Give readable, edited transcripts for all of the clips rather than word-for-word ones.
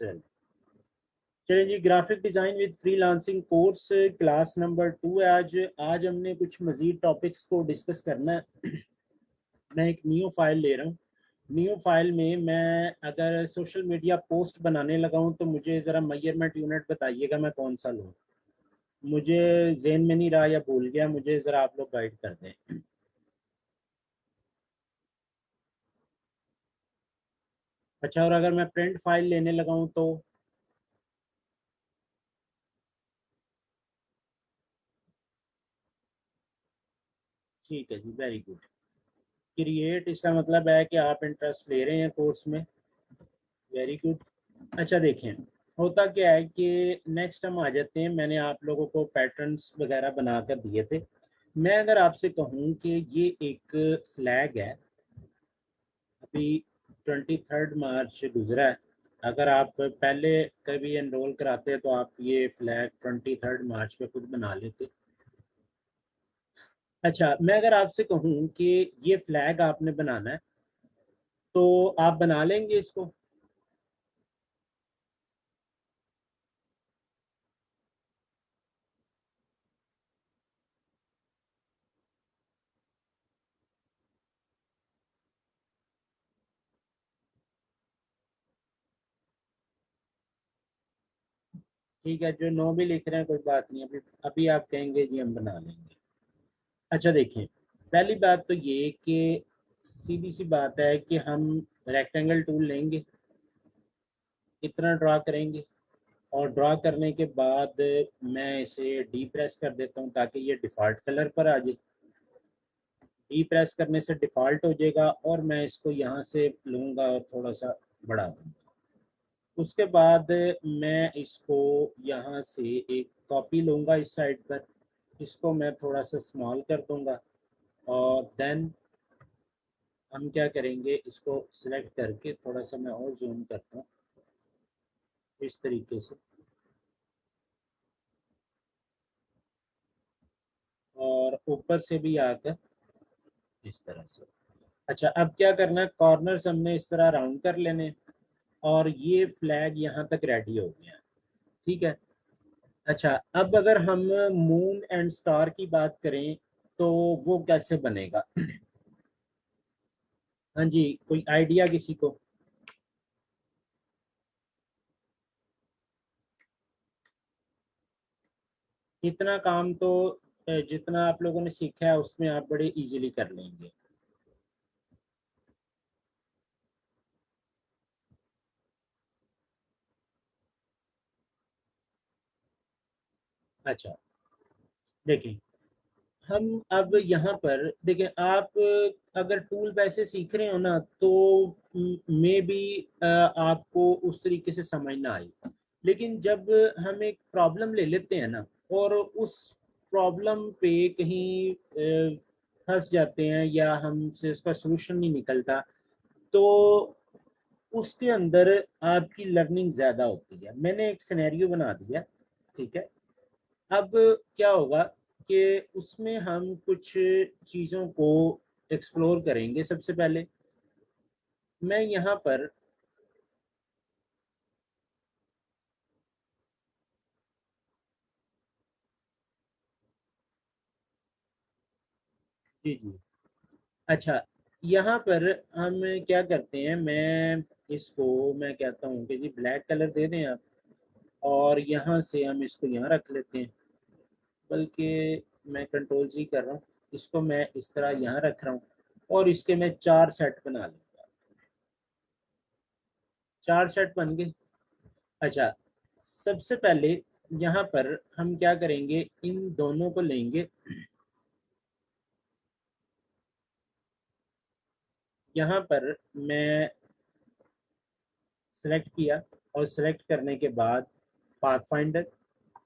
चलिए चलिए जी, graphic design with freelancing course class number 2 है। आज हमने कुछ मज़ीद टॉपिक्स को डिस्कस करना है। मैं एक न्यू फाइल ले रहा हूँ। न्यू फाइल में मैं अगर सोशल मीडिया पोस्ट बनाने लगा हूँ तो मुझे ज़रा मेजरमेंट यूनिट बताइएगा मैं कौन सा लूँ। मुझे जहन में नहीं रहा या भूल गया, मुझे ज़रा आप लोग गाइड कर दें। अच्छा, और अगर मैं प्रिंट फाइल लेने लगा हूँ तो ठीक है जी, वेरी गुड। क्रिएट, इसका मतलब है कि आप इंटरेस्ट ले रहे हैं कोर्स में। Very good. अच्छा देखें, होता क्या है कि नेक्स्ट हम आ जाते हैं। मैंने आप लोगों को पैटर्न्स वगैरह बना कर दिए थे। मैं अगर आपसे कहूँ कि ये एक फ्लैग है, अभी 23 मार्च गुजरा है। अगर आप पहले कभी एनरोल कराते तो आप ये फ्लैग 23 मार्च पे खुद बना लेते। अच्छा, मैं अगर आपसे कहूँ कि ये फ्लैग आपने बनाना है तो आप बना लेंगे इसको? ठीक है, जो नो भी लिख रहे हैं कोई बात नहीं, अभी अभी आप कहेंगे जी हम बना लेंगे। अच्छा देखिए, पहली बात तो ये कि सीधी सी बात है कि हम रेक्टेंगल टूल लेंगे, इतना ड्रा करेंगे और ड्रा करने के बाद मैं इसे डी प्रेस कर देता हूँ ताकि ये डिफ़ॉल्ट कलर पर आ जाए। डी प्रेस करने से डिफ़ॉल्ट हो जाएगा और मैं इसको यहाँ से लूँगा और थोड़ा सा बढ़ा दूँगा। उसके बाद मैं इसको यहाँ से एक कॉपी लूँगा इस साइड पर, इसको मैं थोड़ा सा स्मॉल कर दूँगा और देन हम क्या करेंगे, इसको सिलेक्ट करके थोड़ा सा मैं और जूम करता हूँ इस तरीके से, और ऊपर से भी आकर इस तरह से। अच्छा, अब क्या करना है, कॉर्नर्स हमने इस तरह राउंड कर लेने और ये फ्लैग यहाँ तक रेडी हो गया है। ठीक है। अच्छा, अब अगर हम मून एंड स्टार की बात करें तो वो कैसे बनेगा? हाँ जी, कोई आइडिया किसी को? इतना काम तो जितना आप लोगों ने सीखा है उसमें आप बड़े इजीली कर लेंगे। अच्छा देखिए, हम अब यहाँ पर देखें, आप अगर टूल वैसे सीख रहे हो ना तो मे बी आपको उस तरीके से समझ ना आई, लेकिन जब हम एक प्रॉब्लम ले लेते हैं ना और उस प्रॉब्लम पे कहीं फंस जाते हैं या हमसे उसका सोल्यूशन नहीं निकलता तो उसके अंदर आपकी लर्निंग ज़्यादा होती है। मैंने एक सिनेरियो बना दिया, ठीक है। अब क्या होगा कि उसमें हम कुछ चीज़ों को एक्सप्लोर करेंगे। सबसे पहले मैं यहाँ पर जी जी, अच्छा, यहाँ पर हम क्या करते हैं, मैं इसको मैं कहता हूँ कि जी ब्लैक कलर दे दें आप, और यहाँ से हम इसको यहाँ रख लेते हैं। बल्कि मैं कंट्रोल जी कर रहा हूँ, इसको मैं इस तरह यहाँ रख रहा हूँ और इसके मैं 4 सेट बना लूँगा। 4 सेट बन गए। अच्छा, सबसे पहले यहाँ पर हम क्या करेंगे, इन दोनों को लेंगे, यहाँ पर मैं सेलेक्ट किया और सेलेक्ट करने के बाद पाथ फाइंडर,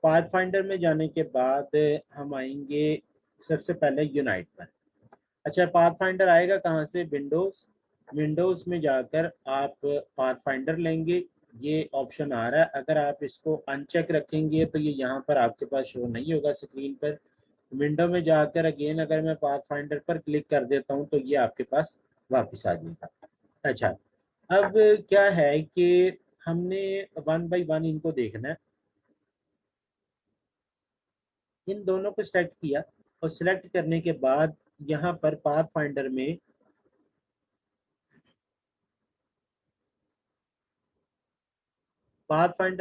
पाथ फाइंडर में जाने के बाद हम आएंगे सबसे पहले यूनाइट पर। अच्छा, पाथ फाइंडर आएगा कहाँ से? विंडोज़, विंडोज़ में जाकर आप पाथ फाइंडर लेंगे। ये ऑप्शन आ रहा है, अगर आप इसको अनचेक रखेंगे तो ये यहाँ पर आपके पास शो नहीं होगा स्क्रीन पर। विंडो में जाकर अगेन अगर मैं पाथ फाइंडर पर क्लिक कर देता हूँ तो ये आपके पास वापस आ जाएगा। अच्छा, अब क्या है कि हमने 1 बाई 1 इनको देखना है। इन दोनों को सिलेक्ट किया और सिलेक्ट करने के बाद यहाँ पर पाथ फाइंडर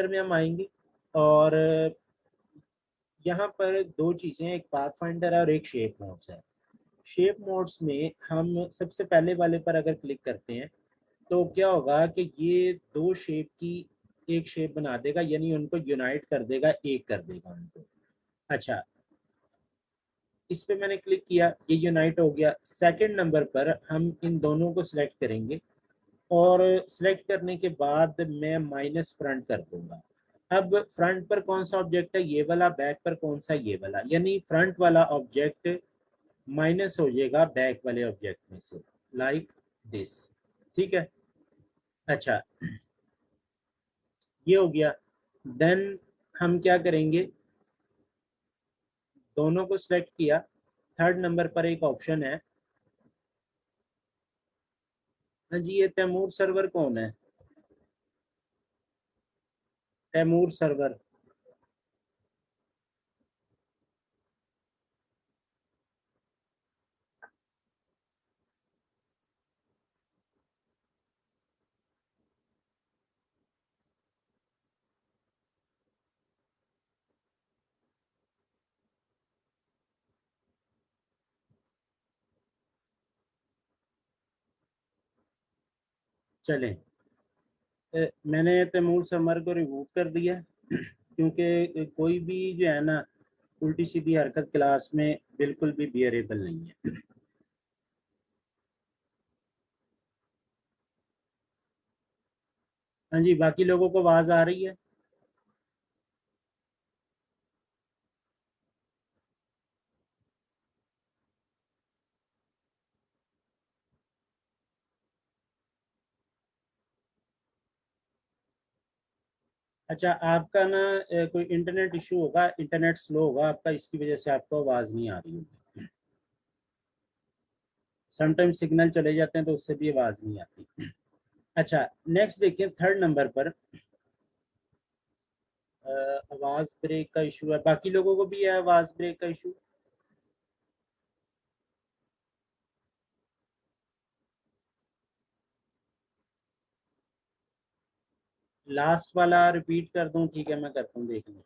में हम आएंगे और यहाँ पर दो चीजें, एक पाथ फाइंडर है और एक शेप मोड्स है। शेप मोड्स में हम सबसे पहले वाले पर अगर क्लिक करते हैं तो क्या होगा कि ये दो शेप की एक शेप बना देगा, यानी उनको यूनाइट कर देगा, एक कर देगा उनको। अच्छा, इस पे मैंने क्लिक किया, ये यूनाइट हो गया। सेकंड नंबर पर हम इन दोनों को सिलेक्ट करेंगे और सिलेक्ट करने के बाद मैं माइनस फ्रंट कर दूंगा। अब फ्रंट पर कौन सा ऑब्जेक्ट है, ये वाला। बैक पर कौन सा, ये वाला। यानी फ्रंट वाला ऑब्जेक्ट माइनस हो जाएगा बैक वाले ऑब्जेक्ट में से, लाइक दिस। ठीक है। अच्छा, ये हो गया। देन हम क्या करेंगे, दोनों को सिलेक्ट किया। थर्ड नंबर पर एक ऑप्शन है। हाँ जी, ये तैमूर सर्वर कौन है? तैमूर सर्वर। चलें, मैंने तैमूर सर्वर को रिमूव कर दिया क्योंकि कोई भी जो है ना उल्टी सीधी हरकत क्लास में बिल्कुल भी बियरेबल नहीं है। हाँ जी, बाकी लोगों को आवाज आ रही है? अच्छा, आपका ना कोई इंटरनेट इशू होगा, इंटरनेट स्लो होगा आपका, इसकी वजह से आपको आवाज नहीं आ रही होगी। समटाइम्स सिग्नल चले जाते हैं तो उससे भी आवाज नहीं आती। अच्छा, नेक्स्ट देखिए, थर्ड नंबर पर आवाज ब्रेक का इशू है। बाकी लोगों को भी है आवाज ब्रेक का इशू? लास्ट वाला रिपीट कर दूं? ठीक है, मैं करता हूँ, देख लें।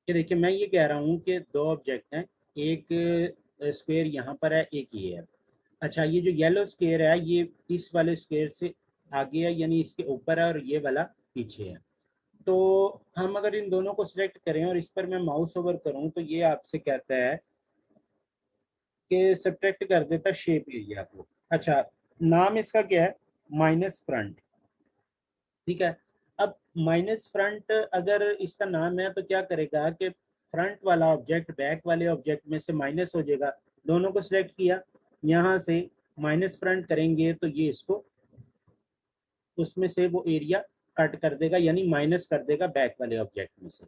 कि देखिए, मैं ये कह रहा हूँ कि दो ऑब्जेक्ट हैं, एक स्क्वायर यहाँ पर है, एक ये है। अच्छा, ये जो येलो स्क्वायर है ये इस वाले स्क्वायर से आगे है, यानी इसके ऊपर है, और ये वाला पीछे है। तो हम अगर इन दोनों को सिलेक्ट करें और इस पर मैं माउस ओवर करूं तो ये आपसे कहता है कि सब्ट्रैक्ट कर देता शेप एरिया को। अच्छा, नाम इसका क्या है? Minus front. ठीक है। अब माइनस फ्रंट अगर इसका नाम है तो क्या करेगा कि फ्रंट वाला ऑब्जेक्ट बैक वाले ऑब्जेक्ट में से माइनस हो जाएगा। दोनों को सिलेक्ट किया, यहाँ से माइनस फ्रंट करेंगे तो ये इसको उसमें से वो एरिया कट कर देगा, यानी माइनस कर देगा बैक वाले ऑब्जेक्ट में से।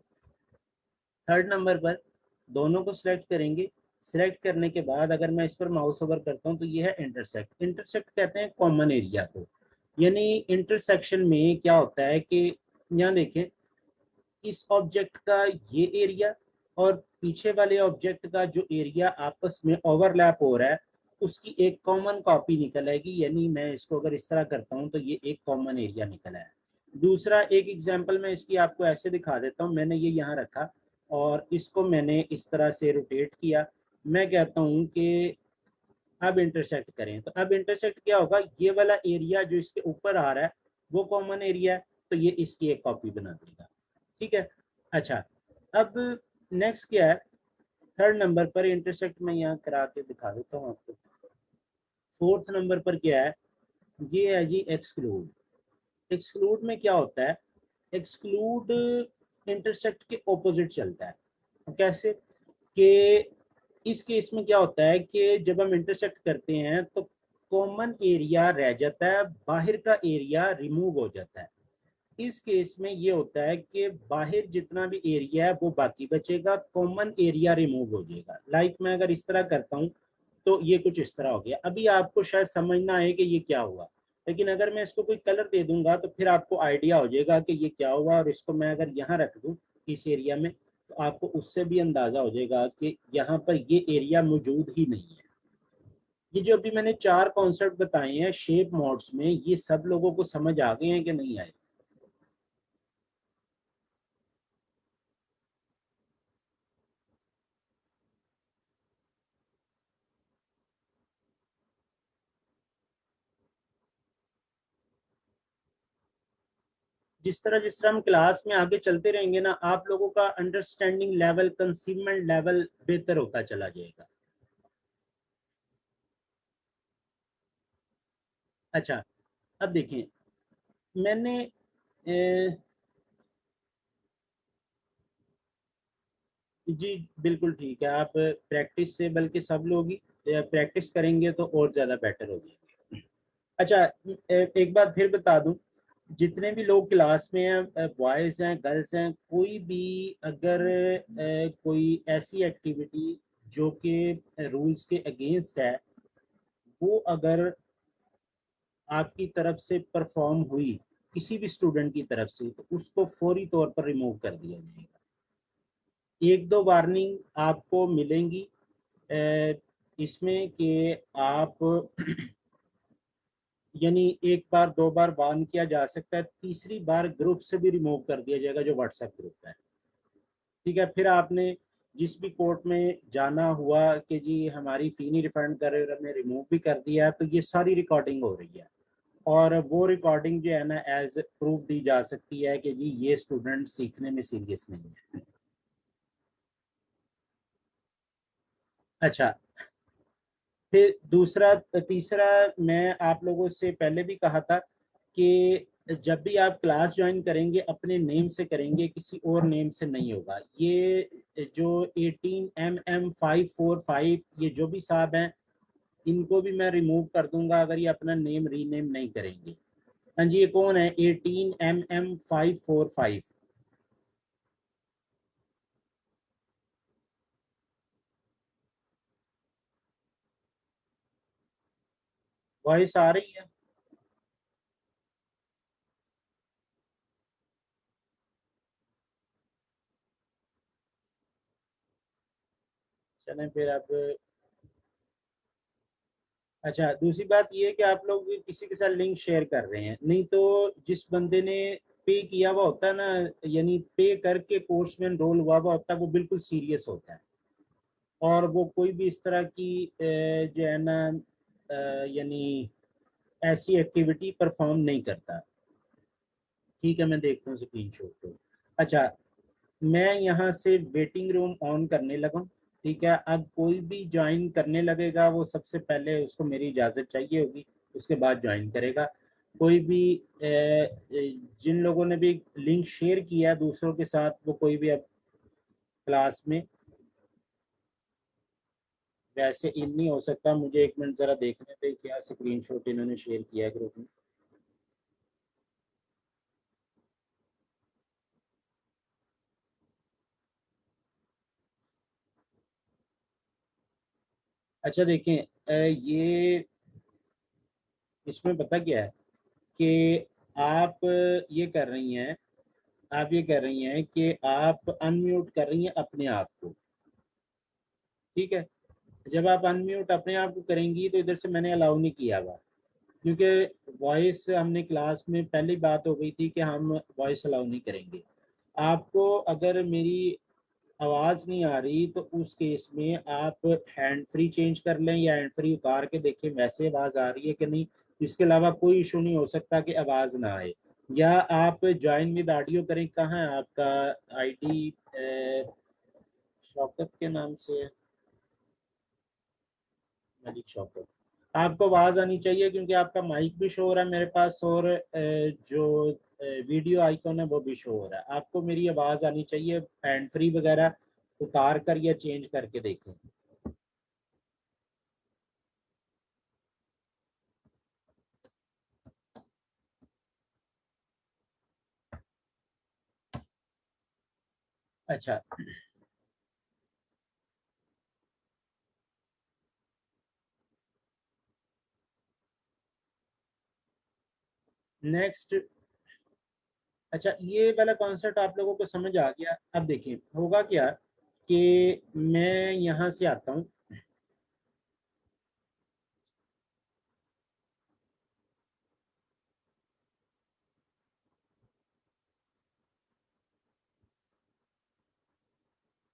थर्ड नंबर पर दोनों को सिलेक्ट करेंगे। सिलेक्ट करने के बाद अगर मैं इस पर माउस ओवर करता हूँ तो ये है इंटरसेक्ट। इंटरसेक्ट कहते हैं कॉमन एरिया को। यानी इंटरसेक्शन में क्या होता है कि यहाँ देखें, इस ऑब्जेक्ट का ये एरिया और पीछे वाले ऑब्जेक्ट का जो एरिया आपस में ओवरलैप हो रहा है, उसकी एक कॉमन कॉपी निकल आएगी। यानी मैं इसको अगर इस तरह करता हूँ तो ये एक कॉमन एरिया निकल आया। दूसरा एक एग्जांपल मैं इसकी आपको ऐसे दिखा देता हूँ। मैंने ये यहाँ रखा और इसको मैंने इस तरह से रोटेट किया। मैं कहता हूँ कि अब इंटरसेक्ट करें, तो अब इंटरसेक्ट क्या होगा, ये वाला एरिया जो इसके ऊपर आ रहा है वो कॉमन एरिया है, तो ये इसकी एक कॉपी बना देगा। ठीक है। अच्छा, अब नेक्स्ट क्या है, थर्ड नंबर पर इंटरसेक्ट में यहाँ करा के दिखा देता हूँ आपको। फोर्थ नंबर पर क्या है, ये है जी एक्सक्लूड। एक्सक्लूड में क्या होता है, एक्सक्लूड इंटरसेक्ट के ऑपोजिट चलता है। कैसे कि इस केस में क्या होता है कि जब हम इंटरसेक्ट करते हैं तो कॉमन एरिया रह जाता है, बाहर का एरिया रिमूव हो जाता है। इस केस में ये होता है कि बाहर जितना भी एरिया है वो बाकी बचेगा, कॉमन एरिया रिमूव हो जाएगा। लाइक मैं अगर इस तरह करता हूँ तो ये कुछ इस तरह हो गया। अभी आपको शायद समझना है कि ये क्या हुआ। लेकिन अगर मैं इसको कोई कलर दे दूंगा तो फिर आपको आइडिया हो जाएगा कि ये क्या हुआ, और इसको मैं अगर यहाँ रख दूँ इस एरिया में, तो आपको उससे भी अंदाजा हो जाएगा कि यहाँ पर ये एरिया मौजूद ही नहीं है। ये जो अभी मैंने 4 कॉन्सेप्ट बताए हैं शेप मोड्स में, ये सब लोगों को समझ आ गए हैं कि नहीं आए? जिस तरह हम क्लास में आगे चलते रहेंगे ना, आप लोगों का अंडरस्टैंडिंग लेवल, कंसीवमेंट लेवल बेहतर होता चला जाएगा। अच्छा, अब देखें, मैंने जी बिल्कुल ठीक है, आप प्रैक्टिस से, बल्कि सब लोग ही प्रैक्टिस करेंगे तो और ज़्यादा बेटर हो जाएंगे। अच्छा, एक बात फिर बता दूं, जितने भी लोग क्लास में हैं, बॉयज़ हैं गर्ल्स हैं, कोई भी अगर कोई ऐसी एक्टिविटी जो कि रूल्स के अगेंस्ट है, वो अगर आपकी तरफ से परफॉर्म हुई, किसी भी स्टूडेंट की तरफ से, तो उसको फौरी तौर पर रिमूव कर दिया जाएगा। एक दो वार्निंग आपको मिलेंगी इसमें कि आप यानी एक बार दो बार वार्न किया जा सकता है, तीसरी बार ग्रुप से भी रिमूव कर दिया जाएगा, जो व्हाट्सएप ग्रुप है। ठीक है, फिर आपने जिस भी कोर्ट में जाना हुआ कि जी हमारी फी नहीं रिफंड कर रहे और हमने रिमूव भी कर दिया, तो ये सारी रिकॉर्डिंग हो रही है, और वो रिकॉर्डिंग जो है ना एज प्रूफ दी जा सकती है कि जी ये स्टूडेंट सीखने में सीरियस नहीं है। अच्छा, फिर दूसरा तीसरा, मैं आप लोगों से पहले भी कहा था कि जब भी आप क्लास ज्वाइन करेंगे अपने नेम से करेंगे, किसी और नेम से नहीं होगा। ये जो 18mm545 ये जो भी साहब हैं, इनको भी मैं रिमूव कर दूंगा अगर ये अपना नेम रीनेम नहीं करेंगे। हाँ जी, ये कौन है 18mm545? वॉइस आ रही है? चलें फिर अब। अच्छा, दूसरी बात ये है कि आप लोग किसी के साथ लिंक शेयर कर रहे हैं, नहीं तो जिस बंदे ने पे किया हुआ होता है ना, यानी पे करके कोर्स में एनरोल हुआ हुआ होता है, वो बिल्कुल सीरियस होता है, और वो कोई भी इस तरह की जो है ना यानी ऐसी एक्टिविटी परफॉर्म नहीं करता। ठीक है, मैं देखता हूँ स्क्रीन शॉट को। अच्छा, मैं यहाँ से वेटिंग रूम ऑन करने लगा। ठीक है, अब कोई भी ज्वाइन करने लगेगा, वो सबसे पहले उसको मेरी इजाज़त चाहिए होगी, उसके बाद ज्वाइन करेगा। कोई भी जिन लोगों ने भी लिंक शेयर किया दूसरों के साथ, वो कोई भी अब क्लास में वैसे इन नहीं हो सकता। मुझे एक मिनट ज़रा देखने पे क्या स्क्रीनशॉट इन्होंने शेयर किया है ग्रुप में। अच्छा देखें, ये इसमें पता क्या है कि आप ये कर रही हैं, आप ये कर रही हैं कि आप अनम्यूट कर रही हैं अपने आप को। ठीक है, जब आप अनम्यूट अपने आप को करेंगी तो इधर से मैंने अलाउ नहीं किया हुआ, क्योंकि वॉइस हमने क्लास में पहली बात हो गई थी कि हम वॉइस अलाउ नहीं करेंगे। आपको अगर मेरी आवाज़ नहीं आ रही तो उस केस में आप हैंड फ्री चेंज कर लें, या हैंड फ्री उतार के देखें वैसे आवाज़ आ रही है कि नहीं। इसके अलावा कोई इशू नहीं हो सकता कि आवाज़ ना आए। या आप ज्वाइन विद ऑडियो करें, कहाँ है आपका आईडी? शौकत के नाम से है, मलिक शौकत। आपको आवाज़ आनी चाहिए क्योंकि आपका माइक भी शो हो रहा है मेरे पास, और जो वीडियो आइकॉन है वो भी शो हो रहा है। आपको मेरी आवाज़ आनी चाहिए, हैंड फ्री वगैरह उतार कर या चेंज करके देखें। अच्छा, नेक्स्ट, अच्छा ये वाला कॉन्सेप्ट आप लोगों को समझ आ गया। अब देखिए होगा क्या कि मैं यहाँ से आता हूँ,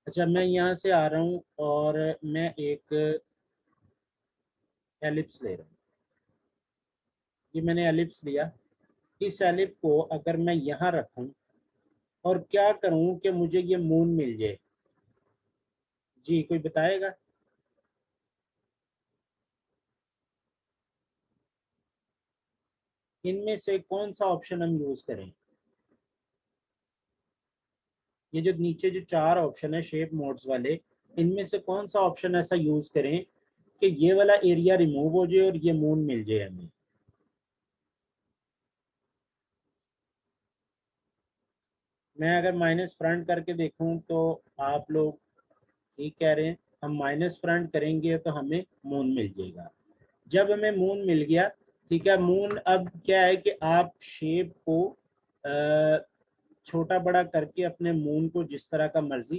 अच्छा मैं यहाँ से आ रहा हूँ और मैं एक एलिप्स ले रहा हूँ। ये मैंने एलिप्स लिया, इस एलिप को अगर मैं यहाँ रखूँ और क्या करूँ कि मुझे ये मून मिल जाए, जी कोई बताएगा? इनमें से कौन सा ऑप्शन हम यूज करें? ये जो नीचे जो चार ऑप्शन है शेप मोड्स वाले, इनमें से कौन सा ऑप्शन ऐसा यूज करें कि ये वाला एरिया रिमूव हो जाए और ये मून मिल जाए हमें? मैं अगर माइनस फ्रंट करके देखूं तो आप लोग ठीक कह रहे हैं, हम माइनस फ्रंट करेंगे तो हमें मून मिल जाएगा। जब हमें मून मिल गया, ठीक है, मून अब क्या है कि आप शेप को छोटा बड़ा करके अपने मून को जिस तरह का मर्जी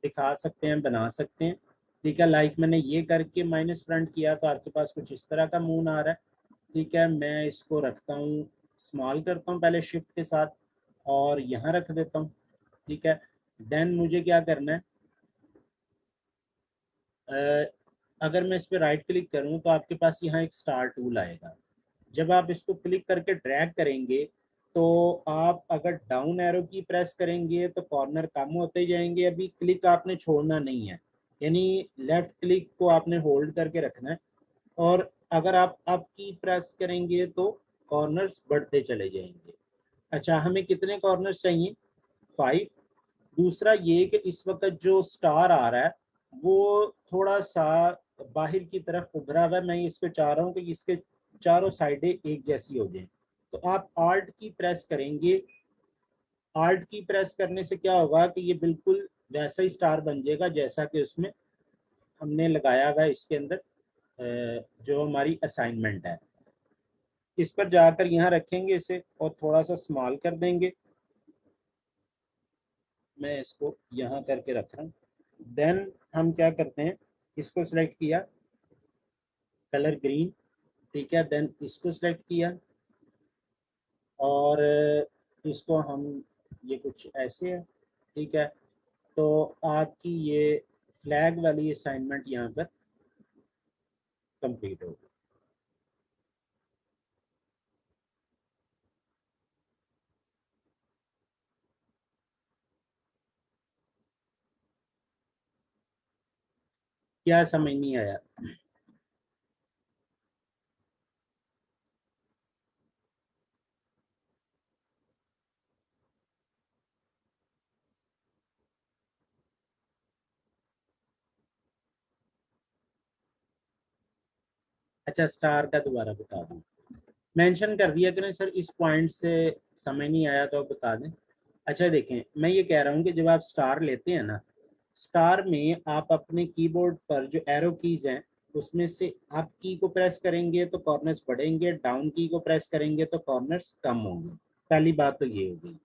दिखा सकते हैं, बना सकते हैं। ठीक है, लाइक मैंने ये करके माइनस फ्रंट किया तो आपके पास कुछ इस तरह का मून आ रहा है। ठीक है, मैं इसको रखता हूँ, स्मॉल करता हूँ पहले शिफ्ट के साथ और यहाँ रख देता हूँ। ठीक है, देन मुझे क्या करना है, अगर मैं इस पर राइट क्लिक करूँ तो आपके पास यहाँ एक स्टार टूल आएगा। जब आप इसको क्लिक करके ड्रैग करेंगे तो आप अगर डाउन एरो की प्रेस करेंगे तो कॉर्नर कम होते जाएंगे। अभी क्लिक आपने छोड़ना नहीं है, यानी लेफ्ट क्लिक को आपने होल्ड करके रखना है, और अगर आप अप की प्रेस करेंगे तो कॉर्नर्स बढ़ते चले जाएंगे। अच्छा, हमें कितने कॉर्नर्स चाहिए? 5। दूसरा ये कि इस वक्त जो स्टार आ रहा है वो थोड़ा सा बाहर की तरफ उभरा हुआ है, मैं इसको चाह रहा हूँ कि इसके चारों साइडें एक जैसी हो जाएं। तो आप आल्ट की प्रेस करेंगे, आल्ट की प्रेस करने से क्या होगा कि ये बिल्कुल वैसा ही स्टार बन जाएगा जैसा कि उसमें हमने लगाया हुआ है इसके अंदर, जो हमारी असाइनमेंट है। इस पर जाकर यहाँ रखेंगे इसे और थोड़ा सा स्मॉल कर देंगे। मैं इसको यहाँ करके रख रहा हूँ। देन हम क्या करते हैं, इसको सिलेक्ट किया, कलर ग्रीन, ठीक है, देन इसको सिलेक्ट किया और इसको हम, ये कुछ ऐसे है, ठीक है। तो आपकी ये फ्लैग वाली असाइनमेंट यहाँ पर कंप्लीट होगी। क्या समझ नहीं आया? अच्छा, स्टार का दोबारा बता दूं, मेंशन कर दिया करें सर, इस पॉइंट से समझ नहीं आया तो आप बता दें। अच्छा देखें, मैं ये कह रहा हूँ कि जब आप स्टार लेते हैं ना, स्टार में आप अपने कीबोर्ड पर जो एरो कीज हैं उसमें से अप की को प्रेस करेंगे तो कॉर्नर्स बढ़ेंगे, डाउन की को प्रेस करेंगे तो कॉर्नर्स कम होंगे। पहली बात तो ये हो गई।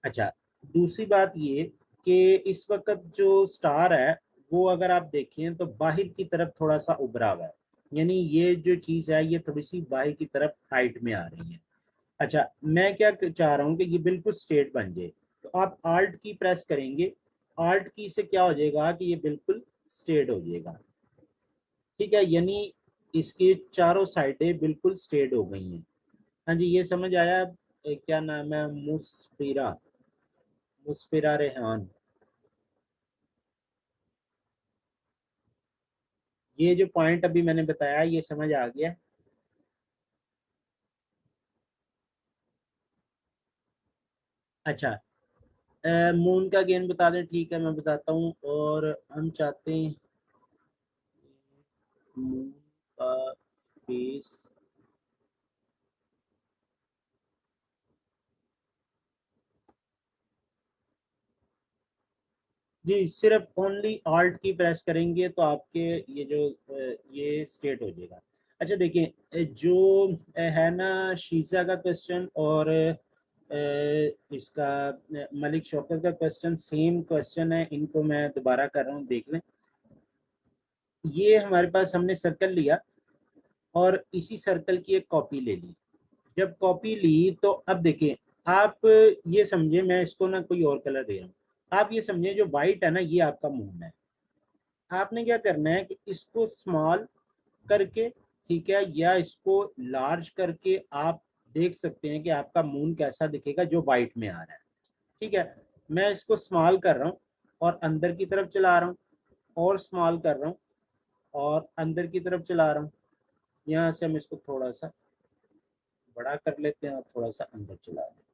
अच्छा, दूसरी बात ये कि इस वक्त जो स्टार है वो अगर आप देखें तो बाहर की तरफ थोड़ा सा उभरा हुआ है, यानी ये जो चीज़ है ये थोड़ी सी बाहर की तरफ हाइट में आ रही है। अच्छा, मैं क्या चाह रहा हूँ कि ये बिल्कुल स्ट्रेट बन जाए, तो आप आल्ट की प्रेस करेंगे, आल्ट की से क्या हो जाएगा कि ये बिल्कुल स्ट्रेट हो जाएगा। ठीक है, यानी इसके चारों साइडें बिल्कुल स्ट्रेट हो गई हैं। हाँ जी, ये समझ आया। क्या नाम है, मुस्फिरा, मुस्फिरा रेहान, ये जो पॉइंट अभी मैंने बताया ये समझ आ गया? अच्छा, मून का गेन बता दें, ठीक है मैं बताता हूँ। और हम चाहते हैं मून का फेस, जी सिर्फ ओनली आल्ट की प्रेस करेंगे तो आपके ये जो ये स्टेट हो जाएगा। अच्छा देखिए, जो है ना शीजा का क्वेश्चन और इसका मलिक शौकत का क्वेश्चन सेम क्वेश्चन है, इनको मैं दोबारा कर रहा हूँ, देख लें। ये हमारे पास हमने सर्कल लिया और इसी सर्कल की एक कॉपी ले ली। जब कॉपी ली तो अब देखिए, आप ये समझे, मैं इसको ना कोई और कलर दे रहा हूँ, आप ये समझे जो वाइट है ना ये आपका मून है। आपने क्या करना है कि इसको स्मॉल करके, ठीक है, या इसको लार्ज करके आप देख सकते हैं कि आपका मून कैसा दिखेगा जो वाइट में आ रहा है। ठीक है, मैं इसको स्मॉल कर रहा हूँ और अंदर की तरफ चला रहा हूँ, और स्मॉल कर रहा हूँ और अंदर की तरफ चला रहा हूँ। यहाँ से हम इसको थोड़ा सा बड़ा कर लेते हैं और थोड़ा सा अंदर चला रहे हैं।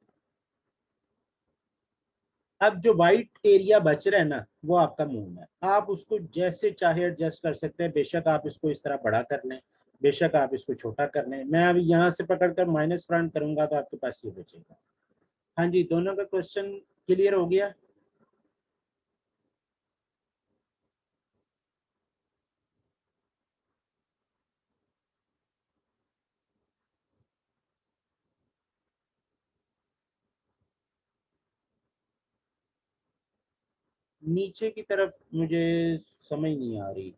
अब जो वाइट एरिया बच रहा है ना वो आपका मून है। आप उसको जैसे चाहे एडजस्ट कर सकते हैं, बेशक आप इसको इस तरह बड़ा कर लें, बेशक आप इसको छोटा कर लें। मैं अभी यहाँ से पकड़कर माइनस फ्रंट करूंगा तो आपके पास ये बचेगा। हाँ जी, दोनों का क्वेश्चन क्लियर हो गया। नीचे की तरफ मुझे समझ नहीं आ रही।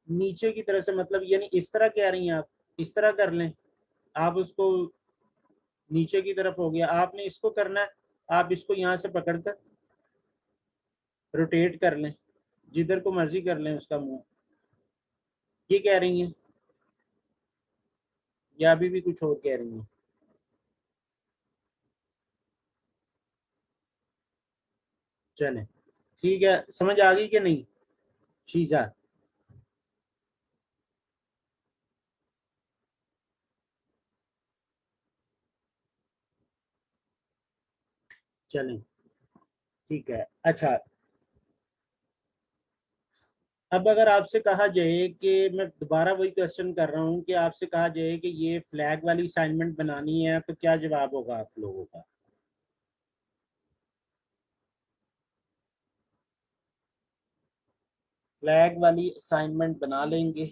नीचे की तरफ से मतलब यानी इस तरह कह रही हैं आप? इस तरह कर लें आप उसको। नीचे की तरफ हो गया, आपने इसको करना है। आप इसको यहाँ से पकड़कर रोटेट कर लें, जिधर को मर्जी कर लें उसका मुंह। ये कह रही हैं या अभी भी कुछ और कह रही हैं? चलें, ठीक है, समझ आ गई कि नहीं शीजा? चलें, ठीक है। अच्छा, अब अगर आपसे कहा जाए कि मैं दोबारा वही क्वेश्चन कर रहा हूँ कि आपसे कहा जाए कि ये फ्लैग वाली असाइनमेंट बनानी है तो क्या जवाब होगा आप लोगों का? फ्लैग वाली असाइनमेंट बना लेंगे?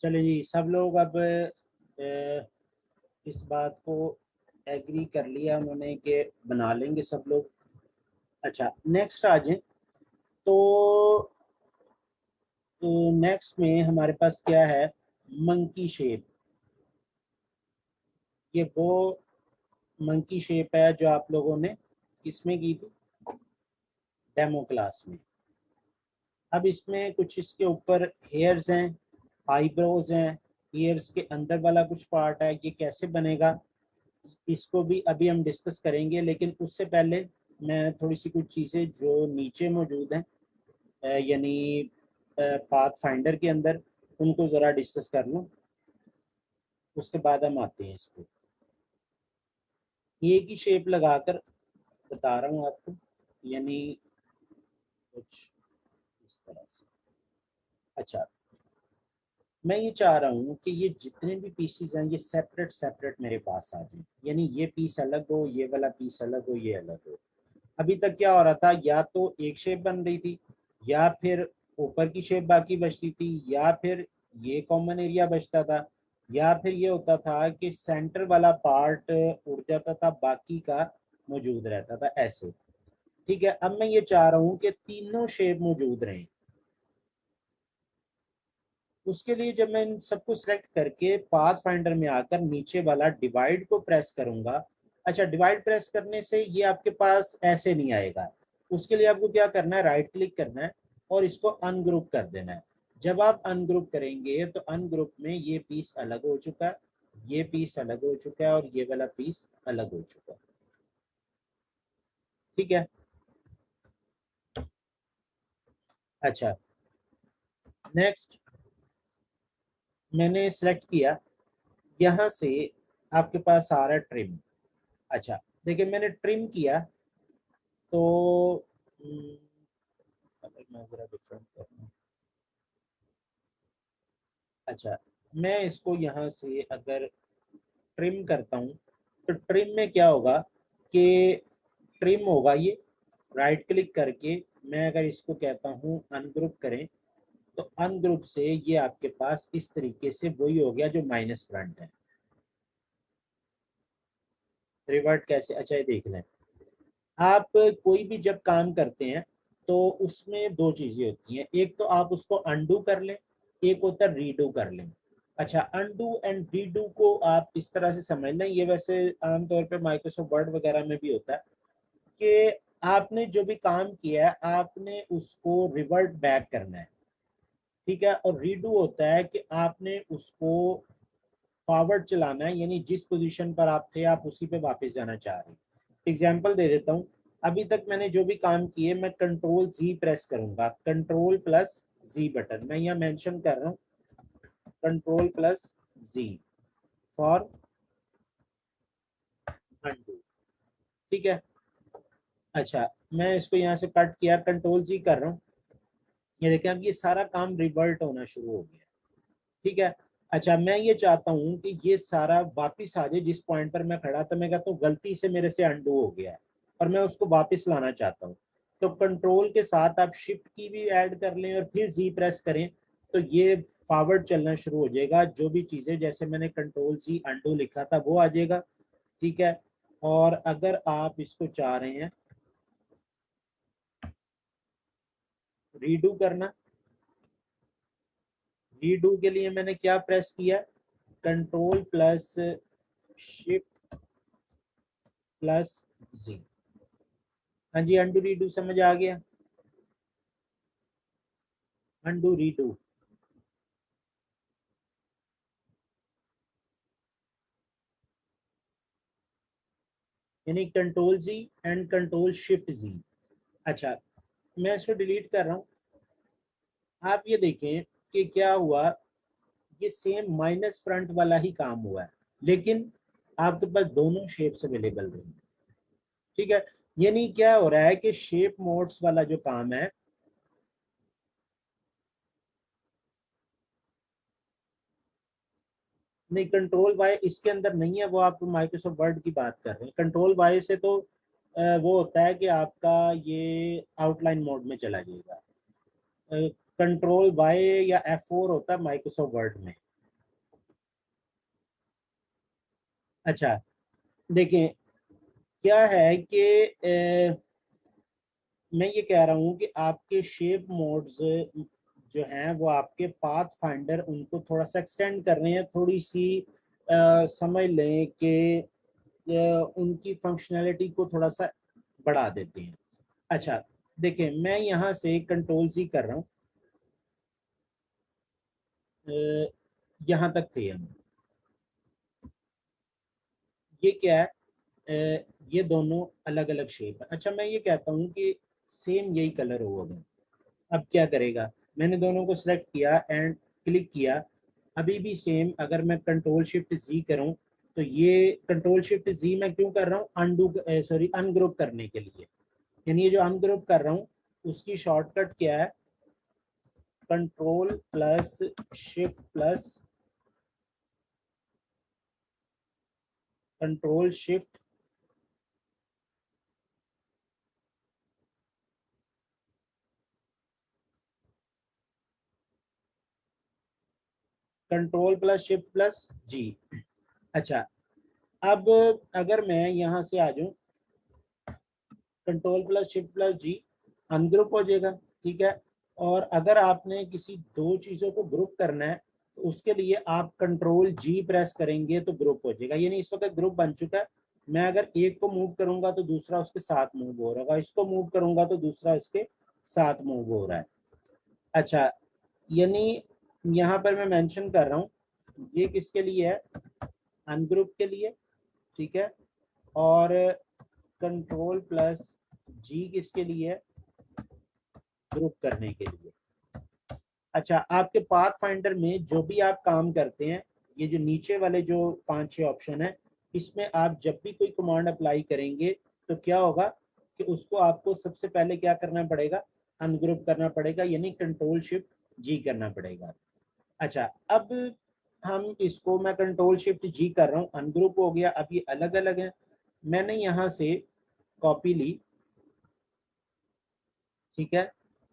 चले जी, सब लोग अब इस बात को एग्री कर लिया उन्होंने कि बना लेंगे सब लोग। अच्छा, नेक्स्ट आ जाए। तो नेक्स्ट में हमारे पास क्या है? Monkey shape. ये वो मंकी शेप है जो आप लोगों ने किसमें की थी? डेमो क्लास में। अब इसमें कुछ इसके ऊपर हेयर्स हैं, आईब्रोज हैं, ईयर्स के अंदर वाला कुछ पार्ट है, ये कैसे बनेगा इसको भी अभी हम डिस्कस करेंगे। लेकिन उससे पहले मैं थोड़ी सी कुछ चीज़ें जो नीचे मौजूद हैं, यानी पाथ फाइंडर के अंदर, उनको ज़रा डिस्कस कर लूँ, उसके बाद हम आते हैं इसको। ए की शेप लगाकर बता रहा हूँ आपको, यानी कुछ इस तरह से। अच्छा, मैं ये चाह रहा हूँ कि ये जितने भी पीसेस हैं ये सेपरेट सेपरेट मेरे पास आ जाए, यानी ये पीस अलग हो, ये वाला पीस अलग हो, ये अलग हो। अभी तक क्या हो रहा था, या तो एक शेप बन रही थी, या फिर ऊपर की शेप बाकी बचती थी, या फिर ये कॉमन एरिया बचता था, या फिर ये होता था कि सेंटर वाला पार्ट उड़ जाता था, बाकी का मौजूद रहता था, ऐसे। ठीक है, अब मैं ये चाह रहा हूँ कि तीनों शेप मौजूद रहें। उसके लिए जब मैं इन सबको सिलेक्ट करके पाथ फाइंडर में आकर नीचे वाला डिवाइड को प्रेस करूंगा। अच्छा, डिवाइड प्रेस करने से ये आपके पास ऐसे नहीं आएगा। उसके लिए आपको क्या करना है, राइट क्लिक करना है और इसको अनग्रुप कर देना है। जब आप अनग्रुप करेंगे तो अनग्रुप में ये पीस अलग हो चुका है, ये पीस अलग हो चुका है और ये वाला पीस अलग हो चुका है। ठीक है। अच्छा, नेक्स्ट मैंने सेलेक्ट किया, यहाँ से आपके पास आ रहा है ट्रिम। अच्छा, देखिए मैंने ट्रिम किया तो मैं ज़रा डिफरेंट कर दूँ। अच्छा, मैं इसको यहाँ से अगर ट्रिम करता हूँ तो ट्रिम में क्या होगा कि ट्रिम होगा ये, राइट क्लिक करके मैं अगर इसको कहता हूँ अनग्रुप करें तो अनग्रुप से ये आपके पास इस तरीके से वही हो गया जो माइनस फ्रंट है। रिवर्ट कैसे, अच्छा ये देख लें। आप कोई भी जब काम करते हैं तो उसमें दो चीजें होती हैं, एक तो आप उसको अनडू कर लें, एक होता है रीडू कर लें। अच्छा, अनडू एंड रीडू को आप इस तरह से समझ लें, ये वैसे आमतौर पर माइक्रोसॉफ्ट वर्ड वगैरह में भी होता है कि आपने जो भी काम किया है आपने उसको रिवर्ट बैक करना है, ठीक है। और रीडू होता है कि आपने उसको फॉरवर्ड चलाना है, यानी जिस पोजीशन पर आप थे आप उसी पे वापस जाना चाह रहे हैं। एग्जांपल दे देता हूँ, अभी तक मैंने जो भी काम किए मैं कंट्रोल जी प्रेस करूंगा, कंट्रोल प्लस जी बटन मैं यहाँ मेंशन कर रहा हूँ, control plus G for undo, ठीक है। अच्छा, मैं इसको यहाँ से कट किया, कंट्रोल जी कर रहा हूँ, ये देखें अब ये सारा काम रिवर्ट होना शुरू हो गया, ठीक है। अच्छा, मैं ये चाहता हूँ कि ये सारा वापिस आ जाए जिस पॉइंट पर मैं खड़ा था, मैं कहता हूँ गलती से मेरे से अंडू हो गया है और मैं उसको वापस लाना चाहता हूँ। तो कंट्रोल के साथ आप शिफ्ट की भी ऐड कर लें और फिर जी प्रेस करें तो ये फॉरवर्ड चलना शुरू हो जाएगा, जो भी चीज़ें जैसे मैंने कंट्रोल जी अंडू लिखा था वो आ जाएगा, ठीक है। और अगर आप इसको चाह रहे हैं रीडू करना, रीडू के लिए मैंने क्या प्रेस किया, control plus shift plus G. हाँ जी, अंडू रीडू समझ आ गया, अंडू रीडू। यानी control G and control shift G. अच्छा, मैं इसको डिलीट कर रहा हूँ। आप ये देखें कि क्या हुआ, ये सेम माइनस फ्रंट वाला ही काम हुआ है, लेकिन आपके पास दोनों शेप्स अवेलेबल रहे, ठीक है। यानी क्या हो रहा है कि शेप मोड्स वाला जो काम है, नहीं कंट्रोल वाई इसके अंदर नहीं है, वो आप माइक्रोसॉफ्ट वर्ड की बात कर रहे हैं। कंट्रोल वाई से तो वो होता है कि आपका ये आउटलाइन मोड में चला जाएगा, कंट्रोल वाई या F4 होता है माइक्रोसॉफ्ट वर्ड में। अच्छा, देखें क्या है कि मैं ये कह रहा हूँ कि आपके शेप मोड्स जो हैं वो आपके पाथ फाइंडर उनको थोड़ा सा एक्सटेंड कर रहे हैं, थोड़ी सी समझ लें कि उनकी फंक्शनैलिटी को थोड़ा सा बढ़ा देते हैं। अच्छा, देखें मैं यहाँ से कंट्रोल सी कर रहा हूँ, यहाँ तक थे हम, ये क्या है, ये दोनों अलग अलग शेप है। अच्छा, मैं ये कहता हूँ कि सेम यही कलर होगा, अब क्या करेगा, मैंने दोनों को सिलेक्ट किया एंड क्लिक किया, अभी भी सेम अगर मैं कंट्रोल शिफ्ट जी करूं तो ये कंट्रोल शिफ्ट जी मैं क्यों कर रहा हूँ, अनडू सॉरी अनग्रुप करने के लिए, यानी ये जो अनग्रुप कर रहा हूँ उसकी शॉर्टकट क्या है, control plus shift plus control shift control plus shift plus G. अच्छा, अब अगर मैं यहाँ से आ जाऊँ, control plus shift plus G ungroup हो जाएगा, ठीक है। और अगर आपने किसी दो चीज़ों को ग्रुप करना है तो उसके लिए आप कंट्रोल जी प्रेस करेंगे तो ग्रुप हो जाएगा, यानी इस वक्त ग्रुप बन चुका है। मैं अगर एक को मूव करूंगा तो दूसरा उसके साथ मूव हो रहा है, इसको मूव करूंगा तो दूसरा इसके साथ मूव हो रहा है। अच्छा, यानी यहाँ पर मैं मेंशन कर रहा हूँ ये किसके लिए है, अनग्रुप के लिए, ठीक है। और कंट्रोल प्लस जी किसके लिए है, ग्रुप करने के लिए। अच्छा, आपके पाथ फाइंडर में जो भी आप काम करते हैं, ये जो नीचे वाले जो 5-6 ऑप्शन है, इसमें आप जब भी कोई कमांड अप्लाई करेंगे तो क्या होगा कि उसको आपको सबसे पहले क्या करना पड़ेगा, अनग्रुप करना पड़ेगा, यानी कंट्रोल शिफ्ट जी करना पड़ेगा। अच्छा, अब हम इसको, मैं कंट्रोल शिफ्ट जी कर रहा हूँ, अनग्रुप हो गया, अब ये अलग अलग है। मैंने यहाँ से कॉपी ली, ठीक है,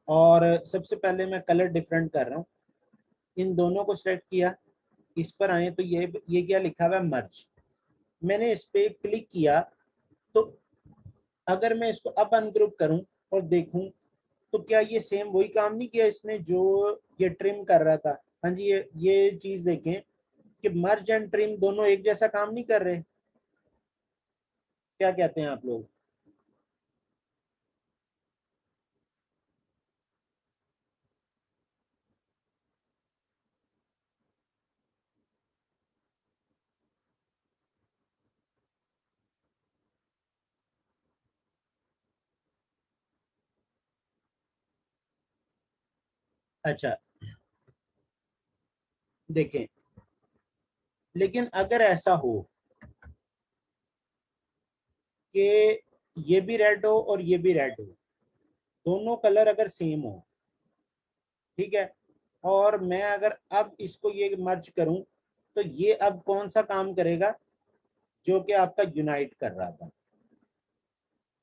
और सबसे पहले मैं कलर डिफरेंट कर रहा हूँ, इन दोनों को सेलेक्ट किया, इस पर आए तो ये क्या लिखा हुआ है, मर्ज। मैंने इस पे क्लिक किया, तो अगर मैं इसको अब अनग्रुप करूं और देखूं, तो क्या ये सेम वही काम नहीं किया इसने जो ये ट्रिम कर रहा था? हाँ जी, ये चीज देखें कि मर्ज एंड ट्रिम दोनों एक जैसा काम नहीं कर रहे। क्या कहते हैं आप लोग? अच्छा, देखें, लेकिन अगर ऐसा हो कि ये भी रेड हो और ये भी रेड हो, दोनों कलर अगर सेम हो, ठीक है, और मैं अगर अब इसको ये मर्ज करूं, तो ये अब कौन सा काम करेगा जो कि आपका यूनाइट कर रहा था?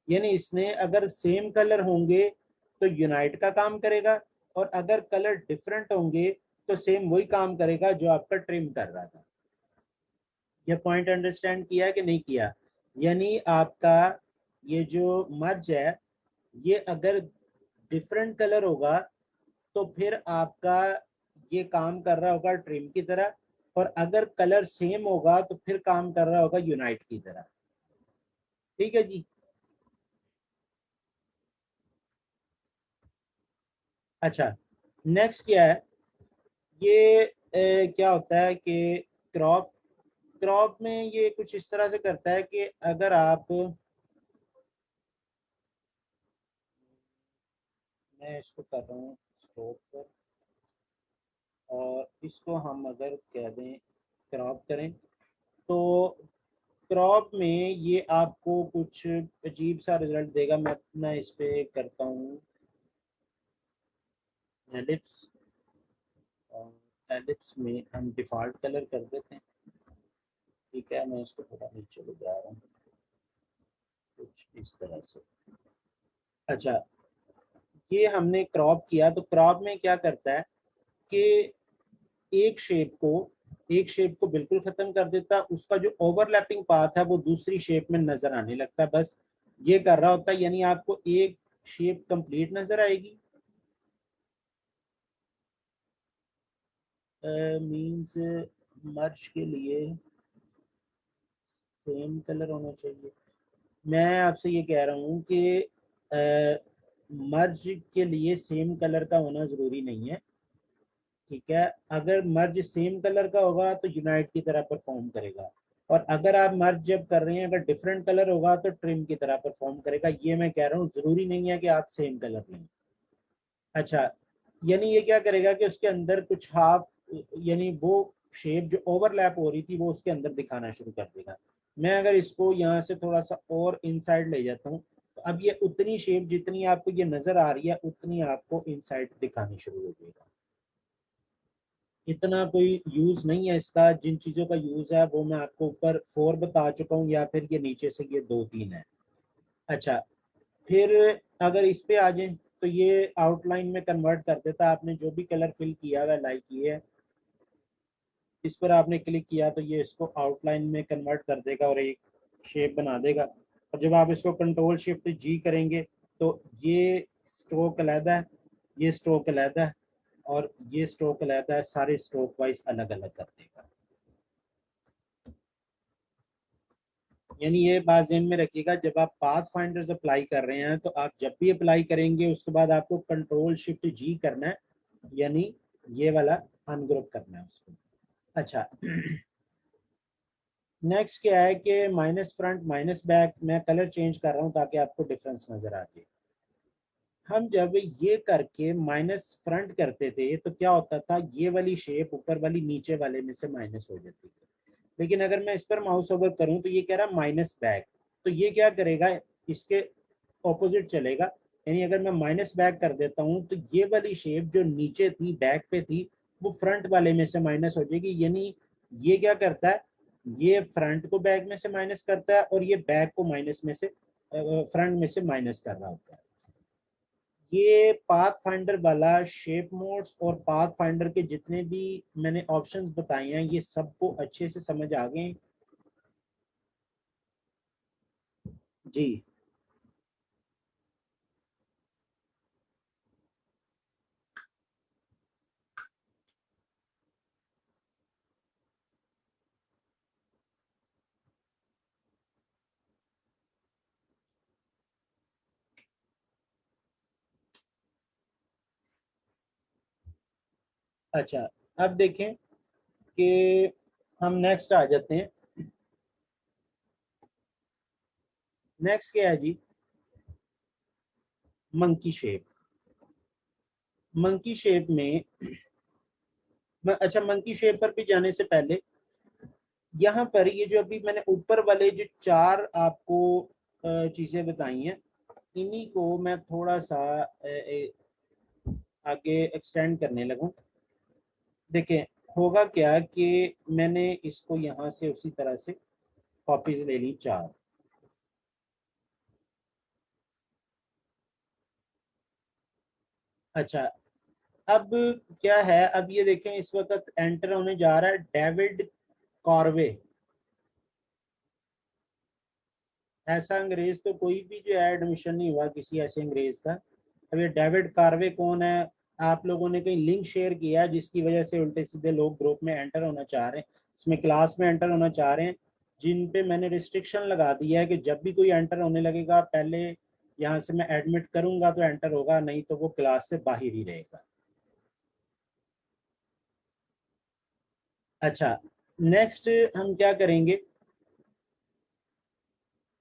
यानी इसने अगर सेम कलर होंगे तो यूनाइट का काम करेगा, और अगर कलर डिफरेंट होंगे तो सेम वही काम करेगा जो आपका ट्रिम कर रहा था। ये पॉइंट अंडरस्टैंड किया है कि नहीं किया? यानी आपका ये जो मर्ज है, ये अगर डिफरेंट कलर होगा तो फिर आपका ये काम कर रहा होगा ट्रिम की तरह, और अगर कलर सेम होगा तो फिर काम कर रहा होगा यूनाइट की तरह। ठीक है जी। अच्छा, नेक्स्ट क्या है, ये क्या होता है कि क्रॉप क्रॉप में ये कुछ इस तरह से करता है कि अगर आप, मैं इसको कर रहा हूँ स्टॉप पर, और इसको हम अगर कह दें क्रॉप करें, तो क्रॉप में ये आपको कुछ अजीब सा रिजल्ट देगा। मैं इस पे करता हूँ एलिप्स, और एलिप्स में हम डिफ़ॉल्ट कलर कर देते हैं। ठीक है, मैं इसको थोड़ा नीचे ले जा रहा हूँ, कुछ इस तरह से। अच्छा, ये हमने क्रॉप किया, तो क्रॉप में क्या करता है कि एक शेप को बिल्कुल खत्म कर देता है, उसका जो ओवरलैपिंग पाथ है वो दूसरी शेप में नजर आने लगता है, बस ये कर रहा होता है। यानी आपको एक शेप कंप्लीट नजर आएगी, मींस मर्ज के लिए सेम कलर होना चाहिए। मैं आपसे ये कह रहा हूँ कि मर्ज के लिए सेम कलर का होना जरूरी नहीं है, ठीक है। अगर मर्ज सेम कलर का होगा तो यूनाइट की तरह परफॉर्म करेगा, और अगर आप मर्ज जब कर रहे हैं अगर डिफरेंट कलर होगा तो ट्रिम की तरह परफॉर्म करेगा। ये मैं कह रहा हूँ, जरूरी नहीं है कि आप सेम कलर लें। अच्छा, यानी ये क्या करेगा कि उसके अंदर कुछ हाफ, यानी वो शेप जो ओवरलैप हो रही थी वो उसके अंदर दिखाना शुरू कर देगा। मैं अगर इसको यहाँ से थोड़ा सा और इनसाइड ले जाता हूँ, तो अब ये उतनी शेप जितनी आपको ये नजर आ रही है उतनी आपको इनसाइड दिखानी शुरू हो जाएगा। इतना कोई यूज नहीं है इसका, जिन चीजों का यूज है वो मैं आपको ऊपर 4 बता चुका हूँ, या फिर ये नीचे से ये 2 3 है। अच्छा, फिर अगर इस पे आ जाए, तो ये आउटलाइन में कन्वर्ट कर देता है। आपने जो भी कलर फिल किया हुआ लाइक ये, इस पर आपने क्लिक किया तो ये इसको आउटलाइन में कन्वर्ट कर देगा और एक शेप बना देगा। और जब आप इसको कंट्रोल शिफ्ट जी करेंगे, तो ये स्ट्रोक अलहदा है, ये स्ट्रोक अलहदा है, और ये स्ट्रोक अलहदा है, सारे स्ट्रोक वाइज अलग अलग कर देगा। यानी ये बात ध्यान में रखिएगा, जब आप पाथ फाइंडर्स अप्लाई कर रहे हैं तो आप जब भी अप्लाई करेंगे उसके बाद आपको कंट्रोल शिफ्ट जी करना है, यानी ये वाला अनग्रुप करना है उसको। अच्छा, नेक्स्ट क्या है कि माइनस फ्रंट माइनस बैक, मैं कलर चेंज कर रहा हूँ ताकि आपको डिफरेंस नजर आ जाए। हम जब ये करके माइनस फ्रंट करते थे तो क्या होता था, ये वाली शेप ऊपर वाली नीचे वाले में से माइनस हो जाती थी। लेकिन अगर मैं इस पर माउस ओवर करूं तो ये कह रहा माइनस बैक, तो ये क्या करेगा, इसके ऑपोजिट चलेगा, यानी अगर मैं माइनस बैक कर देता हूँ तो ये वाली शेप जो नीचे थी बैक पे थी वो फ्रंट वाले में से माइनस हो जाएगी। यानी ये क्या करता है, ये फ्रंट को बैक में से माइनस करता है और ये बैक को माइनस में से फ्रंट में से माइनस कर रहा होता है। ये पाथ फाइंडर वाला शेप मोड्स और पाथ फाइंडर के जितने भी मैंने ऑप्शंस बताए हैं ये सबको अच्छे से समझ आ गए जी। अच्छा, अब देखें कि हम नेक्स्ट आ जाते हैं। नेक्स्ट क्या है जी, मंकी शेप। मंकी शेप में अच्छा, मंकी शेप पर भी जाने से पहले यहाँ पर ये जो अभी मैंने ऊपर वाले जो चार आपको चीजें बताई हैं इन्हीं को मैं थोड़ा सा आगे एक्सटेंड करने लगूं। देखें होगा क्या कि मैंने इसको यहाँ से उसी तरह से कॉपीज ले ली चार। अच्छा, अब क्या है, अब ये देखें इस वक्त एंटर होने जा रहा है डेविड कॉर्वे। ऐसा अंग्रेज तो कोई भी जो है एडमिशन नहीं हुआ किसी ऐसे अंग्रेज का। अब ये डेविड कार्वे कौन है, आप लोगों ने कहीं लिंक शेयर किया जिसकी वजह से उल्टे सीधे लोग ग्रुप में एंटर होना चाह रहे हैं, इसमें क्लास में एंटर होना चाह रहे हैं, जिन पे मैंने रिस्ट्रिक्शन लगा दिया है कि जब भी कोई एंटर होने लगेगा पहले यहाँ से मैं एडमिट करूंगा तो एंटर होगा, नहीं तो वो क्लास से बाहर ही रहेगा। अच्छा, नेक्स्ट हम क्या करेंगे,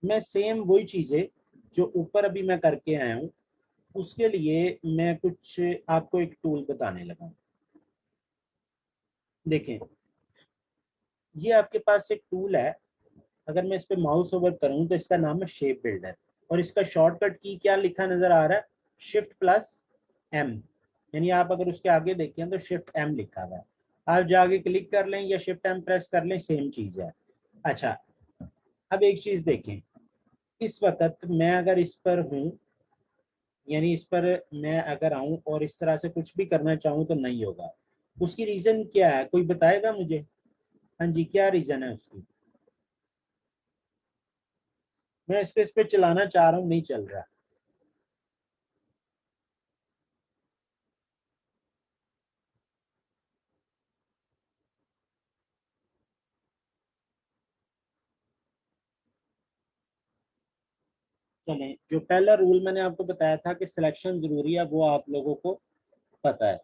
मैं सेम वही चीजें जो ऊपर अभी मैं करके आया हूँ उसके लिए मैं कुछ आपको एक टूल बताने लगा हूं। देखें ये आपके पास एक टूल है, अगर मैं इस पे माउस ओवर करूं तो इसका नाम है शेप बिल्डर और इसका शॉर्टकट की क्या लिखा नजर आ रहा है, शिफ्ट प्लस एम। यानी आप अगर उसके आगे देखें तो शिफ्ट एम लिखा हुआ है, आप जाके क्लिक कर लें या शिफ्ट एम प्रेस कर लें सेम चीज है। अच्छा, अब एक चीज देखें, इस वक्त मैं अगर इस पर हूं, यानी इस पर मैं अगर आऊं और इस तरह से कुछ भी करना चाहूं तो नहीं होगा, उसकी रीजन क्या है कोई बताएगा मुझे? हाँ जी, क्या रीजन है उसकी? मैं इसको इस पे चलाना चाह रहा हूँ, नहीं चल रहा। चलें, जो पहला रूल मैंने आपको बताया था कि सिलेक्शन जरूरी है वो आप लोगों को पता है।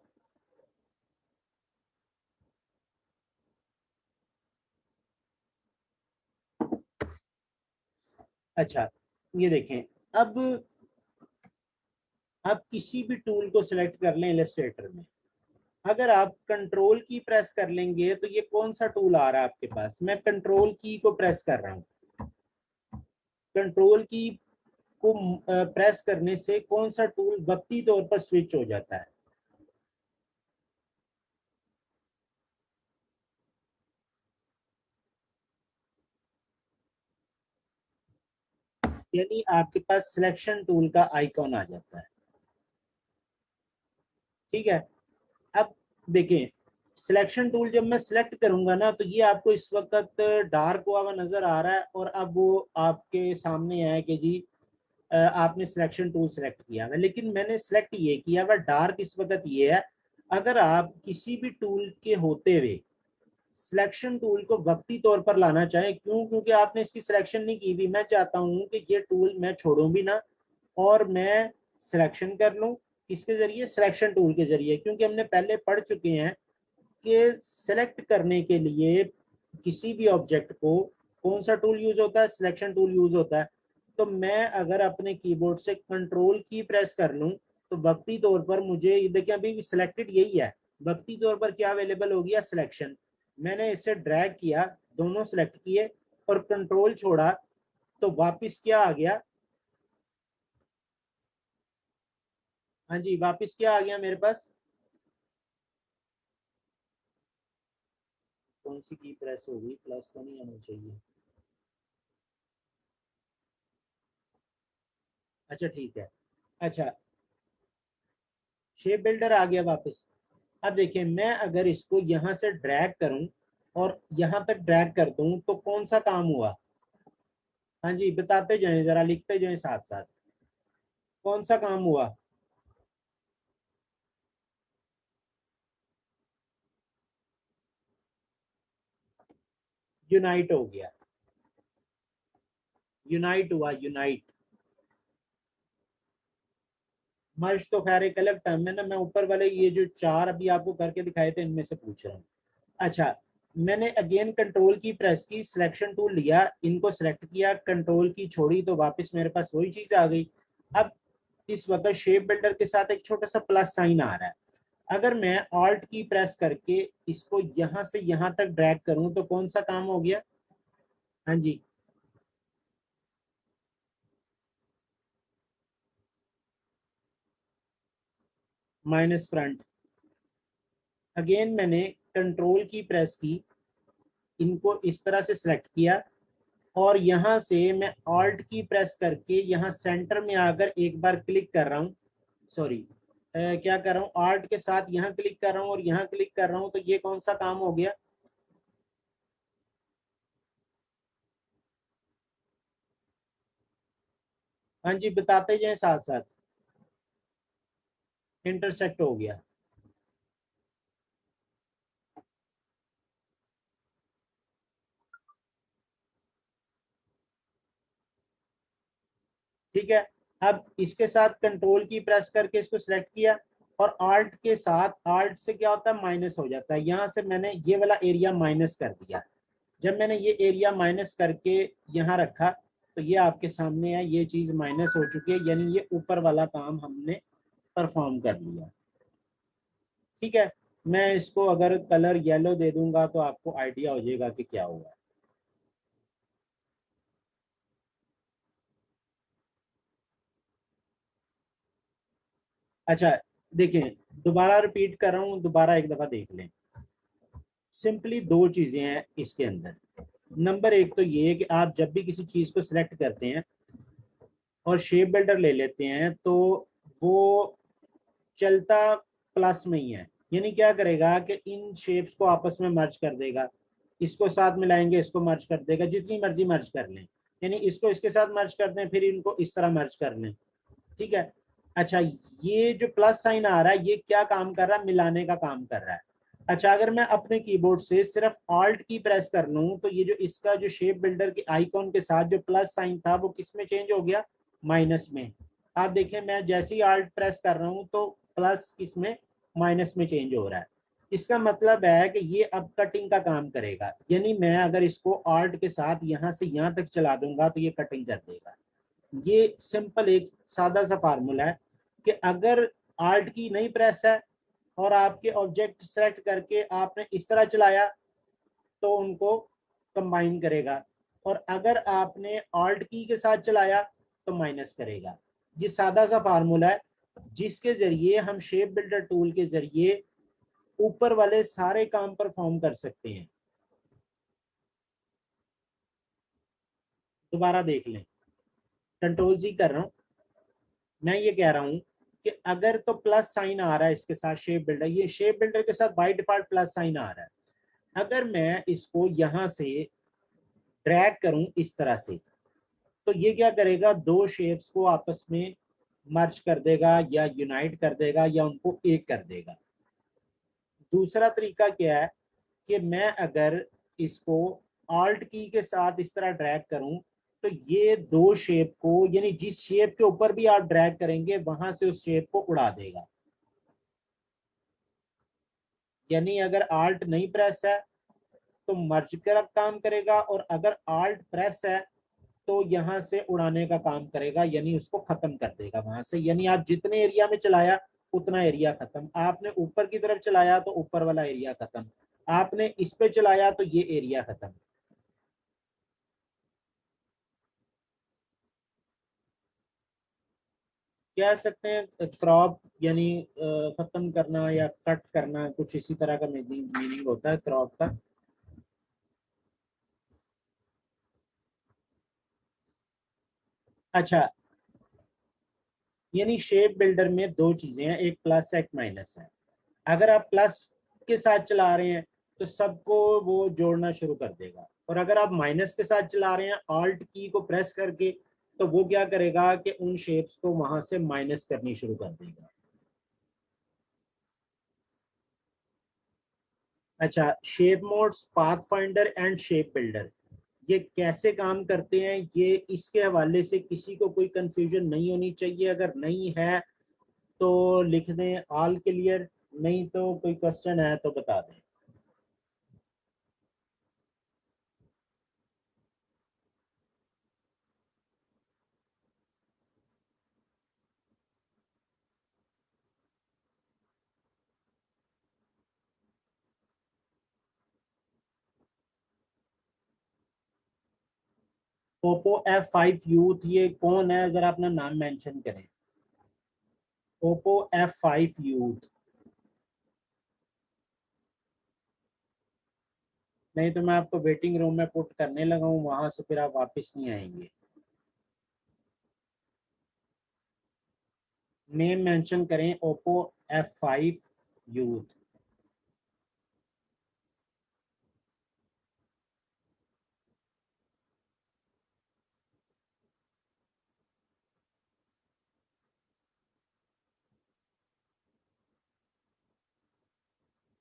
अच्छा, ये देखें, अब आप किसी भी टूल को सिलेक्ट कर लें इलस्ट्रेटर में, अगर आप कंट्रोल की प्रेस कर लेंगे तो ये कौन सा टूल आ रहा है आपके पास, मैं कंट्रोल की को प्रेस कर रहा हूँ। कंट्रोल की को प्रेस करने से कौन सा टूल वक्ती तौर पर स्विच हो जाता है? यानी आपके पास सिलेक्शन टूल का आइकॉन आ जाता है। ठीक है, अब देखें सिलेक्शन टूल जब मैं सिलेक्ट करूंगा ना तो ये आपको इस वक्त डार्क हुआ हुआ नजर आ रहा है और अब वो आपके सामने है कि जी आपने सिलेक्शन टूल सेलेक्ट किया है, लेकिन मैंने सिलेक्ट ये किया हुआ डार्क इस वक्त ये है। अगर आप किसी भी टूल के होते हुए सिलेक्शन टूल को वक्ती तौर पर लाना चाहें, क्यों, क्योंकि आपने इसकी सिलेक्शन नहीं की भी, मैं चाहता हूं कि ये टूल मैं छोड़ूं भी ना और मैं सिलेक्शन कर लूं किसके जरिए, सिलेक्शन टूल के जरिए, क्योंकि हमने पहले पढ़ चुके हैं कि सेलेक्ट करने के लिए किसी भी ऑब्जेक्ट को कौन सा टूल यूज होता है, सिलेक्शन टूल यूज होता है। तो मैं अगर अपने कीबोर्ड से कंट्रोल की प्रेस कर लूं तो वक्ती तौर पर मुझे ये देखिए अभी सिलेक्टेड यही है, वक्ती तौर पर क्या अवेलेबल हो गया, सिलेक्शन। मैंने इसे ड्रैग किया, दोनों सेलेक्ट किए और कंट्रोल छोड़ा तो वापस क्या आ गया, हाँ जी, वापस क्या आ गया मेरे पास? कौन सी की प्रेस होगी? प्लस तो नहीं आना चाहिए। अच्छा ठीक है। अच्छा, शेप बिल्डर आ गया वापस। अब देखिए, मैं अगर इसको यहाँ से ड्रैग करूं और यहाँ तक ड्रैग कर दूं तो कौन सा काम हुआ? हाँ जी, बताते जाएं, जरा लिखते जाएं साथ साथ। कौन सा काम हुआ? यूनाइट हो गया। यूनाइट हुआ, यूनाइट। मर्ज तो खैर एक अलग टर्म है ना, मैं ऊपर वाले ये जो चार अभी आपको करके दिखाए थे इनमें से पूछ रहा हूँ। अच्छा, मैंने अगेन कंट्रोल की प्रेस की, सिलेक्शन टूल लिया, इनको सिलेक्ट किया, कंट्रोल की छोड़ी तो वापस मेरे पास वही चीज आ गई। अब इस वक्त शेप बिल्डर के साथ एक छोटा सा प्लस साइन आ रहा है। अगर मैं ऑल्ट की प्रेस करके इसको यहां से यहां तक ड्रैग करूं तो कौन सा काम हो गया? हाँ जी, माइनस फ्रंट। अगेन मैंने कंट्रोल की प्रेस की, इनको इस तरह से सिलेक्ट किया और यहां से मैं ऑल्ट की प्रेस करके यहाँ सेंटर में आकर एक बार क्लिक कर रहा हूँ। सॉरी, क्या कर रहा हूँ, ऑल्ट के साथ यहाँ क्लिक कर रहा हूँ और यहाँ क्लिक कर रहा हूँ, तो ये कौन सा काम हो गया? हाँ जी, बताते जाए साथ साथ। इंटरसेक्ट हो गया। ठीक है। अब इसके साथ कंट्रोल की प्रेस करके इसको सिलेक्ट किया और आल्ट के साथ, आल्ट से क्या होता है, माइनस हो जाता है। यहां से मैंने ये वाला एरिया माइनस कर दिया। जब मैंने ये एरिया माइनस करके यहाँ रखा तो ये आपके सामने है, ये चीज माइनस हो चुकी है, यानी ये ऊपर वाला काम हमने परफॉर्म कर लिया। ठीक है। मैं इसको अगर कलर येलो दे दूंगा तो आपको आइडिया हो जाएगा कि क्या हुआ है। अच्छा, देखें, दोबारा रिपीट कर रहा हूँ, दोबारा एक दफा देख लें। सिंपली दो चीजें हैं इसके अंदर। नंबर एक तो ये है कि आप जब भी किसी चीज को सिलेक्ट करते हैं और शेप बिल्डर ले लेते हैं तो वो चलता प्लस में ही है। यानी क्या करेगा कि इन शेप्स को आपस में मर्ज कर देगा, इसको साथ मिलाएंगे, इसको मर्ज कर देगा, जितनी मर्जी मर्ज कर लें। यानी इसको इसके साथ मर्ज कर दें, फिर इनको इस तरह मर्ज कर लें। ठीक है। अच्छा, ये जो प्लस साइन आ रहा है ये क्या काम कर रहा है? मिलाने का काम कर रहा है। अच्छा, अगर मैं अपने कीबोर्ड से सिर्फ ऑल्ट की प्रेस कर लूं तो ये जो इसका जो शेप बिल्डर के आइकॉन के साथ जो प्लस साइन था वो किस में चेंज हो गया? माइनस में। आप देखें, मैं जैसे ही ऑल्ट प्रेस कर रहा हूं तो प्लस किस में? माइनस में चेंज हो रहा है। इसका मतलब है कि ये अब कटिंग का काम करेगा। यानी मैं अगर इसको ऑल्ट के साथ यहां से यहां तक चला दूंगा तो ये कटिंग कर देगा। ये सिंपल एक सादा सा फार्मूला है कि अगर आल्ट की नहीं प्रेस है और आपके ऑब्जेक्ट सेलेक्ट करके आपने इस तरह चलाया तो उनको कंबाइन करेगा, और अगर आपने ऑल्ट की के साथ चलाया तो माइनस करेगा। ये सादा सा फार्मूला है जिसके जरिए हम शेप बिल्डर टूल के जरिए ऊपर वाले सारे काम परफॉर्म कर सकते हैं। दोबारा देख लें, कंट्रोल जी कर रहा हूं। मैं ये कह रहा हूं कि अगर तो प्लस साइन आ रहा है इसके साथ शेप बिल्डर, ये शेप बिल्डर के साथ बाय डिफॉल्ट प्लस साइन आ रहा है। अगर मैं इसको यहां से ड्रैग करूं इस तरह से तो ये क्या करेगा? दो शेप्स को आपस में मर्ज कर देगा या यूनाइट कर देगा या उनको एक कर देगा। दूसरा तरीका क्या है कि मैं अगर इसको ऑल्ट की के साथ इस तरह ड्रैग करूं तो ये दो शेप को, यानी जिस शेप के ऊपर भी आप ड्रैग करेंगे वहां से उस शेप को उड़ा देगा। यानी अगर आल्ट नहीं प्रेस है तो मर्ज का काम करेगा, और अगर आल्ट प्रेस है तो यहाँ से उड़ाने का काम करेगा, यानी उसको खत्म कर देगा वहां से। यानी आप जितने एरिया में चलाया उतना एरिया खत्म, आपने ऊपर की तरफ चलाया तो ऊपर वाला एरिया खत्म, आपने इस पे चलाया तो ये एरिया खत्म। कह सकते हैं क्रॉप, यानी खत्म करना या कट करना, कुछ इसी तरह का मीनिंग होता है क्रॉप का। अच्छा, यानी शेप बिल्डर में दो चीजें हैं, एक प्लस एक माइनस है। अगर आप प्लस के साथ चला रहे हैं तो सबको वो जोड़ना शुरू कर देगा, और अगर आप माइनस के साथ चला रहे हैं ऑल्ट की को प्रेस करके, तो वो क्या करेगा कि उन शेप्स को वहां से माइनस करनी शुरू कर देगा। अच्छा, shape modes, path finder and shape builder, ये कैसे काम करते हैं, ये इसके हवाले से किसी को कोई कंफ्यूजन नहीं होनी चाहिए। अगर नहीं है तो लिख दें ऑल क्लियर, नहीं तो कोई क्वेश्चन है तो बता दें। ओप्पो F5 यूथ, ये कौन है, अगर अपना नाम मेंशन करें। Oppo F5 youth. नहीं तो मैं आपको वेटिंग रूम में पुट करने लगा हूँ, वहां से फिर आप वापस नहीं आएंगे। नेम मेंशन करें ओप्पो F5 यूथ।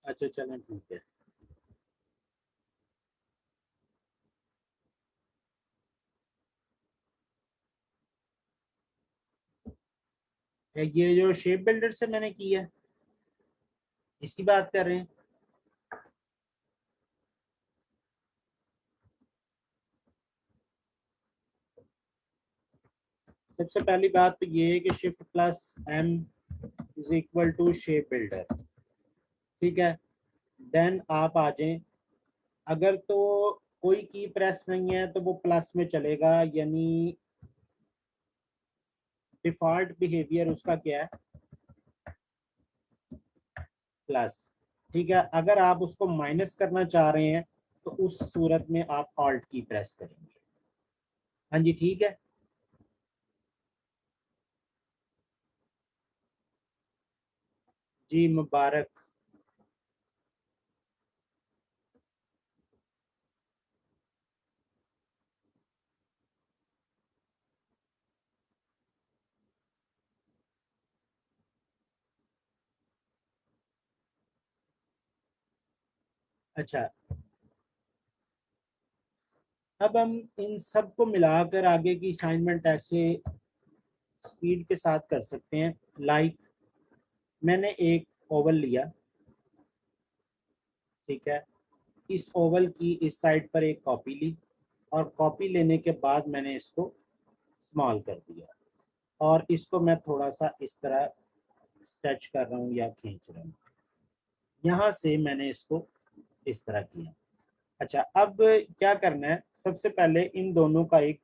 अच्छा चलें ठीक है। ये जो शेप बिल्डर से मैंने की है, इसकी बात कर रहे हैं। सबसे पहली बात तो ये है कि shift plus M is equal to shape builder. ठीक है, देन आप आ जाएं। अगर तो कोई की प्रेस नहीं है तो वो प्लस में चलेगा, यानी डिफॉल्ट बिहेवियर उसका क्या है, प्लस। ठीक है, अगर आप उसको माइनस करना चाह रहे हैं तो उस सूरत में आप ऑल्ट की प्रेस करेंगे। हाँ जी ठीक है। जी मुबारक। अच्छा, अब हम इन सब को मिलाकर आगे की असाइनमेंट ऐसे स्पीड के साथ कर सकते हैं। लाइक मैंने एक ओवल लिया, ठीक है, इस ओवल की इस साइड पर एक कॉपी ली, और कॉपी लेने के बाद मैंने इसको स्मॉल कर दिया, और इसको मैं थोड़ा सा इस तरह स्ट्रेच कर रहा हूँ या खींच रहा हूँ। यहाँ से मैंने इसको इस तरह किया। अच्छा, अब क्या करना है, सबसे पहले इन दोनों का एक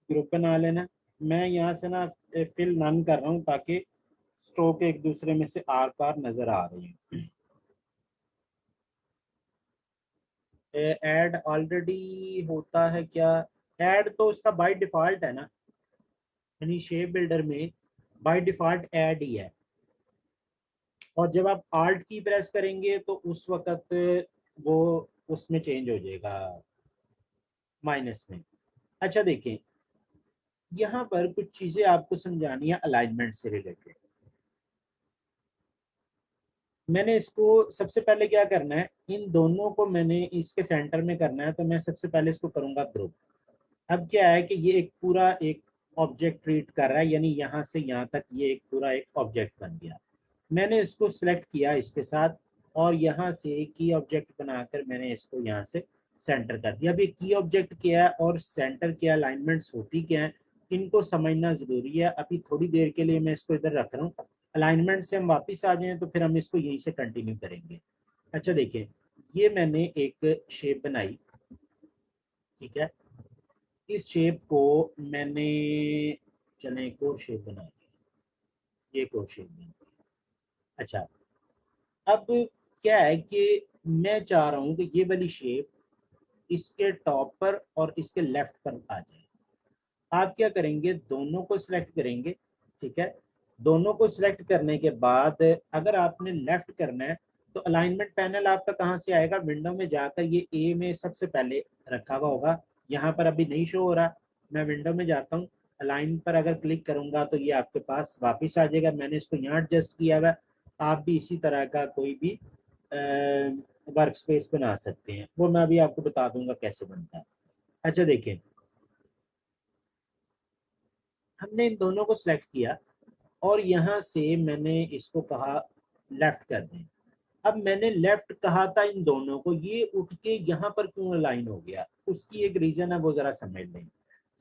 ग्रुप बना लेना। मैं यहाँ से ना फिल नन कर रहा हूँ ताकि स्ट्रोक एक दूसरे में से आर पार नजर आ रही है। ऐड ऑलरेडी होता है क्या, ऐड तो उसका बाय डिफॉल्ट है ना, यानी शेप बिल्डर में बाय डिफॉल्ट ऐड ही है। और जब आप आल्ट की प्रेस करेंगे तो उस वक्त वो उसमें चेंज हो जाएगा, माइनस में। अच्छा देखें, यहाँ पर कुछ चीजें आपको समझानी है अलाइनमेंट से रिलेटेड। मैंने इसको सबसे पहले क्या करना है, इन दोनों को मैंने इसके सेंटर में करना है, तो मैं सबसे पहले इसको करूंगा ग्रुप। अब क्या है कि ये एक पूरा एक ऑब्जेक्ट ट्रीट कर रहा है, यानी यहाँ से यहाँ तक ये एक पूरा एक ऑब्जेक्ट बन गया। मैंने इसको सिलेक्ट किया इसके साथ, और यहाँ से की ऑब्जेक्ट बनाकर मैंने इसको यहाँ से सेंटर कर दिया। अब ये की ऑब्जेक्ट क्या है और सेंटर क्या, अलाइनमेंट्स होती क्या है, इनको समझना जरूरी है। अभी थोड़ी देर के लिए मैं इसको इधर रख रहा हूँ, अलाइनमेंट से हम वापस आ जाएं तो फिर हम इसको यहीं से कंटिन्यू करेंगे। अच्छा देखिए, ये मैंने एक शेप बनाई, ठीक है, इस शेप को मैंने, चले एक और शेप बनाई। ये कोशिश नहीं। अच्छा, अब क्या है कि मैं चाह रहा हूँ कि ये वाली शेप इसके टॉप पर और इसके लेफ्ट पर आ जाए। आप क्या करेंगे, दोनों को सिलेक्ट करेंगे, ठीक है। दोनों को सिलेक्ट करने के बाद अगर आपने लेफ्ट करना है तो अलाइनमेंट पैनल आपका कहाँ से आएगा, विंडो में जाकर ये ए में सबसे पहले रखा हुआ होगा। यहाँ पर अभी नहीं शो हो रहा, मैं विंडो में जाता हूँ, अलाइन पर अगर क्लिक करूंगा तो ये आपके पास वापस आ जाएगा। मैंने इसको यहाँ एडजस्ट किया हुआ। आप भी इसी तरह का कोई भी वर्क स्पेस बना सकते हैं, वो मैं अभी आपको बता दूंगा कैसे बनता है। अच्छा देखिए, हमने इन दोनों को सिलेक्ट किया और यहाँ से मैंने इसको कहा लेफ्ट कर दें। अब मैंने लेफ्ट कहा था इन दोनों को, ये उठ के यहाँ पर क्यों अलाइन हो गया, उसकी एक रीजन है, वो जरा समझ लें।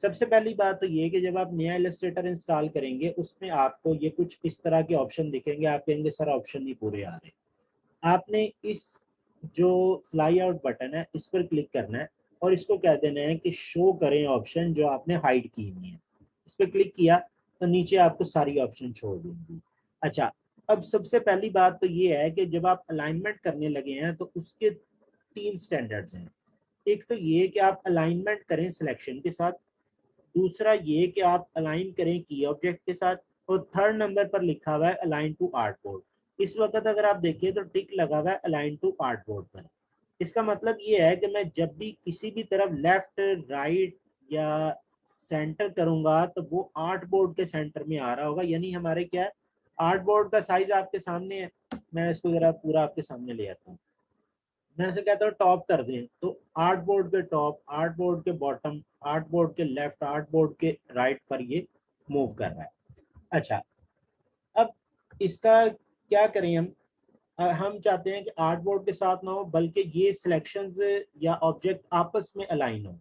सबसे पहली बात तो ये कि जब आप नया इलस्ट्रेटर इंस्टॉल करेंगे उसमें आपको ये कुछ इस तरह के ऑप्शन दिखेंगे, आप कहेंगे सर ऑप्शन नहीं पूरे आ रहे। आपने इस जो फ्लाई आउट बटन है इस पर क्लिक करना है और इसको कह देना है कि शो करें ऑप्शन जो आपने हाइड की हुई है। इस पर क्लिक किया तो नीचे आपको सारी ऑप्शन शो देंगी। अच्छा, अब सबसे पहली बात तो ये है कि जब आप अलाइनमेंट करने लगे हैं तो उसके तीन स्टैंडर्ड्स हैं। एक तो ये कि आप अलाइनमेंट करें सिलेक्शन के साथ, दूसरा ये कि आप अलाइन करें की ऑब्जेक्ट के साथ, और थर्ड नंबर पर लिखा हुआ है अलाइन टू आर्टबोर्ड। इस वक्त अगर आप देखिए तो टिक लगा हुआ है अलाइन टू आर्टबोर्ड पर। इसका मतलब ये है कि मैं जब भी किसी भी तरफ लेफ्ट राइट या सेंटर करूंगा तो वो आर्ट बोर्ड के सेंटर में आ रहा होगा। यानी हमारे क्या है, आर्ट बोर्ड का साइज आपके सामने है। मैं इसको जरा पूरा आपके सामने ले आता हूँ। मैं ऐसे कहता हूँ टॉप कर दें तो आर्ट बोर्ड के टॉप, आर्ट बोर्ड के बॉटम, आर्ट बोर्ड के लेफ्ट, आर्ट बोर्ड के राइट पर ये मूव कर रहा है। अच्छा, अब इसका क्या करें हम। हम चाहते हैं कि आर्ट बोर्ड के साथ ना हो बल्कि ये सिलेक्शंस या ऑब्जेक्ट आपस में अलाइन हो।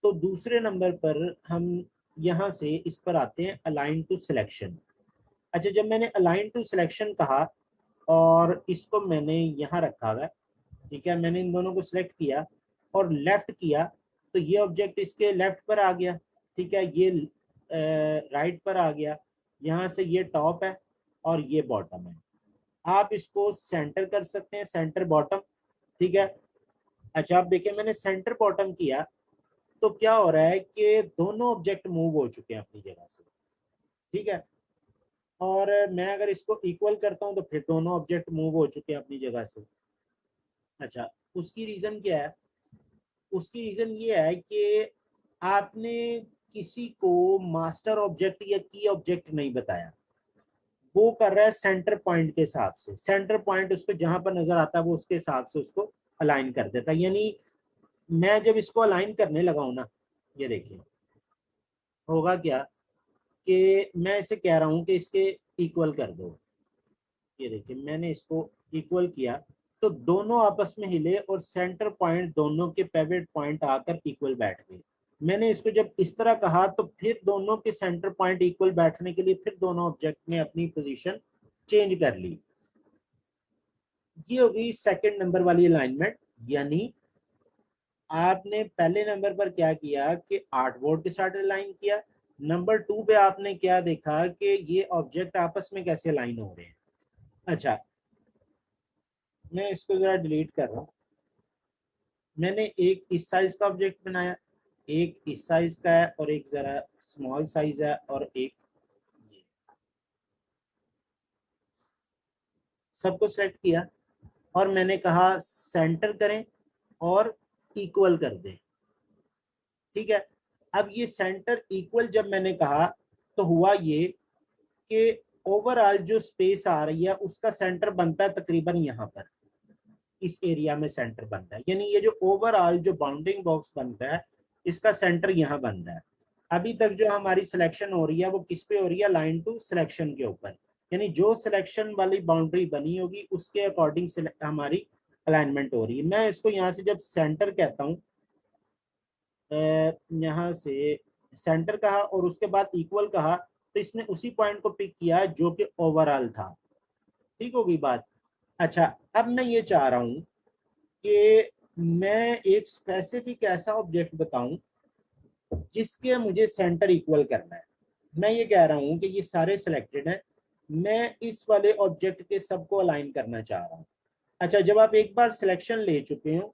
तो दूसरे नंबर पर हम यहाँ से इस पर आते हैं अलाइन टू सिलेक्शन। अच्छा, जब मैंने अलाइन टू सिलेक्शन कहा और इसको मैंने यहाँ रखा हुआ है, ठीक है, मैंने इन दोनों को सिलेक्ट किया और लेफ्ट किया तो ये ऑब्जेक्ट इसके लेफ्ट पर आ गया, ठीक है, ये राइट पर आ गया। यहाँ से ये टॉप है और ये बॉटम है। आप इसको सेंटर कर सकते हैं, सेंटर बॉटम, ठीक है। अच्छा, आप देखिए मैंने सेंटर बॉटम किया तो क्या हो रहा है कि दोनों ऑब्जेक्ट मूव हो चुके हैं अपनी जगह से, ठीक है। और मैं अगर इसको इक्वल करता हूँ तो फिर दोनों ऑब्जेक्ट मूव हो चुके हैं अपनी जगह से। अच्छा, उसकी रीजन क्या है, उसकी रीजन ये है कि आपने किसी को मास्टर ऑब्जेक्ट या की ऑब्जेक्ट नहीं बताया। वो कर रहा है सेंटर पॉइंट के हिसाब से, सेंटर पॉइंट उसको जहां पर नजर आता है वो उसके हिसाब से उसको अलाइन कर देता है। यानी मैं जब इसको अलाइन करने लगा हूं ना, ये देखिए होगा क्या कि मैं इसे कह रहा हूं कि इसके इक्वल कर दो। ये देखिए मैंने इसको इक्वल किया तो दोनों आपस में हिले और सेंटर पॉइंट दोनों के पेविट पॉइंट आकर इक्वल बैठ गए। मैंने इसको जब इस तरह कहा तो फिर दोनों के सेंटर पॉइंट इक्वल बैठने के लिए फिर दोनों ऑब्जेक्ट ने अपनी पोजीशन चेंज कर ली। ये हो गई सेकंड नंबर वाली अलाइनमेंट। यानी आपने पहले नंबर पर क्या किया कि आर्ट बोर्ड के साथ अलाइन किया, नंबर 2 पे आपने क्या देखा कि ये ऑब्जेक्ट आपस में कैसे अलाइन हो रहे हैं। अच्छा, मैं इसको जरा डिलीट कर रहा हूँ। मैंने एक इस साइज का ऑब्जेक्ट बनाया, एक इस साइज का है और एक जरा स्मॉल साइज है और एक ये। सबको सेलेक्ट किया और मैंने कहा सेंटर करें और इक्वल कर दें, ठीक है। अब ये सेंटर इक्वल जब मैंने कहा तो हुआ ये कि ओवरऑल जो स्पेस आ रही है उसका सेंटर बनता है तकरीबन यहाँ पर, इस एरिया में सेंटर बनता है। यानी ये जो ओवरऑल जो बाउंडिंग बॉक्स बनता है इसका सेंटर यहाँ बन रहा है। अभी तक जो हमारी सिलेक्शन हो रही है वो किस पे हो रही है, लाइन टू सिलेक्शन के ऊपर। यानी जो सिलेक्शन वाली बाउंड्री बनी होगी उसके अकॉर्डिंग हमारी अलाइनमेंट हो रही है। मैं इसको यहाँ से जब सेंटर कहता हूँ, यहाँ से सेंटर कहा और उसके बाद इक्वल कहा तो इसने उसी पॉइंट को पिक किया जो कि ओवरऑल था। ठीक होगी बात। अच्छा, अब मैं ये चाह रहा हूँ कि मैं एक स्पेसिफिक ऐसा ऑब्जेक्ट बताऊं जिसके मुझे सेंटर इक्वल करना है। मैं ये कह रहा हूँ कि ये सारे सिलेक्टेड हैं, मैं इस वाले ऑब्जेक्ट के सबको अलाइन करना चाह रहा हूँ। अच्छा, जब आप एक बार सिलेक्शन ले चुके हो,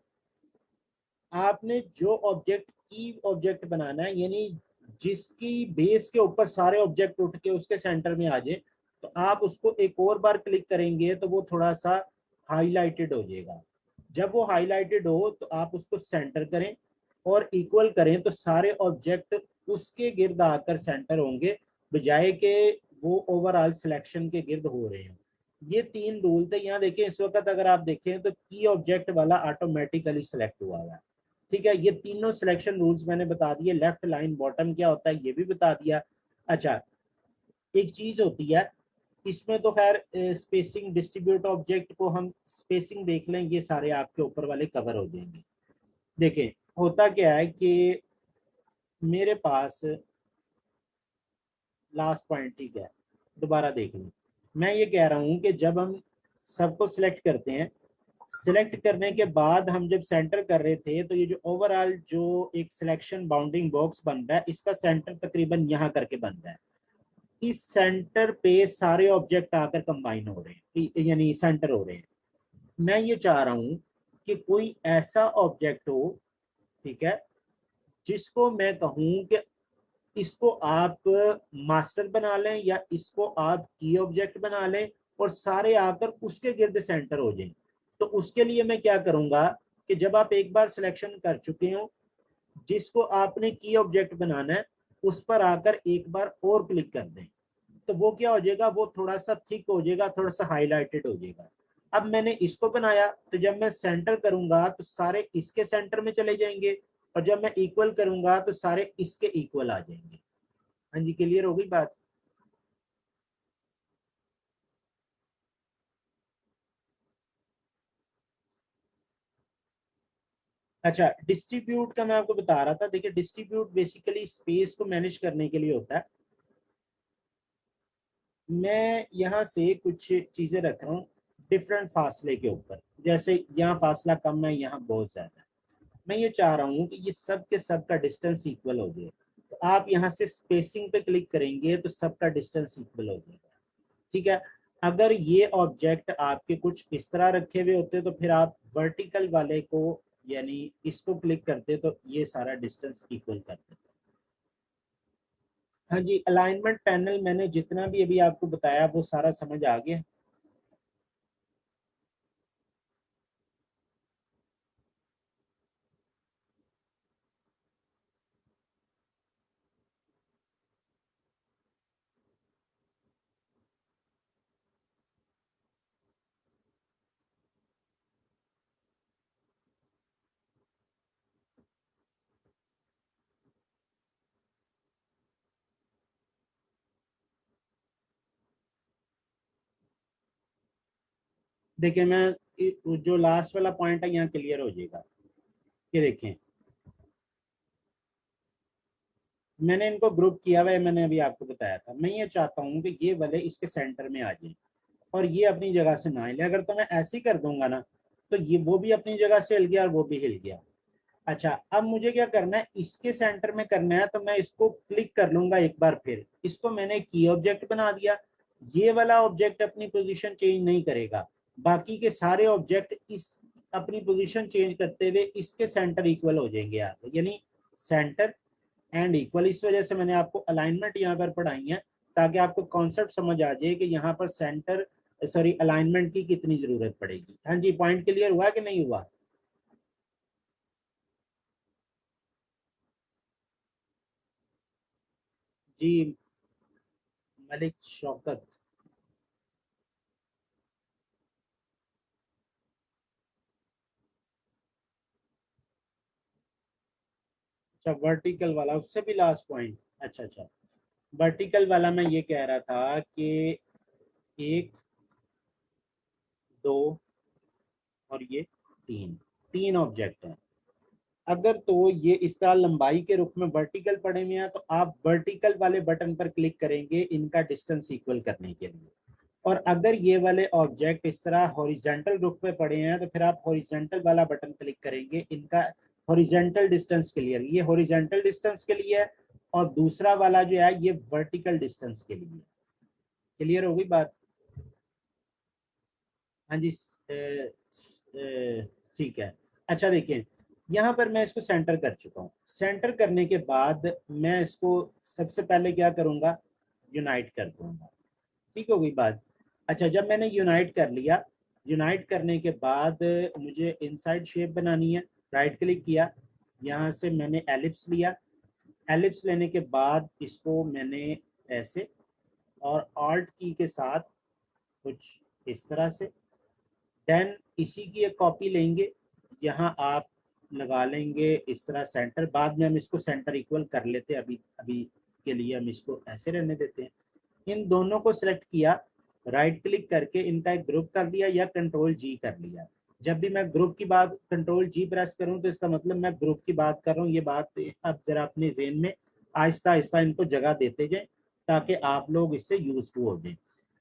आपने जो ऑब्जेक्ट की ऑब्जेक्ट बनाना है, यानी जिसकी बेस के ऊपर सारे ऑब्जेक्ट उठ के उसके सेंटर में आ जाए, तो आप उसको एक और बार क्लिक करेंगे तो वो थोड़ा सा हाईलाइटेड हो जाएगा। जब वो हाईलाइटेड हो तो आप उसको सेंटर करें और इक्वल करें, तो सारे ऑब्जेक्ट उसके गिर्द आकर सेंटर होंगे, बजाय के वो ओवरऑल सिलेक्शन के गिर्द हो रहे हैं। ये 3 रूल थे। यहाँ देखें, इस वक्त अगर आप देखें तो की ऑब्जेक्ट वाला ऑटोमेटिकली सिलेक्ट हुआ है। ठीक है, ये तीनों सिलेक्शन रूल्स मैंने बता दिए। लेफ्ट लाइन बॉटम क्या होता है ये भी बता दिया। अच्छा, एक चीज होती है इसमें तो खैर स्पेसिंग, डिस्ट्रीब्यूट ऑब्जेक्ट को हम स्पेसिंग देख लें, ये सारे आपके ऊपर वाले कवर हो जाएंगे। देखें, होता क्या है कि मेरे पास लास्ट पॉइंट, ठीक है, दोबारा देख लें। मैं ये कह रहा हूं कि जब हम सबको सिलेक्ट करते हैं, सिलेक्ट करने के बाद हम जब सेंटर कर रहे थे, तो ये जो ओवरऑल जो एक सिलेक्शन बाउंडिंग बॉक्स बन रहा है, इसका सेंटर तकरीबन यहाँ करके बन रहा है। इस सेंटर पे सारे ऑब्जेक्ट आकर कंबाइन हो रहे हैं, यानी सेंटर हो रहे हैं। मैं ये चाह रहा हूं कि कोई ऐसा ऑब्जेक्ट हो, ठीक है, जिसको मैं कहूं कि इसको आप मास्टर बना लें या इसको आप की ऑब्जेक्ट बना लें और सारे आकर उसके गिर्द सेंटर हो जाएं। तो उसके लिए मैं क्या करूंगा कि जब आप एक बार सिलेक्शन कर चुके हो, जिसको आपने की ऑब्जेक्ट बनाना है उस पर आकर एक बार और क्लिक कर दें, तो वो क्या हो जाएगा, वो थोड़ा सा थिक हो जाएगा, थोड़ा सा हाईलाइटेड हो जाएगा। अब मैंने इसको बनाया, तो जब मैं सेंटर करूंगा तो सारे इसके सेंटर में चले जाएंगे, और जब मैं इक्वल करूंगा तो सारे इसके इक्वल आ जाएंगे। हाँ जी, क्लियर हो गई बात? अच्छा, डिस्ट्रीब्यूट का मैं आपको बता रहा था। देखिए, डिस्ट्रीब्यूट बेसिकली स्पेस को मैनेज करने के लिए होता है। मैं यहाँ से कुछ चीजें रख रहा हूँ डिफरेंट फासले के ऊपर। जैसे यहाँ फासला कम है, यहाँ बहुत ज्यादा है। मैं ये चाह रहा हूँ कि ये सब के सब का डिस्टेंस इक्वल हो जाए। तो आप यहाँ से स्पेसिंग पे क्लिक करेंगे तो सबका डिस्टेंस इक्वल हो जाएगा। ठीक है, अगर ये ऑब्जेक्ट आपके कुछ इस तरह रखे हुए होते तो फिर आप वर्टिकल वाले को, यानी इसको क्लिक करते तो ये सारा डिस्टेंस इक्वल कर देता। हाँ जी, अलाइनमेंट पैनल मैंने जितना भी अभी आपको बताया वो सारा समझ आ गया। देखिए, मैं जो लास्ट वाला पॉइंट है यहाँ क्लियर हो जाएगा। ये देखें, मैंने इनको ग्रुप किया हुआ है, मैंने अभी आपको बताया था। मैं ये चाहता हूँ कि ये वाले इसके सेंटर में आ जाए और ये अपनी जगह से ना हिले। अगर तो मैं ऐसे ही कर दूंगा ना, तो ये वो भी अपनी जगह से हिल गया और वो भी हिल गया। अच्छा, अब मुझे क्या करना है, इसके सेंटर में करना है, तो मैं इसको क्लिक कर लूंगा एक बार फिर। इसको मैंने की ऑब्जेक्ट बना दिया। ये वाला ऑब्जेक्ट अपनी पोजीशन चेंज नहीं करेगा, बाकी के सारे ऑब्जेक्ट इस अपनी पोजीशन चेंज करते हुए इसके सेंटर इक्वल हो जाएंगे आप, यानी सेंटर एंड इक्वल। इस वजह से मैंने आपको अलाइनमेंट यहाँ पर पढ़ाई है, ताकि आपको कॉन्सेप्ट समझ आ जाए कि यहाँ पर सेंटर, सॉरी, अलाइनमेंट की कितनी जरूरत पड़ेगी। हाँ जी, पॉइंट क्लियर हुआ कि नहीं हुआ? जी, मलिक शौकत। अच्छा, वर्टिकल वाला, उससे भी लास्ट पॉइंट। अच्छा अच्छा, वर्टिकल वाला मैं ये कह रहा था कि एक, दो और ये तीन, तीन ऑब्जेक्ट हैं। अगर तो ये इस तरह लंबाई के रूप में वर्टिकल पड़े हुए हैं, तो आप वर्टिकल वाले बटन पर क्लिक करेंगे इनका डिस्टेंस इक्वल करने के लिए। और अगर ये वाले ऑब्जेक्ट इस तरह हॉरिजेंटल रूप में पड़े हैं, तो फिर आप हॉरिजेंटल वाला बटन क्लिक करेंगे इनका हॉरिजेंटल डिस्टेंस के लिए। ये हॉरिजेंटल डिस्टेंस के लिए है, और दूसरा वाला जो है ये वर्टिकल डिस्टेंस के लिए। क्लियर हो गई बात? हाँ जी ठीक है। अच्छा देखिए, यहाँ पर मैं इसको सेंटर कर चुका हूँ। सेंटर करने के बाद मैं इसको सबसे पहले क्या करूँगा, यूनाइट कर दूंगा। ठीक हो गई बात? अच्छा, जब मैंने यूनाइट कर लिया, यूनाइट करने के बाद मुझे इनसाइड शेप बनानी है। राइट क्लिक किया, यहाँ से मैंने एलिप्स लिया। एलिप्स लेने के बाद इसको मैंने ऐसे और ऑल्ट की के साथ कुछ इस तरह से, देन इसी की एक कॉपी लेंगे, यहाँ आप लगा लेंगे इस तरह सेंटर। बाद में हम इसको सेंटर इक्वल कर लेते हैं, अभी अभी के लिए हम इसको ऐसे रहने देते हैं। इन दोनों को सिलेक्ट किया, राइट क्लिक करके इनका एक ग्रुप कर दिया या कंट्रोल जी कर लिया। जब भी मैं ग्रुप की बात कंट्रोल जी प्रेस करूं तो इसका मतलब मैं ग्रुप की बात कर रहा हूं। ये बात अब जरा अपने ज़हन में आहिस्ता आहिस्ता इनको जगह देते जाएं ताकि आप लोग इससे यूज टू हो जाए।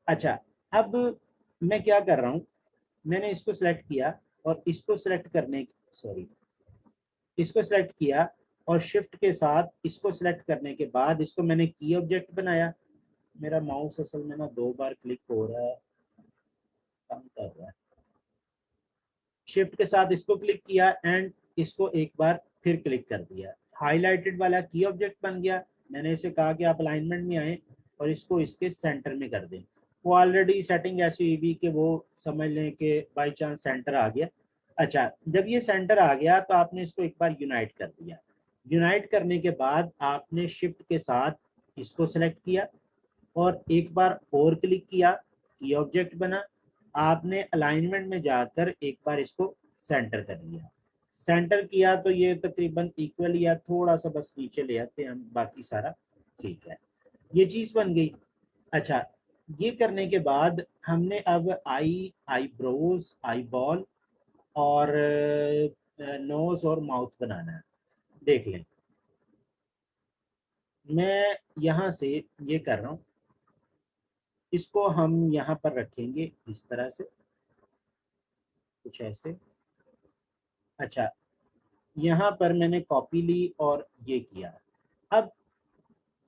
अच्छा, अब मैं क्या कर रहा हूँ, मैंने इसको सिलेक्ट किया और इसको सिलेक्ट करने सॉरी इसको सिलेक्ट किया और शिफ्ट के साथ इसको सिलेक्ट करने के बाद इसको मैंने की ऑब्जेक्ट बनाया। मेरा माउस असल में ना 2 बार क्लिक हो रहा है, काम कर रहा है। शिफ्ट के साथ इसको क्लिक किया एंड इसको एक बार फिर क्लिक कर दिया, हाईलाइटेड वाला की ऑब्जेक्ट बन गया। मैंने इसे कहा कि आप अलाइनमेंट में आए और इसको इसके सेंटर में कर दें। वो ऑलरेडी सेटिंग ऐसी हुई भी कि वो समझ लें कि बाई चांस सेंटर आ गया। अच्छा, जब ये सेंटर आ गया तो आपने इसको एक बार यूनाइट कर दिया। यूनाइट करने के बाद आपने शिफ्ट के साथ इसको सेलेक्ट किया और एक बार और क्लिक किया, की ऑब्जेक्ट बना। आपने अलाइनमेंट में जाकर एक बार इसको सेंटर कर लिया। सेंटर किया तो ये तकरीबन इक्वल या थोड़ा सा बस नीचे ले आते हैं हम, बाकी सारा ठीक है। ये चीज बन गई। अच्छा, ये करने के बाद हमने अब आईब्रोज, आई बॉल और नोज और माउथ बनाना है। देख लें, मैं यहाँ से ये कर रहा हूँ, इसको हम यहाँ पर रखेंगे इस तरह से, कुछ ऐसे। अच्छा, यहाँ पर मैंने कॉपी ली और ये किया। अब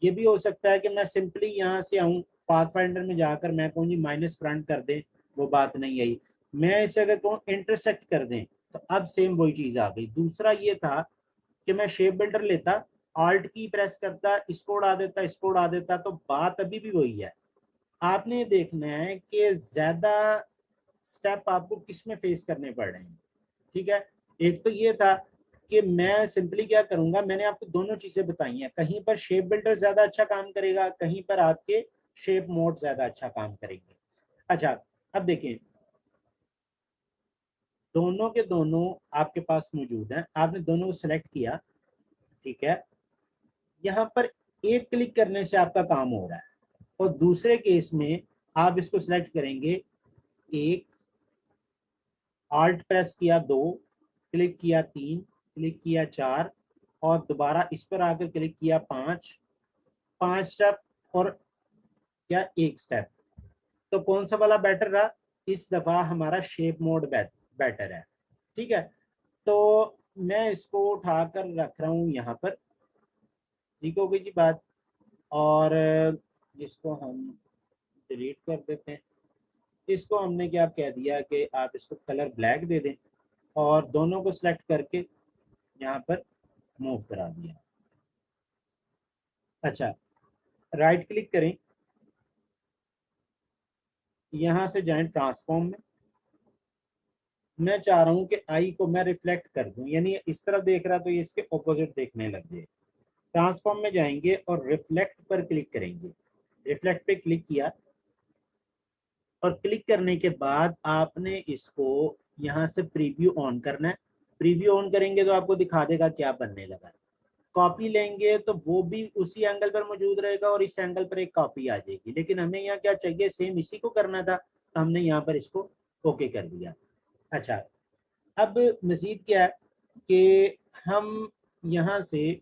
ये भी हो सकता है कि मैं सिंपली यहाँ से आऊँ, पाथ फाइंडर में जाकर मैं कहूँ जी माइनस फ्रंट कर दें, वो बात नहीं आई। मैं इसे अगर कहूँ इंटरसेक्ट कर दें तो अब सेम वही चीज़ आ गई। दूसरा ये था कि मैं शेप बिल्डर लेता, आल्ट की प्रेस करता, इसको उड़ा देता, इसको उड़ा देता, तो बात अभी भी वही है। आपने ये देखना है कि ज़्यादा स्टेप आपको किस में फेस करने पड़ रहे हैं। ठीक है, एक तो ये था कि मैं सिंपली क्या करूंगा, मैंने आपको दोनों चीजें बताई हैं। कहीं पर शेप बिल्डर ज्यादा अच्छा काम करेगा, कहीं पर आपके शेप मोड ज्यादा अच्छा काम करेंगे। अच्छा, अब देखें, दोनों के दोनों आपके पास मौजूद हैं, आपने दोनों को सिलेक्ट किया। ठीक है, यहाँ पर एक क्लिक करने से आपका काम हो रहा है और दूसरे केस में आप इसको सिलेक्ट करेंगे, एक, आल्ट प्रेस किया, दो, क्लिक किया, तीन, क्लिक किया, चार, और दोबारा इस पर आकर क्लिक किया, पांच। पांच स्टेप और क्या एक स्टेप। तो कौन सा वाला बेटर रहा? इस दफा हमारा शेप मोड बेटर है। ठीक है, तो मैं इसको उठाकर रख रहा हूँ यहाँ पर। ठीक हो गई जी बात। और इसको हम डिलीट कर देते हैं। इसको हमने क्या कह दिया कि आप इसको कलर ब्लैक दे दें और दोनों को सिलेक्ट करके यहाँ पर मूव करा दिया। अच्छा, राइट क्लिक करें, यहाँ से जाएं ट्रांसफॉर्म में। मैं चाह रहा हूँ कि आई को मैं रिफ्लेक्ट कर दूं, यानी इस तरफ देख रहा तो ये इसके ऑपोजिट देखने लग जाए। ट्रांसफॉर्म में जाएंगे और रिफ्लेक्ट पर क्लिक करेंगे। रिफ्लेक्ट पे क्लिक किया और क्लिक करने के बाद आपने इसको यहाँ से प्रीव्यू ऑन करना है। प्रीव्यू ऑन करेंगे तो आपको दिखा देगा क्या बनने लगा है। कॉपी लेंगे तो वो भी उसी एंगल पर मौजूद रहेगा और इस एंगल पर एक कॉपी आ जाएगी, लेकिन हमें यहाँ क्या चाहिए, सेम इसी को करना था तो हमने यहाँ पर इसको ओके कर दिया। अच्छा, अब मजीद क्या है कि हम यहाँ से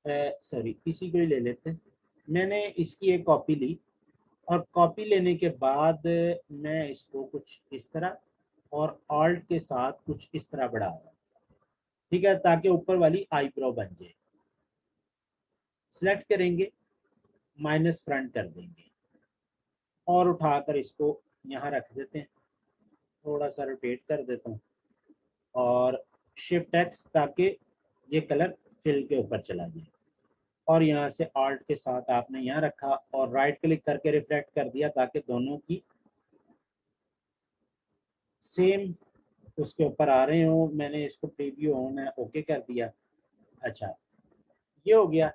सॉरी इसी को ही ले लेते हैं। मैंने इसकी एक कॉपी ली और कॉपी लेने के बाद मैं इसको कुछ इस तरह और ऑल्ट के साथ कुछ इस तरह बढ़ा रहा हूँ। ठीक है, ताकि ऊपर वाली आईब्रो बन जाए। सिलेक्ट करेंगे, माइनस फ्रंट कर देंगे। और उठाकर इसको यहाँ रख देते हैं, थोड़ा सा रोटेट कर देता हूँ और शिफ्ट एक्स, ताकि ये कलर फिल के ऊपर चला जाए। और यहाँ से आल्ट के साथ आपने यहाँ रखा और राइट क्लिक करके रिफ्लेक्ट कर दिया, ताकि दोनों की सेम उसके ऊपर आ रहे हो। मैंने इसको प्रीव्यू ऑन है, ओके कर दिया। अच्छा, ये हो गया।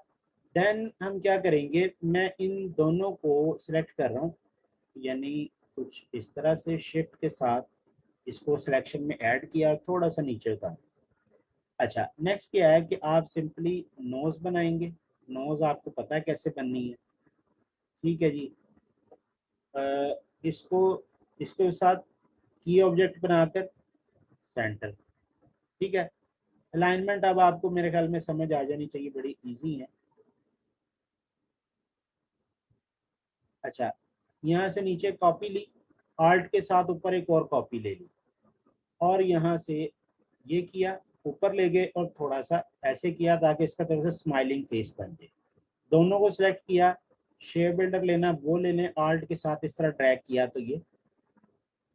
देन हम क्या करेंगे, मैं इन दोनों को सिलेक्ट कर रहा हूँ, यानी कुछ इस तरह से शिफ्ट के साथ इसको सिलेक्शन में ऐड किया और थोड़ा सा नीचे उतार। अच्छा, नेक्स्ट क्या है कि आप सिंपली नोज बनाएंगे। नोज आपको पता है कैसे बननी है, ठीक है जी। अ, इसको इसको साथ की ऑब्जेक्ट बनाकर सेंटर, ठीक है। अलाइनमेंट अब आपको मेरे ख्याल में समझ आ जानी चाहिए, बड़ी इजी है। अच्छा, यहाँ से नीचे कॉपी ली, आल्ट के साथ ऊपर एक और कॉपी ले ली और यहाँ से ये किया, ऊपर ले गए और थोड़ा सा ऐसे किया ताकि इसका थोड़ा सा स्माइलिंग फेस बन जाए। दोनों को सिलेक्ट किया, शेप बिल्डर लेना वो ले लें, आल्ट के साथ इस तरह ड्रैग किया तो ये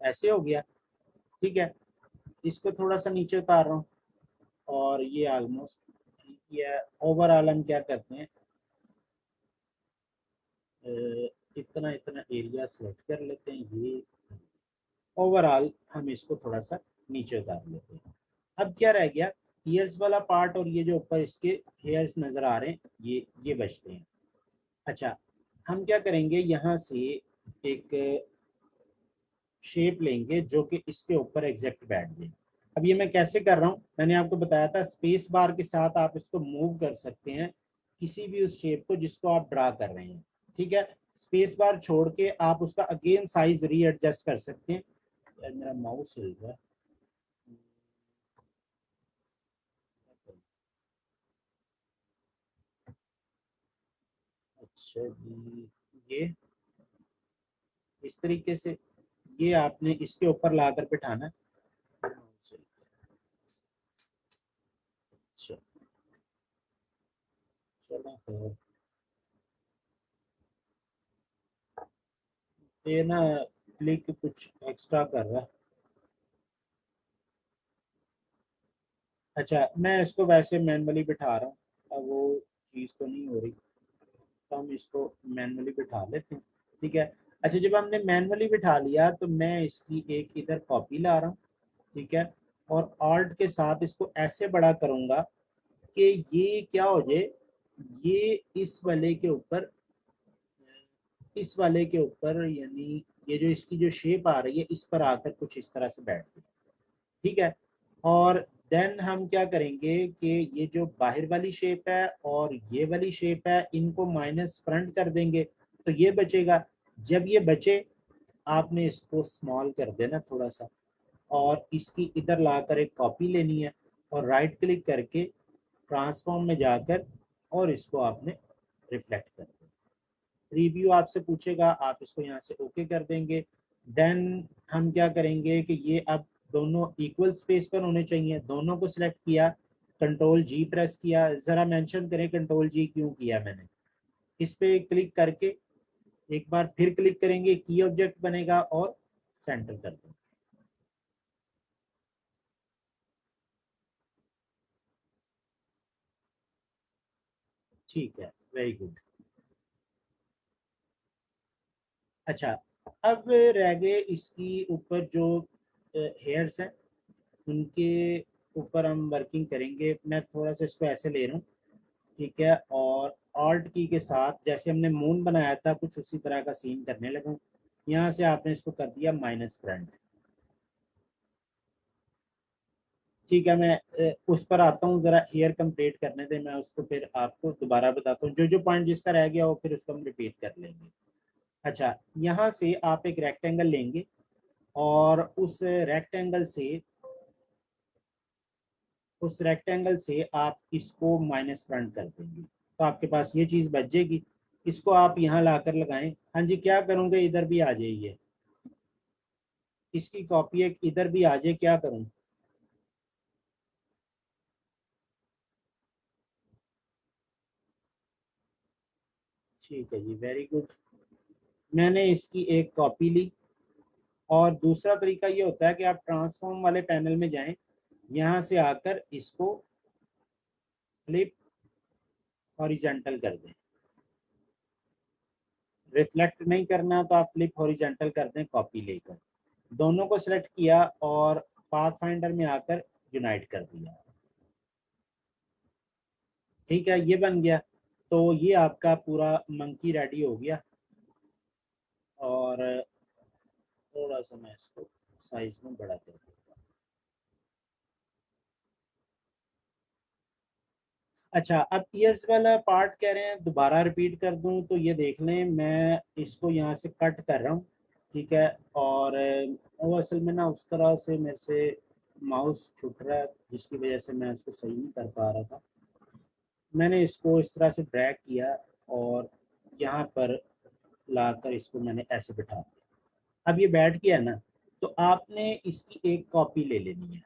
ऐसे हो गया, ठीक है। इसको थोड़ा सा नीचे उतार रहा हूँ और ये ऑलमोस्ट ठीक है। ओवरऑल हम क्या करते हैं, इतना इतना एरिया सेलेक्ट कर लेते हैं। ये ओवरऑल हम इसको थोड़ा सा नीचे उतार लेते हैं। अब क्या रह गया, ईयर्स वाला पार्ट और ये जो ऊपर इसके हेयर्स नजर आ रहे हैं, ये बचते हैं। अच्छा, हम क्या करेंगे, यहाँ से एक शेप लेंगे जो कि इसके ऊपर एग्जैक्ट बैठ जाए। अब ये मैं कैसे कर रहा हूँ, मैंने आपको बताया था स्पेस बार के साथ आप इसको मूव कर सकते हैं किसी भी उस शेप को जिसको आप ड्रा कर रहे हैं, ठीक है। स्पेस बार छोड़ के आप उसका अगेन साइज रीएडजस्ट कर सकते हैं। यार मेरा माउस हिल रहा है। अच्छा जी, ये इस तरीके से ये आपने इसके ऊपर लाकर बिठाना है। अच्छा, चलो खैर, ये ना क्लिक कुछ एक्स्ट्रा कर रहा है। अच्छा, मैं इसको वैसे मैनुअली बिठा रहा हूँ, अब वो चीज़ तो नहीं हो रही, तो हम इसको मैनुअली बिठा लेते हैं, ठीक है। अच्छा, जब हमने मैनुअली बिठा लिया तो मैं इसकी एक इधर कॉपी ला रहा हूँ, ठीक है। और ऑल्ट के साथ इसको ऐसे बड़ा करूँगा कि ये क्या हो जाए, ये इस वाले के ऊपर, यानी ये जो इसकी जो शेप आ रही है इस पर आकर कुछ इस तरह से बैठ गई, ठीक है। और देन हम क्या करेंगे कि ये जो बाहर वाली शेप है और ये वाली शेप है, इनको माइनस फ्रंट कर देंगे तो ये बचेगा। जब ये बचे, आपने इसको स्मॉल कर देना थोड़ा सा और इसकी इधर लाकर एक कॉपी लेनी है और राइट क्लिक करके ट्रांसफॉर्म में जाकर और इसको आपने रिफ्लेक्ट कर देना। रिव्यू आपसे पूछेगा, आप इसको यहाँ से ओके कर देंगे। देन हम क्या करेंगे कि ये अब दोनों इक्वल स्पेस पर होने चाहिए, दोनों को सिलेक्ट किया, कंट्रोल जी प्रेस किया। ज़रा मेंशन करें कंट्रोल जी क्यों किया मैंने। इस पे क्लिक करके एक बार फिर क्लिक करेंगे, की ऑब्जेक्ट बनेगा और सेंटर कर देंगे, ठीक है, वेरी गुड। अच्छा, अब रह गए इसकी ऊपर जो हेयर्स हैं, उनके ऊपर हम वर्किंग करेंगे। मैं थोड़ा सा इसको ऐसे ले रहा हूँ, ठीक है। और ऑल्ट की के साथ जैसे हमने मून बनाया था कुछ उसी तरह का सीन करने लगा। यहाँ से आपने इसको कर दिया माइनस फ्रंट, ठीक है। मैं उस पर आता हूँ, जरा हेयर कंप्लीट करने दें, मैं उसको फिर आपको दोबारा बताता हूँ। जो जो पॉइंट जिसका रह गया वो फिर उसको हम रिपीट कर लेंगे। अच्छा, यहाँ से आप एक रेक्टेंगल लेंगे और उस रेक्टेंगल से आप इसको माइनस फ्रंट कर देंगे तो आपके पास ये चीज़ बच जाएगी। इसको आप यहाँ लाकर लगाएं। हाँ जी, क्या करूँगे, इधर भी आ जाइए, इसकी कॉपी एक इधर भी आ जाए, क्या करूँ। ठीक है जी, वेरी गुड। मैंने इसकी एक कॉपी ली, और दूसरा तरीका ये होता है कि आप ट्रांसफॉर्म वाले पैनल में जाएं, यहाँ से आकर इसको फ्लिप हॉरिजेंटल कर दें। रिफ्लेक्ट नहीं करना तो आप फ्लिप हॉरिजेंटल कर दें कॉपी लेकर। दोनों को सिलेक्ट किया और पाथ फाइंडर में आकर यूनाइट कर दिया। ठीक है, ये बन गया। तो ये आपका पूरा मंकी रेडी हो गया। और थोड़ा सा मैं इसको साइज में बड़ा कर देता हूँ। अच्छा, अब ईयर्स वाला पार्ट कह रहे हैं दोबारा रिपीट कर दूं, तो ये देख लें, मैं इसको यहाँ से कट कर रहा हूँ। ठीक है, और वो असल में ना उस तरह से मेरे से माउस छूट रहा है, जिसकी वजह से मैं इसको सही नहीं कर पा रहा था। मैंने इसको इस तरह से ड्रैग किया और यहाँ पर लाकर इसको मैंने ऐसे बिठा दिया। अब ये बैठ गया ना, तो आपने इसकी एक कॉपी ले लेनी है।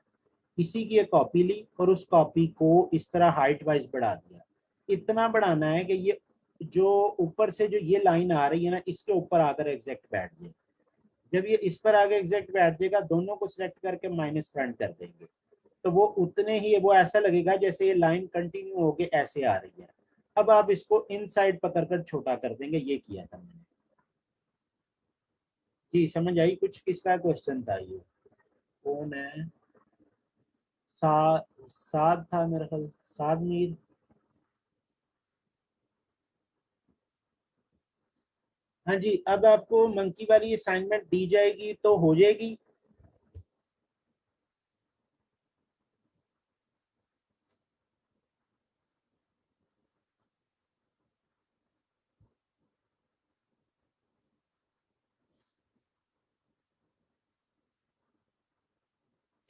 इसी की एक कॉपी ली और उस कॉपी को इस तरह हाइट वाइज बढ़ा दिया। इतना बढ़ाना है कि ये जो ऊपर से जो ये लाइन आ रही है ना, इसके ऊपर आकर एग्जैक्ट बैठ जाए। जब ये इस पर आगे एग्जैक्ट बैठ जाएगा, दोनों को सिलेक्ट करके माइनस फ्रंट कर देंगे, तो वो उतने ही वो ऐसा लगेगा जैसे ये लाइन कंटिन्यू होके ऐसे आ रही है। अब आप इसको इन साइड पकड़कर छोटा कर देंगे। ये किया था मैंने। जी समझ आई? कुछ किसका क्वेश्चन था ये? कौन है? साद था मेरा ख्याल, साद मीर। हाँ जी, अब आपको मंकी वाली असाइनमेंट दी जाएगी तो हो जाएगी।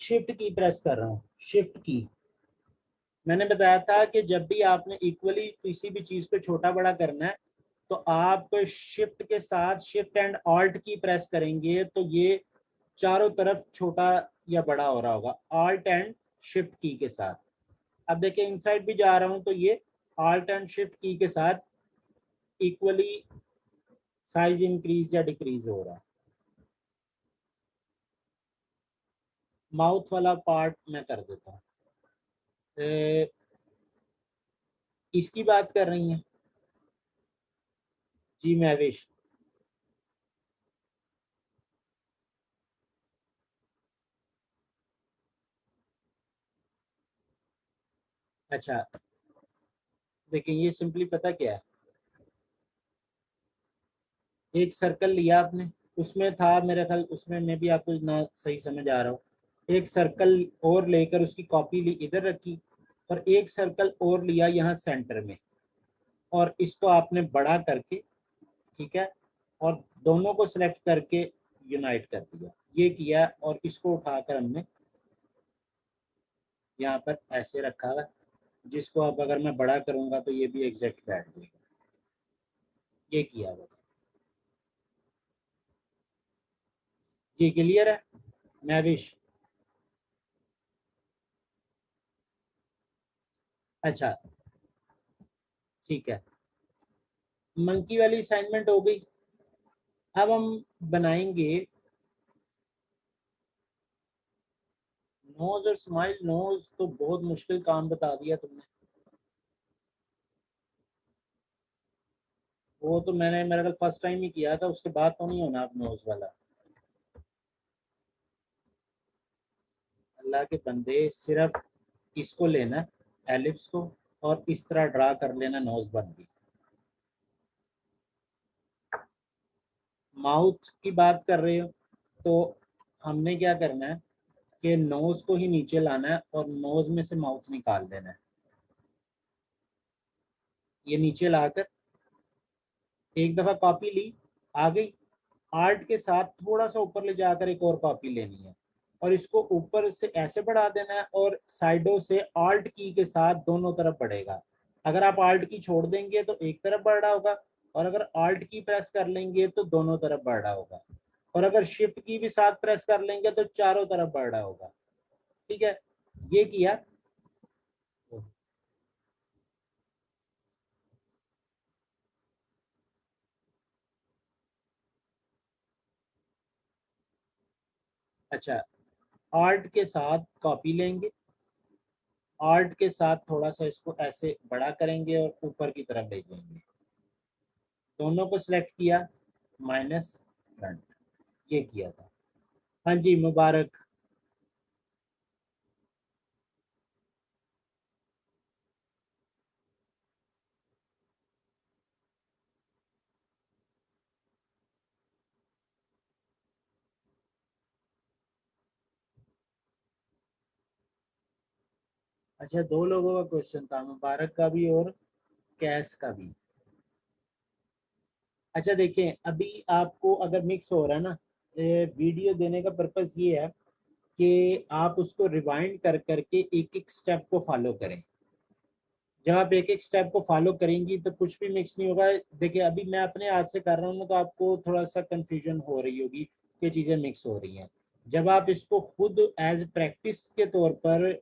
शिफ्ट की प्रेस कर रहा हूँ, शिफ्ट की। मैंने बताया था कि जब भी आपने इक्वली किसी भी चीज को छोटा बड़ा करना है, तो आप शिफ्ट के साथ शिफ्ट एंड ऑल्ट की प्रेस करेंगे, तो ये चारों तरफ छोटा या बड़ा हो रहा होगा, ऑल्ट एंड शिफ्ट की के साथ। अब देखिए इनसाइड भी जा रहा हूं, तो ये ऑल्ट एंड शिफ्ट की के साथ इक्वली साइज इंक्रीज या डिक्रीज हो रहा है। माउथ वाला पार्ट मैं कर देता हूँ। इसकी बात कर रही हैं? जी महविश। अच्छा, देखिए ये सिंपली पता क्या है, एक सर्कल लिया आपने, उसमें था मेरे ख्याल, उसमें मैं भी आपको ना सही समझ आ रहा हूँ। एक सर्कल और लेकर उसकी कॉपी ली, इधर रखी, और एक सर्कल और लिया यहाँ सेंटर में, और इसको आपने बड़ा करके, ठीक है, और दोनों को सिलेक्ट करके यूनाइट कर दिया। ये किया, और इसको उठाकर हमने यहाँ पर ऐसे रखा हुआ, जिसको अब अगर मैं बड़ा करूंगा तो ये भी एग्जैक्ट बैठ जाएगा। ये किया हुआ। ये क्लियर है महविश? अच्छा, ठीक है, मंकी वाली असाइनमेंट हो गई। अब हम बनाएंगे नोज और स्माइल। नोज तो बहुत मुश्किल काम बता दिया तुमने। वो तो मैंने मेरे ख्याल फर्स्ट टाइम ही किया था, उसके बाद तो नहीं होना अब नोज वाला। अल्लाह के बंदे, सिर्फ इसको लेना, एलिप्स को, और इस तरह ड्रा कर लेना, नोज बन गई। माउथ की बात कर रहे हो, तो हमने क्या करना है कि नोज को ही नीचे लाना है और नोज में से माउथ निकाल देना है। ये नीचे लाकर एक दफा कॉपी ली, आ गई। आर्ट के साथ थोड़ा सा ऊपर ले जाकर एक और कॉपी लेनी है, और इसको ऊपर से ऐसे बढ़ा देना है, और साइडों से आल्ट की के साथ दोनों तरफ बढ़ेगा। अगर आप आल्ट की छोड़ देंगे तो एक तरफ बढ़ रहा होगा, और अगर आल्ट की प्रेस कर लेंगे तो दोनों तरफ बढ़ रहा होगा, और अगर शिफ्ट की भी साथ प्रेस कर लेंगे तो चारों तरफ बढ़ रहा होगा। ठीक है, ये किया। अच्छा, आर्ट के साथ कॉपी लेंगे, आर्ट के साथ थोड़ा सा इसको ऐसे बड़ा करेंगे और ऊपर की तरफ ले जाएंगे, दोनों को सिलेक्ट किया, माइनस फ्रंट, ये किया था। हाँ जी, मुबारक। अच्छा, दो लोगों का क्वेश्चन था, मुबारक का भी और कैश का भी। अच्छा देखें, अभी आपको अगर मिक्स हो रहा है ना, वीडियो देने का पर्पस ये है कि आप उसको रिवाइंड कर करके एक एक स्टेप को फॉलो करें। जब आप एक एक स्टेप को फॉलो करेंगी तो कुछ भी मिक्स नहीं होगा। देखिए, अभी मैं अपने हाथ से कर रहा हूँ ना, तो आपको थोड़ा सा कंफ्यूजन हो रही होगी कि चीज़ें मिक्स हो रही हैं। जब आप इसको खुद एज प्रैक्टिस के तौर पर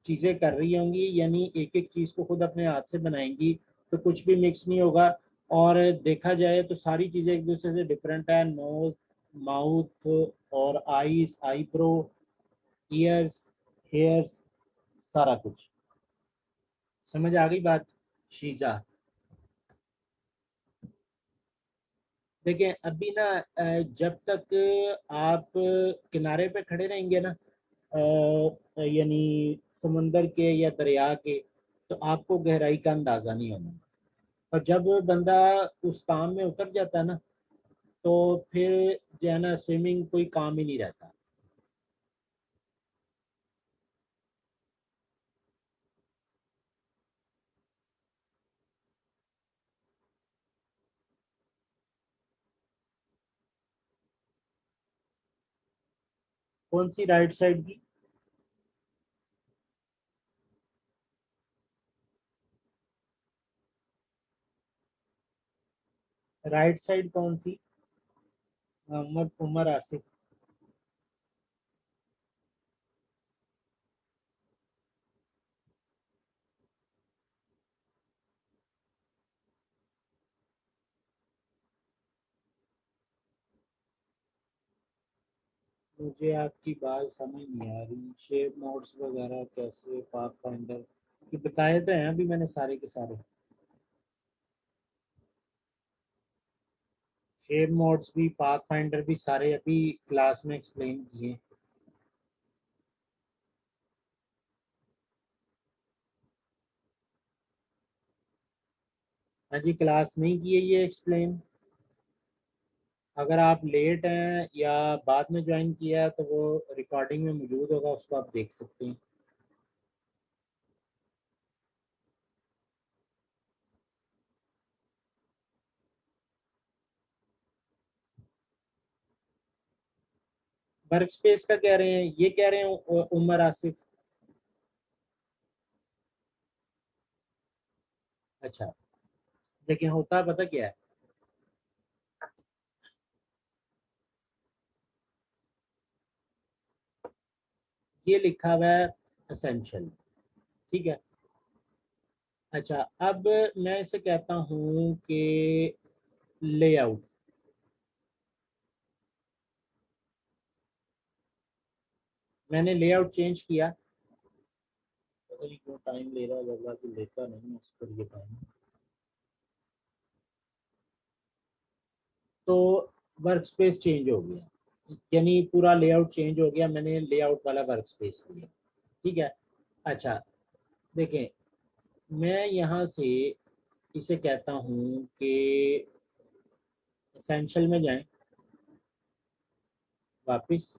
चीज़ें कर रही होंगी, यानी एक एक चीज़ को खुद अपने हाथ से बनाएंगी, तो कुछ भी मिक्स नहीं होगा। और देखा जाए तो सारी चीज़ें एक दूसरे से डिफरेंट है। नोज, माउथ और आईज, आईब्रो, ईयर्स, हेयर्स, सारा कुछ। समझ आ गई बात शीजा? देखिए, अभी ना जब तक आप किनारे पे खड़े रहेंगे ना, यानी समुंदर के या दरिया के, तो आपको गहराई का अंदाज़ा नहीं होना। और जब बंदा उस काम में उतर जाता है ना, तो फिर जो है ना, स्विमिंग कोई काम ही नहीं रहता। कौन सी राइट साइड की? राइट साइड कौन सी? मोहम्मद उमर आसिफ। मुझे आपकी बात समझ नहीं आ रही। शेप मोड्स वगैरह कैसे, पाथ फाइंडर ये बताए तो हैं अभी मैंने सारे के सारे। शेप मोड्स भी, पाथ फाइंडर भी, सारे अभी क्लास में एक्सप्लेन किए। हाँ जी, क्लास नहीं की है ये एक्सप्लेन। अगर आप लेट हैं या बाद में ज्वाइन किया है तो वो रिकॉर्डिंग में मौजूद होगा, उसको आप देख सकते हैं। वर्क स्पेस का कह रहे हैं, ये कह रहे हैं उमर आसिफ? अच्छा, लेकिन होता पता क्या है, ये लिखा हुआ है असेंशियल, ठीक है। अच्छा, अब मैं इसे कहता हूँ कि लेआउट। मैंने लेआउट चेंज किया, पता नहीं क्यों टाइम ले रहा है, लग रहा कि लेता नहीं है उस पर ये टाइम। तो वर्क स्पेस चेंज हो गया, यानी पूरा लेआउट चेंज हो गया, मैंने लेआउट वाला वर्क स्पेस लिया, ठीक है। अच्छा, देखें, मैं यहाँ से इसे कहता हूँ कि एसेंशियल में जाएं, वापस।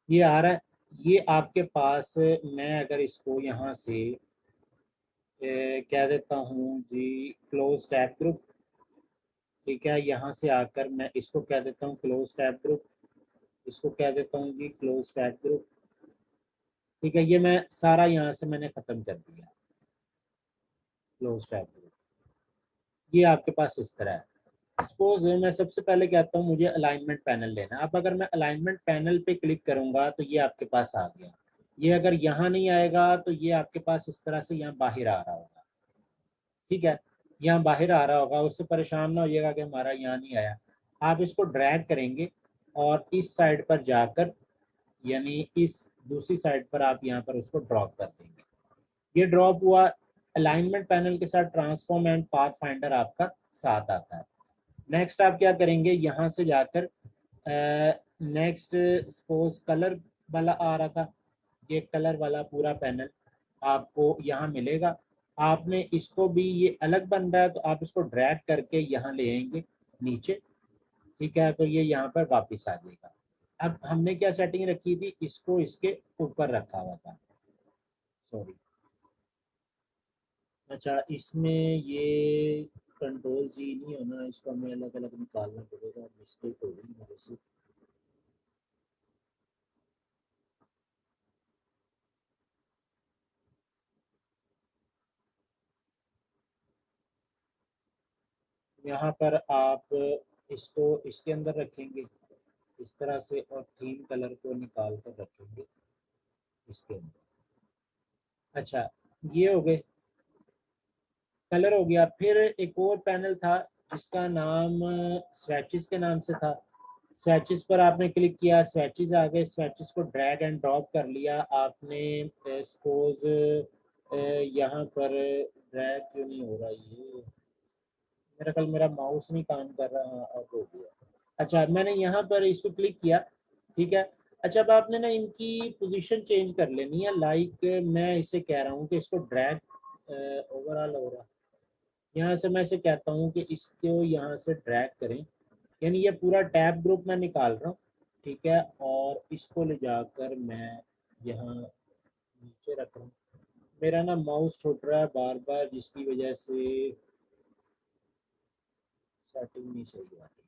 ये आ रहा है, ये आपके पास, मैं अगर इसको यहाँ से कह देता हूँ जी क्लोज टैब ग्रुप, ठीक है। यहाँ से आकर मैं इसको कह देता हूँ क्लोज टैब ग्रुप, इसको कह देता हूँ जी क्लोज टैब ग्रुप, ठीक है। ये मैं सारा यहाँ से मैंने ख़त्म कर दिया, क्लोज टैब ग्रुप। ये आपके पास इस तरह है। सपोज मैं सबसे पहले कहता हूँ मुझे अलाइनमेंट पैनल लेना है। अब अगर मैं अलाइनमेंट पैनल पे क्लिक करूंगा तो ये आपके पास आ गया। ये अगर यहाँ नहीं आएगा तो ये आपके पास इस तरह से यहाँ बाहर आ रहा होगा। ठीक है, यहाँ बाहर आ रहा होगा, उससे परेशान ना होइएगा कि हमारा यहाँ नहीं आया। आप इसको ड्रैग करेंगे और इस साइड पर जाकर, यानी इस दूसरी साइड पर आप यहाँ पर उसको ड्रॉप कर देंगे। ये ड्रॉप हुआ, अलाइनमेंट पैनल के साथ ट्रांसफॉर्म एंड पाथ फाइंडर आपका साथ आता है। नेक्स्ट आप क्या करेंगे, यहाँ से जाकर नेक्स्ट सपोज कलर वाला आ रहा था, ये कलर वाला पूरा पैनल आपको यहाँ मिलेगा। आपने इसको भी, ये अलग बन रहा है तो आप इसको ड्रैग करके यहाँ ले आएंगे नीचे। ठीक है, तो ये यहाँ पर वापस आ जाएगा। अब हमने क्या सेटिंग रखी थी, इसको इसके ऊपर रखा हुआ था, सॉरी। अच्छा, इसमें ये कंट्रोल जी नहीं होना, इसको हमें अलग अलग निकालना पड़ेगा, मिस्टेक हो गई मेरे से। यहाँ पर आप इसको इसके अंदर रखेंगे इस तरह से, और थीम कलर को निकाल कर रखेंगे इसके अंदर। अच्छा, ये हो गए, कलर हो गया। फिर एक और पैनल था जिसका नाम स्वेचेस के नाम से था। स्वेचेस पर आपने क्लिक किया, स्वेचेस आ गए, स्वेचेस को ड्रैग एंड ड्रॉप कर लिया आपने। सपोज यहाँ पर ड्रैग क्यों नहीं हो रहा, ये मेरा कल मेरा माउस नहीं काम कर रहा। हाँ, अब हो गया। अच्छा, मैंने यहाँ पर इसको क्लिक किया, ठीक है। अच्छा, अब आपने ना इनकी पोजीशन चेंज कर लेनी है। लाइक मैं इसे कह रहा हूँ कि इसको ड्रैग, ओवरऑल हो रहा, यहाँ से मैं इसे कहता हूँ कि इसको यहाँ से ड्रैग करें, यानी ये पूरा टैब ग्रुप मैं निकाल रहा हूँ, ठीक है। और इसको ले जाकर मैं यहाँ नीचे रख रहा हूँ। मेरा ना माउस छूट रहा है बार बार, जिसकी वजह से सेटिंग नहीं सही आ रही।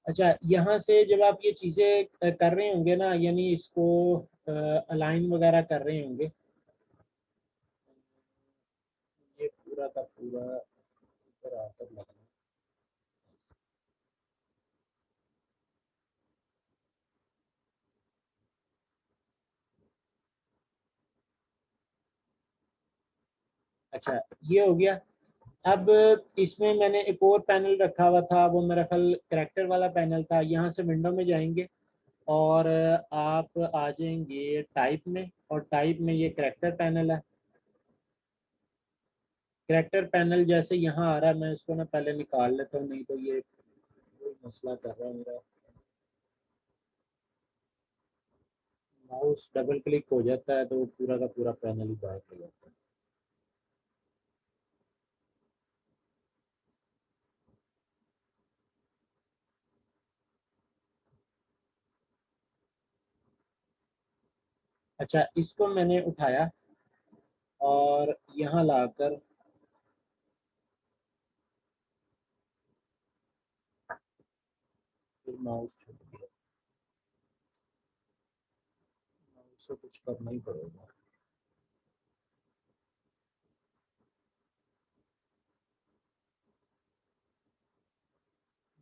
अच्छा, यहाँ से जब आप ये चीज़ें कर रहे होंगे ना, यानी इसको अलाइन वगैरह कर रहे होंगे, ये पूरा का पूरा ऊपर आकर लगना। अच्छा, ये हो गया। अब इसमें मैंने एक और पैनल रखा हुआ था, वो मेरा ख्याल करेक्टर वाला पैनल था। यहाँ से विंडो में जाएंगे और आप आ जाएंगे टाइप में, और टाइप में ये करेक्टर पैनल है। करेक्टर पैनल जैसे यहाँ आ रहा है, मैं इसको ना पहले निकाल लेता हूँ, नहीं तो ये कोई मसला कर रहा है मेरा। माउस डबल क्लिक हो जाता है तो पूरा का पूरा पैनल ही गायब हो जाता है। अच्छा, इसको मैंने उठाया और यहाँ लाकर, फिर माउस छूट गया, माउस से कुछ करना ही पड़ेगा।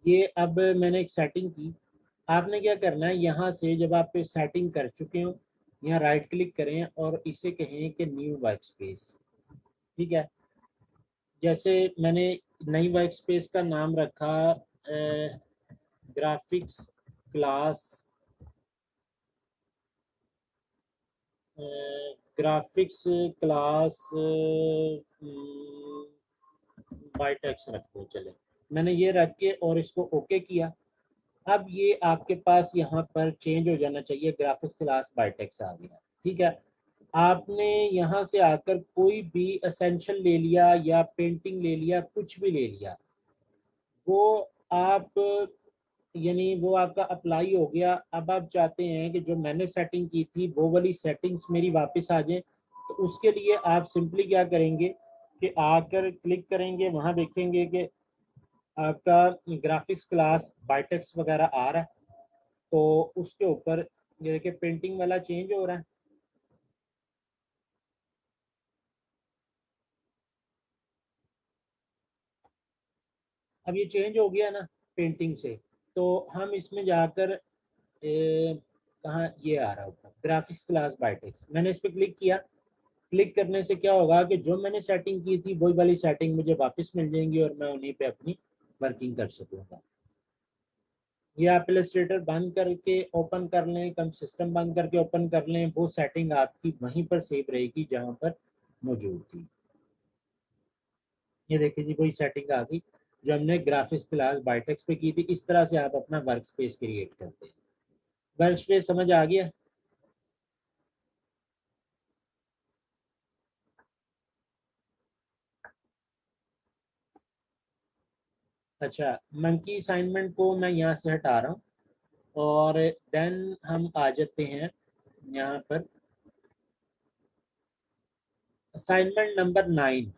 ये अब मैंने एक सेटिंग की। आपने क्या करना है, यहाँ से जब आप सेटिंग कर चुके हो, यहाँ राइट क्लिक करें और इसे कहें कि न्यू वर्क स्पेस। ठीक है, जैसे मैंने नई वर्क स्पेस का नाम रखा ग्राफिक्स क्लास, ग्राफिक्स क्लास बाइटेक्स रखते हैं, चले। मैंने ये रख के और इसको ओके किया। अब ये आपके पास यहाँ पर चेंज हो जाना चाहिए, ग्राफिक्स क्लास बाइटेक्स आ गया। ठीक है, आपने यहाँ से आकर कोई भी एसेंशियल ले लिया या पेंटिंग ले लिया, कुछ भी ले लिया, वो आप, यानी वो आपका अप्लाई हो गया। अब आप चाहते हैं कि जो मैंने सेटिंग की थी वो वाली सेटिंग्स मेरी वापस आ जाए, तो उसके लिए आप सिंपली क्या करेंगे कि आकर क्लिक करेंगे, वहाँ देखेंगे कि आपका ग्राफिक्स क्लास बाइटेक्स वगैरह आ रहा है, तो उसके ऊपर ये कि पेंटिंग वाला चेंज हो रहा है। अब ये चेंज हो गया ना पेंटिंग से, तो हम इसमें जाकर कहाँ ये आ रहा होगा ग्राफिक्स क्लास बायटेक्स, मैंने इस पर क्लिक किया। क्लिक करने से क्या होगा कि जो मैंने सेटिंग की थी वही वाली सेटिंग मुझे वापस मिल जाएंगी और मैं उन्हीं पे अपनी वर्किंग कर सकूंगा। ये आप इलस्ट्रेटर बंद करके ओपन कर लें, कम सिस्टम बंद करके ओपन कर लें, वो सेटिंग आपकी वहीं पर सेव रहेगी जहां पर मौजूद थी। ये देखिए जी वही सेटिंग आ गई जो हमने ग्राफिक्स क्लास बायटेक्स पे की थी। इस तरह से आप अपना वर्क स्पेस क्रिएट करते हैं। वर्क स्पेस समझ आ गया? अच्छा, मंकी असाइनमेंट को मैं यहाँ से हटा रहा हूँ और देन हम आ जाते हैं यहाँ पर असाइनमेंट नंबर 9।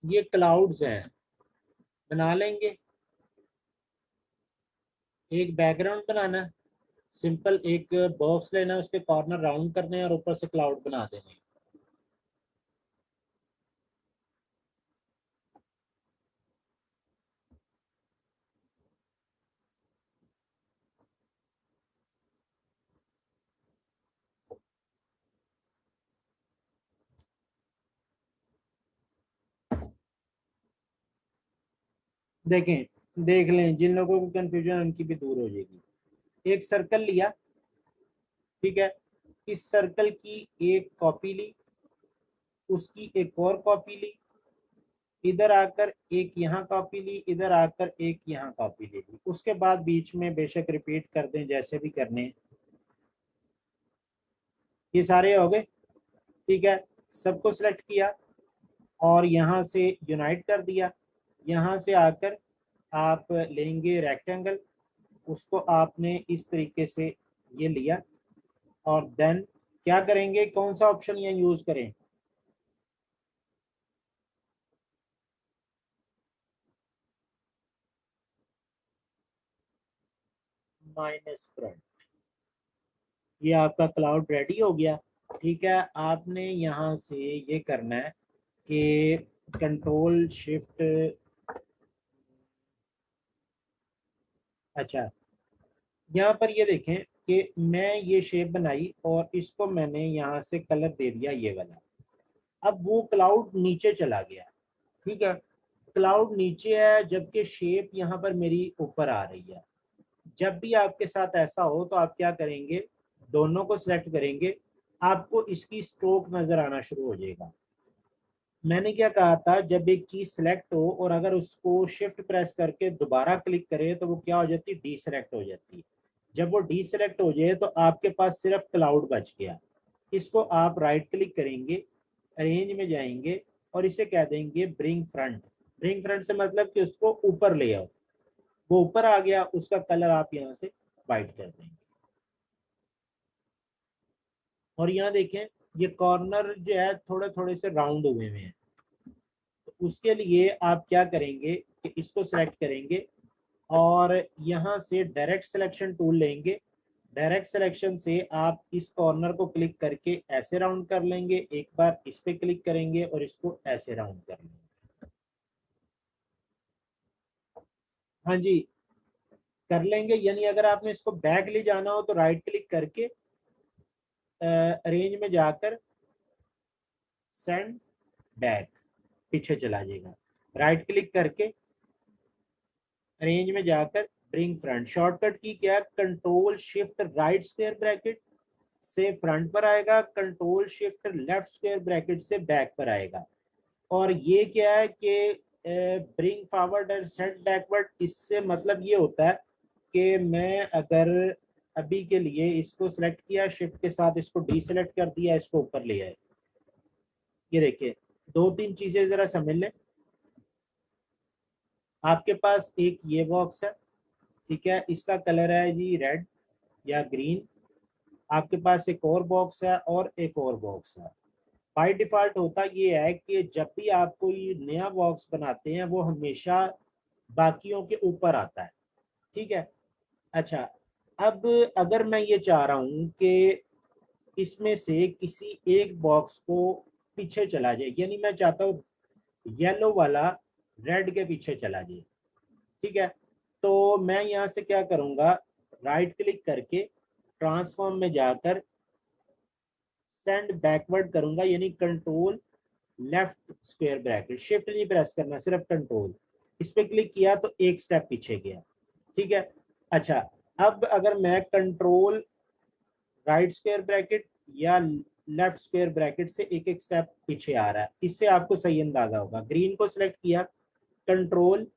ये क्लाउड्स हैं, बना लेंगे। एक बैकग्राउंड बनाना है, सिंपल एक बॉक्स लेना है, उसके कॉर्नर राउंड करने हैं और ऊपर से क्लाउड बना देने हैं। देखें, देख लें, जिन लोगों को कंफ्यूजन उनकी भी दूर हो जाएगी। एक सर्कल लिया, ठीक है, इस सर्कल की एक कॉपी ली, उसकी एक और कॉपी ली, इधर आकर एक यहाँ कॉपी ली, इधर आकर एक यहाँ कॉपी ले ली, उसके बाद बीच में बेशक रिपीट कर दें जैसे भी करने हैं। ये सारे हो गए, ठीक है। सबको सिलेक्ट किया और यहाँ से यूनाइट कर दिया। यहाँ से आकर आप लेंगे रेक्टेंगल, उसको आपने इस तरीके से ये लिया और देन क्या करेंगे, कौन सा ऑप्शन यहाँ यूज करें? Minus front. ये आपका क्लाउड रेडी हो गया, ठीक है। आपने यहाँ से ये करना है कि कंट्रोल शिफ्ट, अच्छा, यहाँ पर ये देखें कि मैं ये शेप बनाई और इसको मैंने यहाँ से कलर दे दिया ये वाला। अब वो क्लाउड नीचे चला गया, ठीक है। क्लाउड नीचे है जबकि शेप यहाँ पर मेरी ऊपर आ रही है। जब भी आपके साथ ऐसा हो तो आप क्या करेंगे, दोनों को सिलेक्ट करेंगे, आपको इसकी स्ट्रोक नजर आना शुरू हो जाएगा। मैंने क्या कहा था, जब एक चीज सेलेक्ट हो और अगर उसको शिफ्ट प्रेस करके दोबारा क्लिक करें तो वो क्या हो जाती है, डी सेलेक्ट हो जाती है। जब वो डी सेलेक्ट हो जाए तो आपके पास सिर्फ क्लाउड बच गया। इसको आप राइट क्लिक करेंगे, अरेंज में जाएंगे और इसे कह देंगे ब्रिंग फ्रंट। ब्रिंग फ्रंट से मतलब कि उसको ऊपर ले आओ। वो ऊपर आ गया, उसका कलर आप यहाँ से वाइट कर देंगे। और यहाँ देखें, ये कॉर्नर जो है थोड़े थोड़े से राउंड हुए हुए हैं। तो उसके लिए आप क्या करेंगे कि इसको सेलेक्ट करेंगे और यहाँ से डायरेक्ट सिलेक्शन टूल लेंगे। डायरेक्ट सिलेक्शन से आप इस कॉर्नर को क्लिक करके ऐसे राउंड कर लेंगे, एक बार इस पे क्लिक करेंगे और इसको ऐसे राउंड कर लेंगे। हाँ जी, कर लेंगे। यानी अगर आपने इसको बैक ले जाना हो तो राइट क्लिक करके अरेंज में जाकर सेंड बैक, पीछे चला जाएगा। राइट क्लिक करके अरेंज में जाकर ब्रिंग फ्रंट, शॉर्टकट की क्या, control shift right square bracket से फ्रंट पर आएगा, control shift left square bracket से बैक पर आएगा। और ये क्या है कि bring forward and set backward, इससे मतलब ये होता है कि मैं अगर अभी के लिए इसको सिलेक्ट किया, शिफ्ट के साथ इसको डी सेलेक्ट कर दिया, इसको ऊपर ले आए। ये देखिए, दो तीन चीजें जरा समझ लें। आपके पास एक ये बॉक्स है, ठीक है, इसका कलर है जी रेड या ग्रीन। आपके पास एक और बॉक्स है और एक और बॉक्स है। बाय डिफॉल्ट होता ये है कि जब भी आप कोई नया बॉक्स बनाते हैं वो हमेशा बाकियों के ऊपर आता है, ठीक है। अच्छा, अब अगर मैं ये चाह रहा हूँ कि इसमें से किसी एक बॉक्स को पीछे चला जाए, यानी मैं चाहता हूँ येलो वाला रेड के पीछे चला जाए, ठीक है, तो मैं यहाँ से क्या करूँगा, राइट क्लिक करके ट्रांसफॉर्म में जाकर सेंड बैकवर्ड करूँगा, यानी control left square bracket, shift नहीं प्रेस करना, सिर्फ कंट्रोल, इस पे क्लिक किया तो एक स्टेप पीछे गया, ठीक है। अच्छा, अब अगर मैं कंट्रोल राइट स्क्वायर ब्रैकेट या लेफ्ट स्क्वायर ब्रैकेट से एक एक स्टेप पीछे आ रहा है, इससे आपको सही अंदाजा होगा। ग्रीन को सिलेक्ट किया, कंट्रोल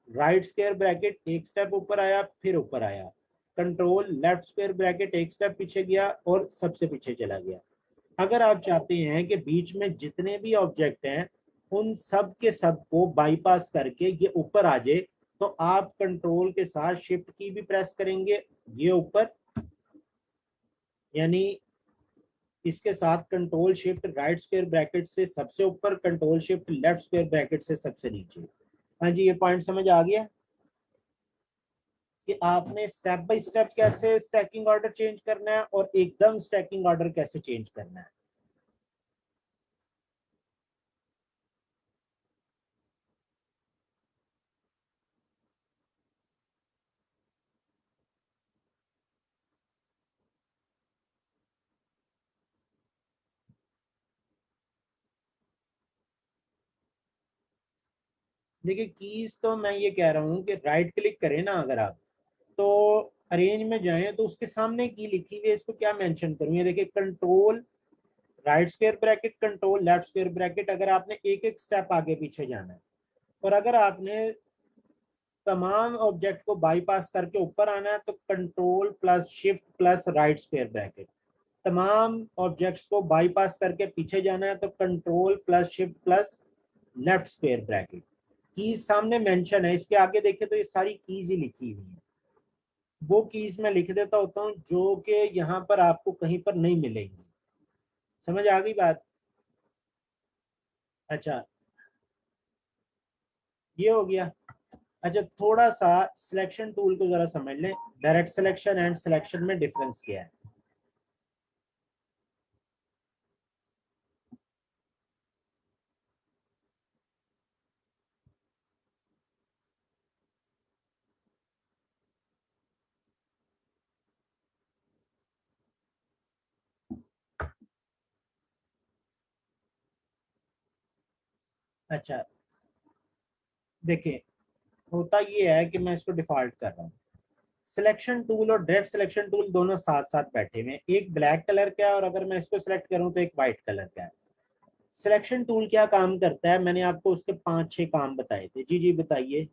राइट स्क्वायर ब्रैकेट, एक स्टेप ऊपर आया, फिर ऊपर आया, कंट्रोल लेफ्ट स्क्वायर ब्रैकेट, एक स्टेप पीछे गया और सबसे पीछे चला गया। अगर आप चाहते हैं कि बीच में जितने भी ऑब्जेक्ट हैं उन सब के सब को बाईपास करके ये ऊपर आ जाए, तो आप कंट्रोल के साथ शिफ्ट की भी प्रेस करेंगे, ये ऊपर, यानी इसके साथ control shift right square bracket से सबसे ऊपर, control shift left square bracket से सबसे नीचे। हाँ जी, ये पॉइंट समझ आ गया कि आपने स्टेप बाय स्टेप कैसे स्टैकिंग ऑर्डर चेंज करना है और एकदम स्टैकिंग ऑर्डर कैसे चेंज करना है। देखिए, कीज तो मैं ये कह रहा हूँ कि राइट क्लिक करें ना अगर आप, तो अरेंज में जाएं तो उसके सामने की लिखी हुई है, इसको क्या मेंशन करूँ, ये देखिए control right square bracket, control left square bracket, अगर आपने एक एक स्टेप आगे पीछे जाना है, और अगर आपने तमाम ऑब्जेक्ट को बाईपास करके ऊपर आना है तो control plus shift plus right square bracket, तमाम ऑब्जेक्ट्स को बाईपास करके पीछे जाना है तो control plus shift plus left square bracket. Keys सामने मेंशन है, इसके आगे देखें तो ये सारी कीज ही लिखी हुई है। वो कीज मैं लिख देता होता हूँ जो कि यहाँ पर आपको कहीं पर नहीं मिलेंगी। समझ आ गई बात? अच्छा, ये हो गया। अच्छा, थोड़ा सा सिलेक्शन टूल को जरा समझ लें, डायरेक्ट सिलेक्शन एंड सिलेक्शन में डिफरेंस क्या है। अच्छा, देखिए, होता ये है कि मैं इसको डिफॉल्ट कर रहा हूँ। सिलेक्शन टूल और डायरेक्ट सिलेक्शन टूल दोनों साथ साथ बैठे हुए हैं, एक ब्लैक कलर का है और अगर मैं इसको सिलेक्ट करूं तो एक वाइट कलर का है। सिलेक्शन टूल क्या काम करता है, मैंने आपको उसके 5-6 काम बताए थे। जी जी बताइए,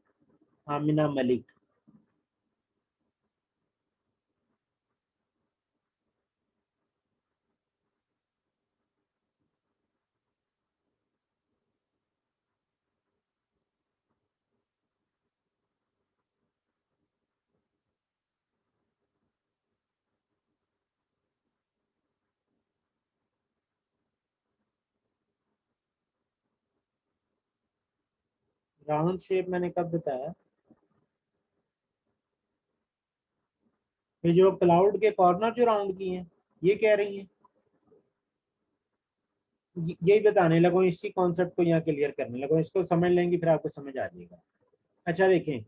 आमिना मलिक। राउंड शेप मैंने कब बताया? ये जो क्लाउड के कॉर्नर जो राउंड की हैं, ये कह रही हैं? यही बताने लगो, इसी कॉन्सेप्ट को यहाँ क्लियर करने लगो, इसको समझ लेंगे फिर आपको समझ आ जाएगा। अच्छा देखें,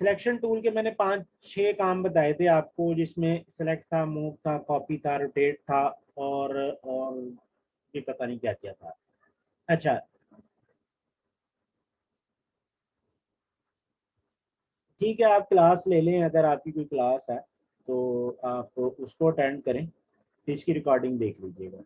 सिलेक्शन टूल के मैंने 5-6 काम बताए थे आपको, जिसमें सेलेक्ट था, मूव था, कॉपी था, रोटेट था, और ये पता नहीं क्या क्या था। अच्छा, ठीक है, आप क्लास ले लें, अगर आपकी कोई क्लास है तो आप उसको अटेंड करें, तो इसकी रिकॉर्डिंग देख लीजिएगा।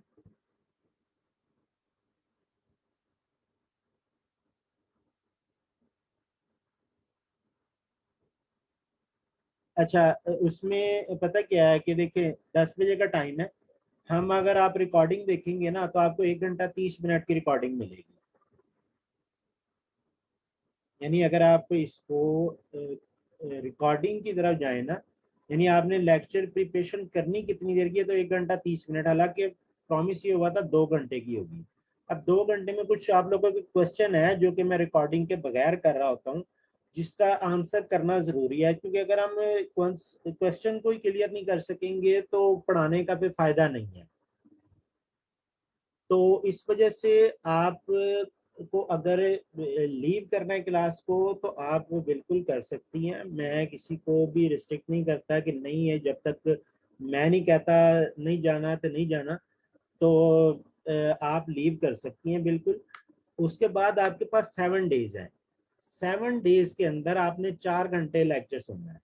अच्छा, उसमें पता क्या है कि देखिए 10 बजे का टाइम है, हम अगर आप रिकॉर्डिंग देखेंगे ना तो आपको 1 घंटा 30 मिनट की रिकॉर्डिंग मिलेगी। यानी अगर आप इसको रिकॉर्डिंग की तरफ जाए ना, यानी आपने लेक्चर प्रिपरेशन करनी कितनी देर की है, तो 1 घंटा 30 मिनट, हालांकि प्रॉमिस ये हुआ था 2 घंटे की होगी। अब 2 घंटे में कुछ आप लोगों के क्वेश्चन है जो कि मैं रिकॉर्डिंग के बगैर कर रहा होता हूँ, जिसका आंसर करना ज़रूरी है, क्योंकि अगर हम क्वेश्चन को ही क्लियर नहीं कर सकेंगे तो पढ़ाने का भी फायदा नहीं है। तो इस वजह से आप को अगर लीव करना है क्लास को तो आप वो बिल्कुल कर सकती हैं। मैं किसी को भी रिस्ट्रिक्ट नहीं करता कि नहीं है, जब तक मैं नहीं कहता नहीं जाना तो नहीं जाना, तो आप लीव कर सकती हैं बिल्कुल। उसके बाद आपके पास 7 डेज है। 7 डेज के अंदर आपने 4 घंटे लेक्चर सुनना है,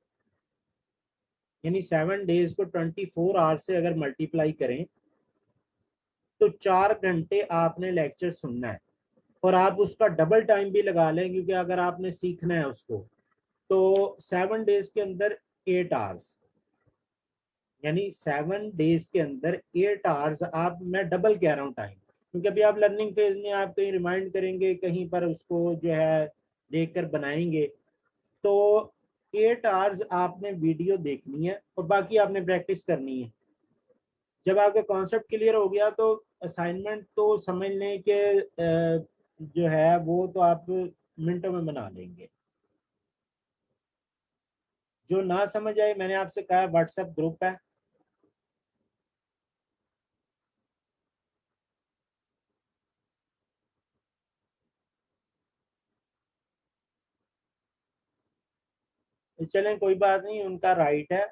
यानी 7 डेज को 24 आवर्स से अगर मल्टीप्लाई करें तो 4 घंटे आपने लेक्चर सुनना है। और आप उसका डबल टाइम भी लगा लें, क्योंकि अगर आपने सीखना है उसको, तो 7 डेज के अंदर 8 आवर्स, यानी 7 डेज के अंदर 8 आवर्स आप, मैं डबल कह रहा हूँ टाइम, क्योंकि अभी आप लर्निंग फेज में आप कहीं रिमाइंड करेंगे, कहीं पर उसको जो है देख कर बनाएंगे। तो 8 आवर्स आपने वीडियो देखनी है और बाकी आपने प्रैक्टिस करनी है। जब आपका कॉन्सेप्ट क्लियर हो गया तो असाइनमेंट तो समझ लें कि जो है वो तो आप मिनटों में बना लेंगे। जो ना समझ आए, मैंने आपसे कहा व्हाट्सएप ग्रुप है, चलें कोई बात नहीं, उनका राइट है।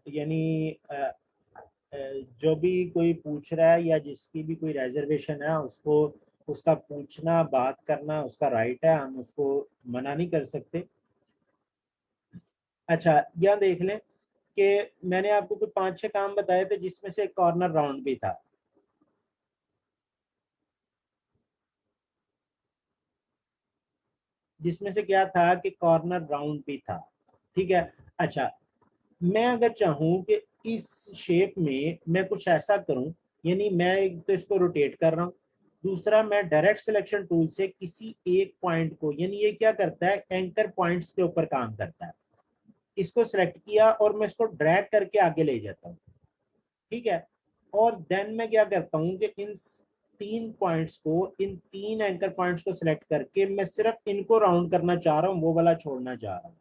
यानी जो भी कोई पूछ रहा है या जिसकी भी कोई रिजर्वेशन है, उसको उसका पूछना बात करना उसका राइट है, हम उसको मना नहीं कर सकते। अच्छा, यहाँ देख लें कि मैंने आपको कुछ 5-6 काम बताए थे, जिसमें से एक कॉर्नर राउंड भी था। जिसमें से क्या था कि कॉर्नर राउंड भी था। ठीक है। अच्छा, मैं अगर चाहूं कि इस शेप में मैं कुछ ऐसा करूं, यानी मैं एक तो इसको रोटेट कर रहा हूं, दूसरा मैं डायरेक्ट सिलेक्शन टूल से किसी एक पॉइंट को, यानी ये क्या करता है, एंकर पॉइंट्स के ऊपर काम करता है, इसको सिलेक्ट किया और मैं इसको ड्रैग करके आगे ले जाता हूँ। ठीक है। और देन मैं क्या करता हूँ कि इन 3 पॉइंट्स को, इन 3 एंकर पॉइंट्स को सिलेक्ट करके मैं सिर्फ इनको राउंड करना चाह रहा हूँ, वो वाला छोड़ना चाह रहा हूँ।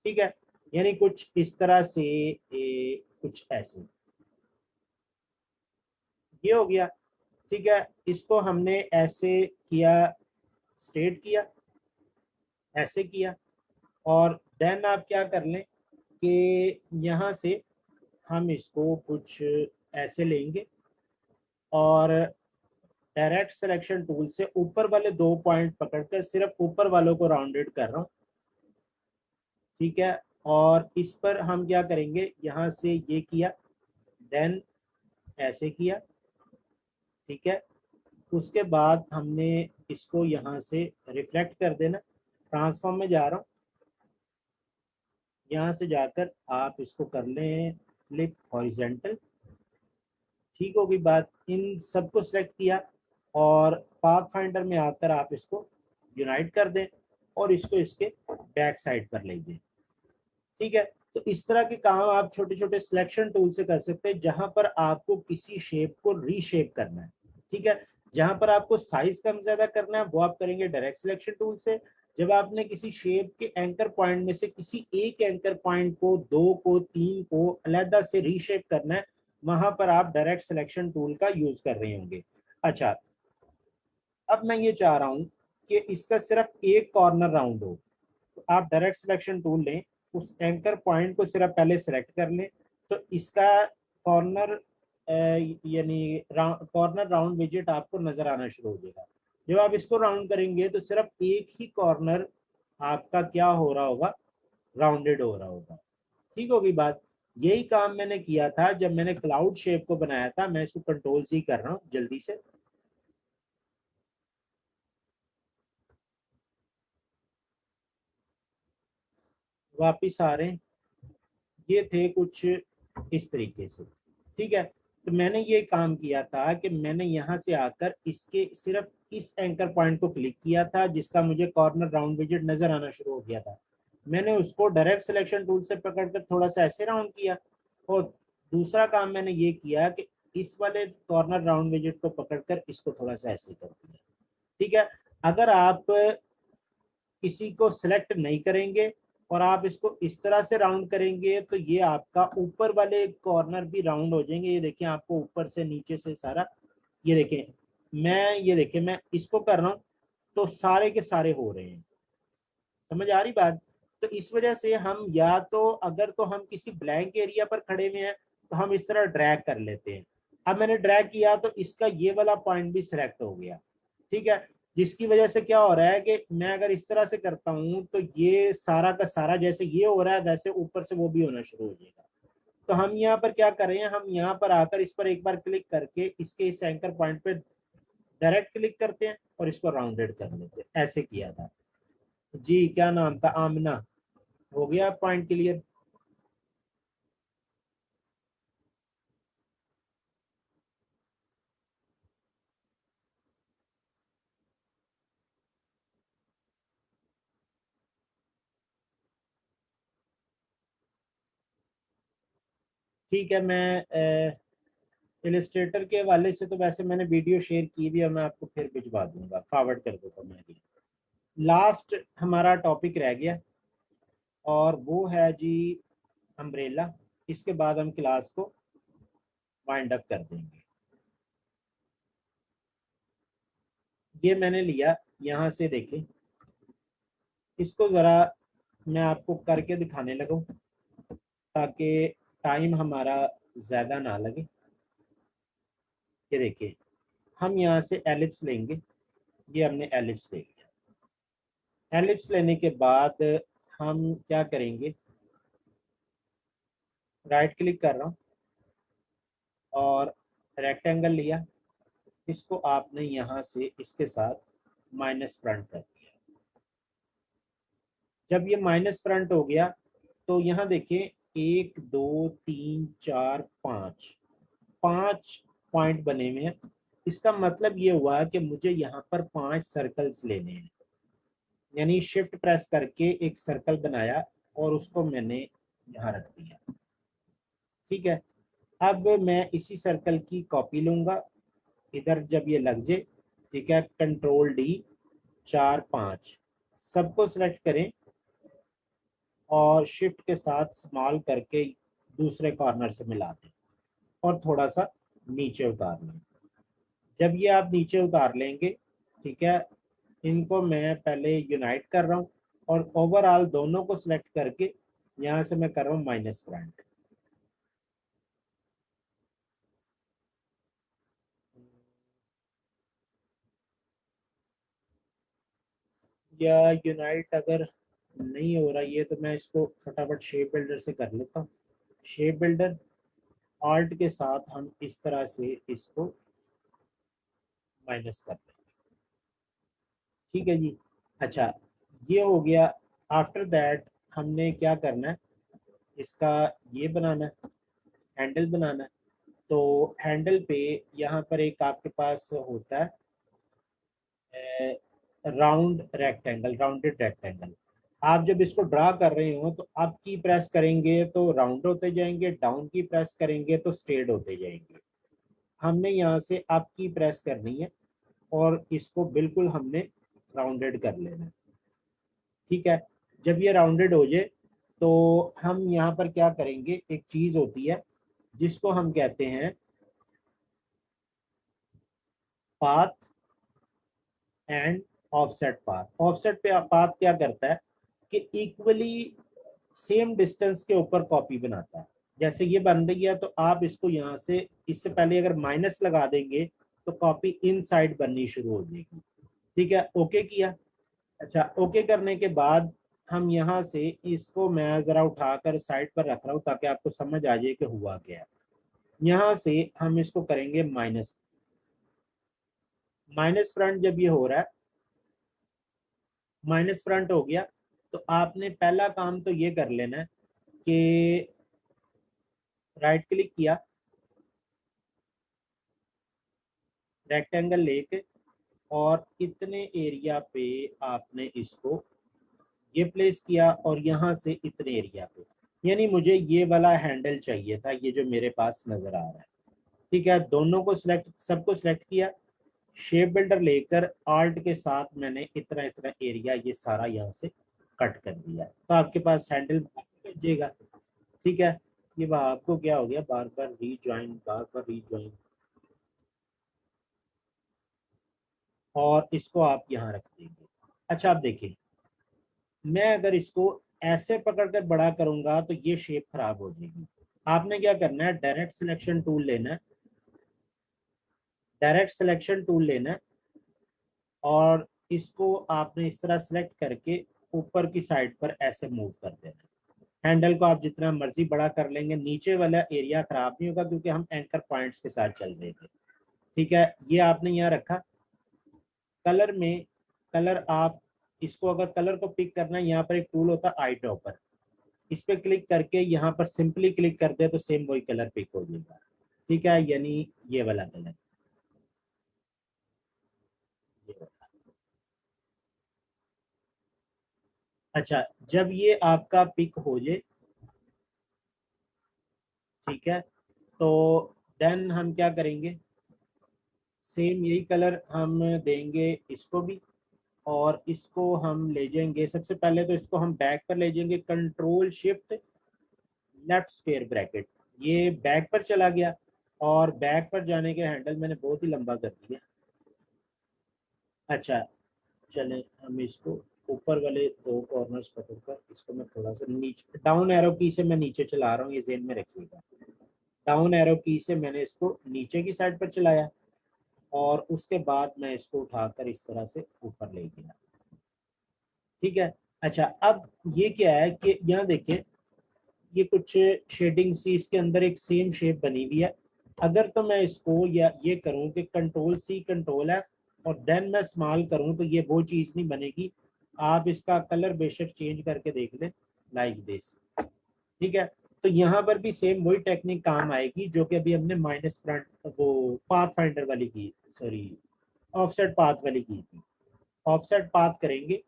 ठीक है। यानी कुछ इस तरह से, कुछ ऐसे, ये हो गया। ठीक है। इसको हमने ऐसे किया, स्ट्रेट किया, ऐसे किया, और देन आप क्या कर लें कि यहाँ से हम इसको कुछ ऐसे लेंगे और डायरेक्ट सिलेक्शन टूल से ऊपर वाले 2 पॉइंट पकड़कर सिर्फ ऊपर वालों को राउंडेड कर रहा हूँ। ठीक है। और इस पर हम क्या करेंगे, यहाँ से ये किया, देन ऐसे किया। ठीक है। उसके बाद हमने इसको यहाँ से रिफ्लेक्ट कर देना, ट्रांसफॉर्म में जा रहा हूँ, यहाँ से जाकर आप इसको कर लें फ्लिप हॉरिजेंटल। ठीक होगी बात। इन सबको सिलेक्ट किया और पाथ फाइंडर में आकर आप इसको यूनाइट कर दें और इसको इसके बैक साइड पर ले जाए। ठीक है। तो इस तरह के काम आप छोटे छोटे सिलेक्शन टूल से कर सकते हैं, जहां पर आपको किसी शेप को रीशेप करना है। ठीक है। जहां पर आपको साइज कम ज्यादा करना है, वो आप करेंगे डायरेक्ट सिलेक्शन टूल से। जब आपने किसी शेप के एंकर पॉइंट में से किसी एक एंकर पॉइंट को, 2 को 3 को अलहदा से रीशेप करना है, वहां पर आप डायरेक्ट सिलेक्शन टूल का यूज कर रहे होंगे। अच्छा, अब मैं ये चाह रहा हूं कि इसका सिर्फ एक कॉर्नर राउंड हो, तो आप डायरेक्ट सिलेक्शन टूल लें, उस एंकर पॉइंट को सिर्फ पहले सिलेक्ट कर लें, तो इसका कॉर्नर यानी कॉर्नर राउंड विजेट आपको नजर आना शुरू हो जाएगा। जब आप इसको राउंड करेंगे तो सिर्फ एक ही कॉर्नर आपका क्या हो रहा होगा, राउंडेड हो रहा होगा। ठीक होगी बात। यही काम मैंने किया था जब मैंने क्लाउड शेप को बनाया था। मैं इसको कंट्रोल सी कर रहा हूँ जल्दी से, वापिस आ रहे हैं। ये थे कुछ इस तरीके से। ठीक है। तो मैंने ये काम किया था कि मैंने यहाँ से आकर इसके सिर्फ इस एंकर पॉइंट को क्लिक किया था, जिसका मुझे कॉर्नर राउंड विजेट नजर आना शुरू हो गया था। मैंने उसको डायरेक्ट सिलेक्शन टूल से पकड़कर थोड़ा सा ऐसे राउंड किया, और दूसरा काम मैंने ये किया कि इस वाले कॉर्नर राउंड विजेट को पकड़कर इसको थोड़ा सा ऐसे कर दिया। ठीक है। अगर आप किसी को सिलेक्ट नहीं करेंगे और आप इसको इस तरह से राउंड करेंगे तो ये आपका ऊपर वाले कॉर्नर भी राउंड हो जाएंगे। ये देखें आपको ऊपर से नीचे से सारा, ये देखें मैं इसको कर रहा हूँ तो सारे के सारे हो रहे हैं। समझ आ रही बात? तो इस वजह से हम या तो अगर तो हम किसी ब्लैंक एरिया पर खड़े हुए हैं तो हम इस तरह ड्रैग कर लेते हैं। अब मैंने ड्रैग किया तो इसका ये वाला पॉइंट भी सिलेक्ट हो गया, ठीक है। जिसकी वजह से क्या हो रहा है कि मैं अगर इस तरह से करता हूं तो ये सारा का सारा जैसे ये हो रहा है वैसे ऊपर से वो भी होना शुरू हो जाएगा। तो हम यहाँ पर क्या कर रहे हैं, हम यहाँ पर आकर इस पर एक बार क्लिक करके इसके इस एंकर पॉइंट पे डायरेक्ट क्लिक करते हैं और इसको राउंडेड कर लेते हैं। ऐसे किया था जी। क्या नाम था? आमना। हो गया पॉइंट क्लियर? ठीक है, मैं इलिस्ट्रेटर के हवाले से तो वैसे मैंने वीडियो शेयर की भी है, मैं आपको फिर भिजवा दूंगा, फॉरवर्ड कर दूंगा मैं भी। लास्ट हमारा टॉपिक रह गया और वो है जी अम्ब्रेला। इसके बाद हम क्लास को वाइंड अप कर देंगे। ये मैंने लिया, यहाँ से देखें, इसको ज़रा मैं आपको करके दिखाने लगूँ ताकि टाइम हमारा ज़्यादा ना लगे। ये देखिए, हम यहाँ से एलिप्स लेंगे। ये हमने एलिप्स ले लिया। एलिप्स लेने के बाद हम क्या करेंगे, राइट क्लिक कर रहा हूँ और रेक्टेंगल लिया। इसको आपने यहाँ से इसके साथ माइनस फ्रंट कर दिया। जब ये माइनस फ्रंट हो गया तो यहाँ देखिए, 1 2 3 4 5 5 पॉइंट बने हुए हैं। इसका मतलब ये हुआ कि मुझे यहाँ पर 5 सर्कल्स लेने हैं। यानी शिफ्ट प्रेस करके एक सर्कल बनाया और उसको मैंने यहाँ रख दिया। ठीक है, अब मैं इसी सर्कल की कॉपी लूंगा इधर जब ये लग जाए। ठीक है, कंट्रोल डी, 4 5 सबको सिलेक्ट करें और शिफ्ट के साथ स्मॉल करके दूसरे कॉर्नर से मिला दें और थोड़ा सा नीचे उतार लें। जब ये आप नीचे उतार लेंगे, ठीक है, इनको मैं पहले यूनाइट कर रहा हूँ और ओवरऑल दोनों को सिलेक्ट करके यहाँ से मैं कर रहा हूँ माइनस फ्रंट। या यूनाइट अगर नहीं हो रहा ये तो मैं इसको फटाफट शेप बिल्डर से कर लेता हूँ। शेप बिल्डर ऑल्ट के साथ हम इस तरह से इसको माइनस कर देंगे। ठीक है जी। अच्छा, ये हो गया। आफ्टर दैट हमने क्या करना है, इसका ये बनाना है, हैंडल बनाना है। तो हैंडल पे यहाँ पर एक आपके पास होता है राउंड रेक्टेंगल, राउंडेड रेक्टेंगल। आप जब इसको ड्रा कर रहे हो तो अप की प्रेस करेंगे तो राउंड होते जाएंगे, डाउन की प्रेस करेंगे तो स्ट्रेट होते जाएंगे। हमने यहाँ से अप की प्रेस करनी है और इसको बिल्कुल हमने राउंडेड कर लेना है। ठीक है, जब ये राउंडेड हो जाए तो हम यहाँ पर क्या करेंगे, एक चीज होती है जिसको हम कहते हैं path and offset path. Offset पे पाथ क्या करता है कि इक्वली सेम डिस्टेंस के ऊपर कॉपी बनाता है। जैसे ये बन रही है तो आप इसको यहाँ से, इससे पहले अगर माइनस लगा देंगे तो कॉपी इन साइड बननी शुरू हो जाएगी। ठीक है, ओके किया। अच्छा, ओके करने के बाद हम यहाँ से इसको मैं जरा उठाकर साइड पर रख रहा हूँ ताकि आपको समझ आ जाए कि हुआ क्या है। यहाँ से हम इसको करेंगे माइनस। माइनस फ्रंट जब ये हो रहा है, माइनस फ्रंट हो गया तो आपने पहला काम तो ये कर लेना है कि राइट क्लिक किया, रेक्टेंगल लेके और इतने एरिया पे आपने इसको ये प्लेस किया और यहाँ से इतने एरिया पे, यानी मुझे ये वाला हैंडल चाहिए था, ये जो मेरे पास नजर आ रहा है। ठीक है, दोनों को सिलेक्ट, सबको सिलेक्ट किया, शेप बिल्डर लेकर आल्ट के साथ मैंने इतना इतना एरिया ये सारा यहाँ से कट कर दिया, तो आपके पास हैंडल भेजिएगा। ठीक है, ये आपको क्या हो गया, बार बार रीजॉइन, बार बार रीजॉइन, और इसको आप यहाँ रख देंगे। अच्छा, आप देखिए, मैं अगर इसको ऐसे पकड़कर बड़ा करूंगा तो ये शेप खराब हो जाएगी। आपने क्या करना है, डायरेक्ट सिलेक्शन टूल लेना है, डायरेक्ट सिलेक्शन टूल लेना है, और इसको आपने इस तरह सेलेक्ट करके ऊपर की साइड पर ऐसे मूव कर देना है। हैंडल को आप जितना मर्जी बड़ा कर लेंगे, नीचे वाला एरिया खराब नहीं होगा क्योंकि हम एंकर पॉइंट्स के साथ चल रहे थे। ठीक है, ये आपने यहाँ रखा। कलर में, कलर आप इसको अगर कलर को पिक करना है, यहाँ पर एक टूल होता है आई ड्रॉपर, इस पे क्लिक करके यहाँ पर सिंपली क्लिक कर दे तो सेम वही कलर पिक हो जाएगा। ठीक है, यानी ये वाला कलर, ये वाला। अच्छा, जब ये आपका पिक हो जाए, ठीक है, तो देन हम क्या करेंगे, सेम यही कलर हम देंगे इसको भी, और इसको हम ले जाएंगे, सबसे पहले तो इसको हम बैक पर ले जाएंगे, control shift left square bracket, ये बैक पर चला गया, और बैक पर जाने के हैंडल मैंने बहुत ही लंबा कर दिया। अच्छा, चलें हम इसको ऊपर वाले दो कॉर्नर्स पकड़कर इसको मैं थोड़ा सा नीचे, डाउन एरो की से मैं नीचे चला रहा हूँ, ये ज़हन में रखिएगा। डाउन एरो की से मैंने इसको नीचे की साइड पर चलाया, और उसके बाद मैं इसको उठाकर इस तरह से ऊपर ले गया। ठीक है, अच्छा, अब ये क्या है कि यहाँ देखें, ये कुछ शेडिंग सी इसके अंदर एक सेम शेप बनी हुई है। अगर तो मैं इसको या ये करूं कि कंट्रोल सी कंट्रोल है और देन मैं स्मॉल करूं, तो ये वो चीज़ नहीं बनेगी। आप इसका कलर बेशक चेंज करके देख लें, लाइक दिस। ठीक है, तो यहाँ पर भी सेम वही टेक्निक काम आएगी जो कि अभी हमने माइनस फ्रंट वो पाथ फाइंडर वाली की, सॉरी ऑफसेट पाथ वाली की थी। ऑफसेट पाथ करेंगे,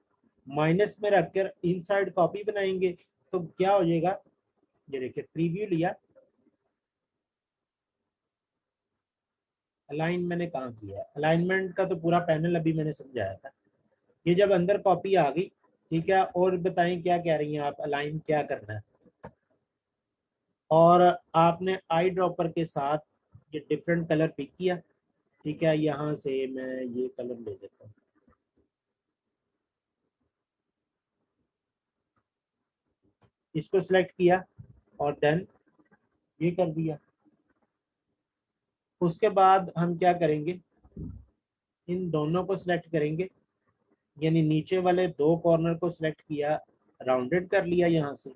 माइनस में रखकर इनसाइड कॉपी बनाएंगे, तो क्या हो जाएगा, ये देखिए प्रीव्यू लिया, अलाइन मैंने कहाँ किया है, अलाइनमेंट का तो पूरा पैनल अभी मैंने समझाया था। ये जब अंदर कॉपी आ गई, ठीक है, और बताएं क्या कह रही हैं आप, अलाइन क्या करना है, और आपने आई ड्रॉपर के साथ ये डिफरेंट कलर पिक किया। ठीक है, यहाँ से मैं ये कलर ले लेता हूँ, इसको सिलेक्ट किया और देन ये कर दिया। उसके बाद हम क्या करेंगे, इन दोनों को सिलेक्ट करेंगे, यानी नीचे वाले दो कॉर्नर को सिलेक्ट किया, राउंडेड कर लिया यहाँ से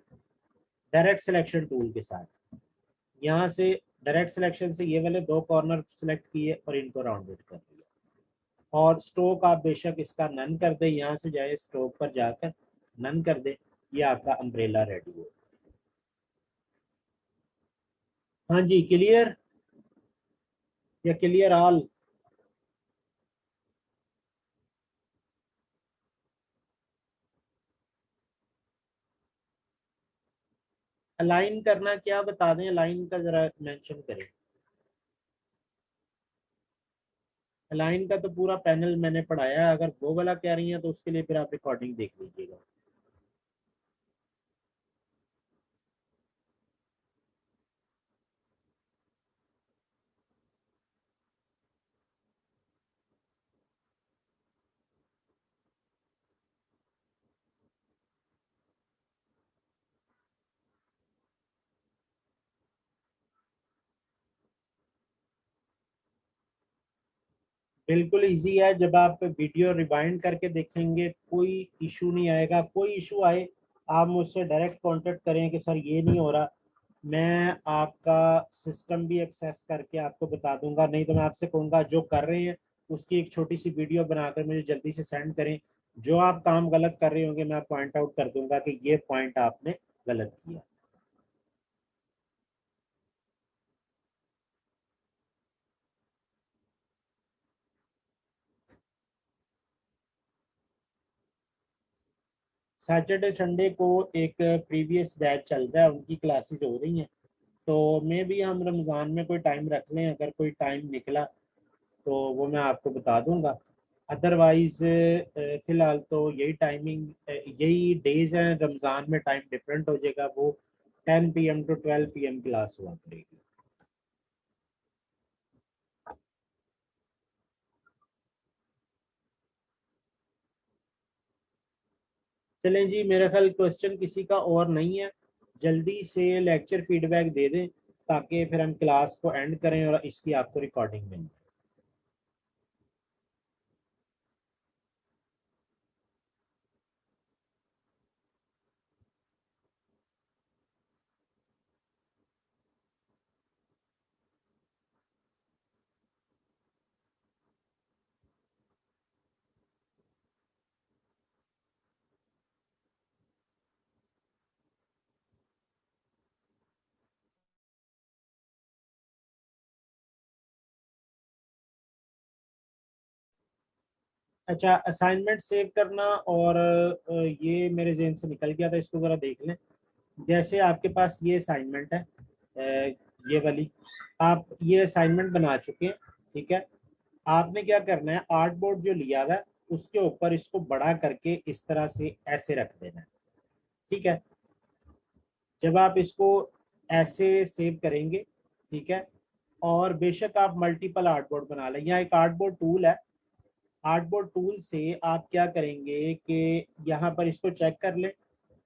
डायरेक्ट सिलेक्शन टूल के साथ, यहाँ से डायरेक्ट सिलेक्शन से ये वाले दो कॉर्नर सिलेक्ट किए और इनको राउंडेड कर लिया। और स्ट्रोक आप बेशक इसका नन कर दे, यहाँ से जाए स्ट्रोक पर जाकर नन कर दे, ये आपका अम्ब्रेला रेडी हो। हाँ जी, क्लियर या क्लियर ऑल। अलाइन करना क्या बता दें, अलाइन का जरा मेंशन करें। अलाइन का तो पूरा पैनल मैंने पढ़ाया है, अगर वो वाला कह रही हैं तो उसके लिए फिर आप रिकॉर्डिंग देख लीजिएगा। बिल्कुल इजी है, जब आप वीडियो रिवाइंड करके देखेंगे कोई इशू नहीं आएगा। कोई इशू आए आप मुझसे डायरेक्ट कांटेक्ट करें कि सर ये नहीं हो रहा, मैं आपका सिस्टम भी एक्सेस करके आपको बता दूंगा, नहीं तो मैं आपसे कहूँगा जो कर रहे हैं उसकी एक छोटी सी वीडियो बनाकर मुझे जल्दी से सेंड करें। जो आप काम गलत कर रहे होंगे मैं पॉइंट आउट कर दूंगा कि ये पॉइंट आपने गलत किया। सैटरडे संडे को एक प्रीवियस बैच चल रहा है, उनकी क्लासेस हो रही हैं, तो मे भी हम रमज़ान में कोई टाइम रख लें, अगर कोई टाइम निकला तो वो मैं आपको बता दूंगा। अदरवाइज फिलहाल तो यही टाइमिंग, यही डेज हैं। रमज़ान में टाइम डिफरेंट हो जाएगा, वो 10 PM to 12 PM क्लास हुआ करेगी। चलें जी, मेरा ख्याल क्वेश्चन किसी का और नहीं है। जल्दी से लेक्चर फीडबैक दे दें ताकि फिर हम क्लास को एंड करें और इसकी आपको रिकॉर्डिंग मिल जाए। अच्छा, असाइनमेंट सेव करना, और ये मेरे जहन से निकल गया था, इसको ज़रा देख लें। जैसे आपके पास ये असाइनमेंट है, ये वाली, आप ये असाइनमेंट बना चुके हैं, ठीक है। आपने क्या करना है, आर्ट बोर्ड जो लिया हुआ है उसके ऊपर इसको बड़ा करके इस तरह से ऐसे रख देना है, ठीक है। जब आप इसको ऐसे सेव करेंगे, ठीक है, और बेशक आप मल्टीपल आर्ट बोर्ड बना लें, यहाँ एक आर्ट बोर्ड टूल है। आर्ट बोर्ड टूल से आप क्या करेंगे कि यहाँ पर इसको चेक कर लें,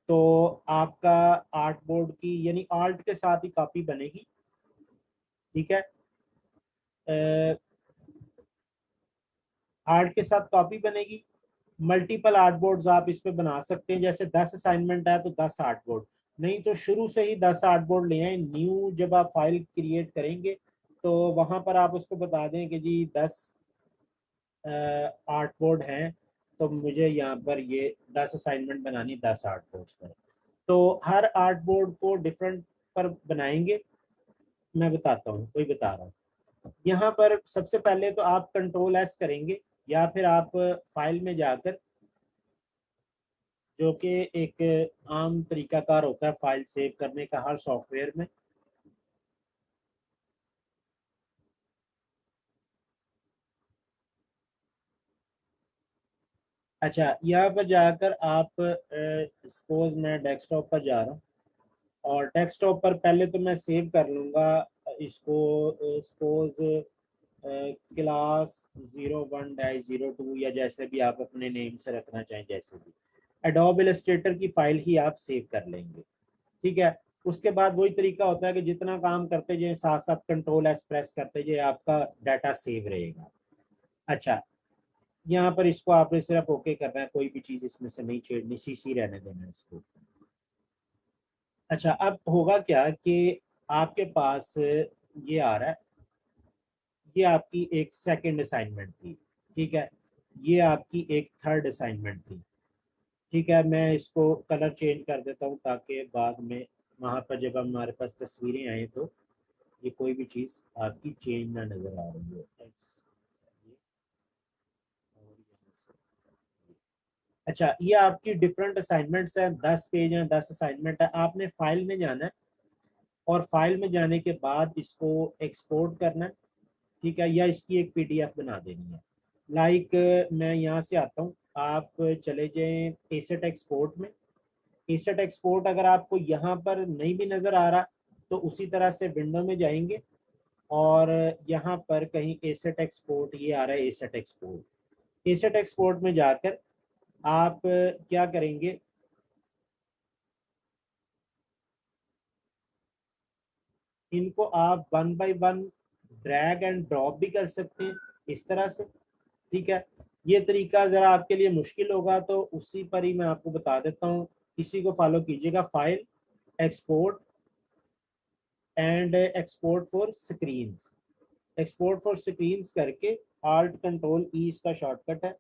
तो आपका आर्ट बोर्ड की यानी आर्ट के साथ ही कॉपी बनेगी, ठीक है। आर्ट के साथ कॉपी बनेगी। मल्टीपल आर्ट बोर्ड्स आप इस पे बना सकते हैं, जैसे 10 असाइनमेंट है तो 10 आर्ट बोर्ड, नहीं तो शुरू से ही 10 आर्ट बोर्ड ले आए। न्यू जब आप फाइल क्रिएट करेंगे तो वहां पर आप उसको बता दें कि जी 10 आर्ट बोर्ड हैं, तो मुझे यहाँ पर ये 10 असाइनमेंट बनानी, 10 आर्ट बोर्ड पर। तो हर आर्ट बोर्ड को डिफरेंट पर बनाएंगे। मैं बताता हूँ, कोई बता रहा हूँ। यहाँ पर सबसे पहले तो आप कंट्रोल S करेंगे, या फिर आप फाइल में जाकर, जो कि एक आम तरीकाकार होता है फाइल सेव करने का हर सॉफ्टवेयर में। अच्छा, यहाँ पर जाकर आप सपोज मैं डेस्कटॉप पर जा रहा हूँ, और डेस्कटॉप पर पहले तो मैं सेव कर लूँगा इसको, सपोज क्लास 01-02, या जैसे भी आप अपने नेम से रखना चाहें, जैसे भी एडोब इलस्ट्रेटर की फाइल ही आप सेव कर लेंगे, ठीक है। उसके बाद वही तरीका होता है कि जितना काम करते जाए साथ साथ कंट्रोल S प्रेस करते जाए, आपका डाटा सेव रहेगा। अच्छा, यहाँ पर इसको आपने सिर्फ ओके करना है, कोई भी चीज़ इसमें से नहीं छेड़नी, सीसी रहने देना है इसको। अच्छा, अब होगा क्या कि आपके पास ये आ रहा है, ये आपकी एक सेकंड असाइनमेंट थी, ठीक है। ये आपकी एक थर्ड असाइनमेंट थी, ठीक है। मैं इसको कलर चेंज कर देता हूँ ताकि बाद में वहाँ पर जब हमारे पास तस्वीरें आए तो ये कोई भी चीज़ आपकी चेंज ना नज़र आ रही हो। अच्छा, ये आपकी डिफरेंट असाइनमेंट्स हैं, 10 पेज हैं, 10 असाइनमेंट है। आपने फाइल में जाना है, और फाइल में जाने के बाद इसको एक्सपोर्ट करना है, ठीक है, या इसकी एक पीडीएफ बना देनी है। लाइक मैं यहाँ से आता हूँ, आप चले जाएं एसेट एक्सपोर्ट में। एसेट एक्सपोर्ट अगर आपको यहाँ पर नहीं भी नज़र आ रहा तो उसी तरह से विंडो में जाएंगे, और यहाँ पर कहीं एसेट एक्सपोर्ट, ये आ रहा है एसेट एक्सपोर्ट। एसेट एक्सपोर्ट में जाकर आप क्या करेंगे, इनको आप one by one drag and drop भी कर सकते हैं इस तरह से, ठीक है। ये तरीका ज़रा आपके लिए मुश्किल होगा तो उसी पर ही मैं आपको बता देता हूँ, इसी को फॉलो कीजिएगा। File, export, and export for screens. Export for screens करके Alt-Control-E इसका शॉर्टकट है।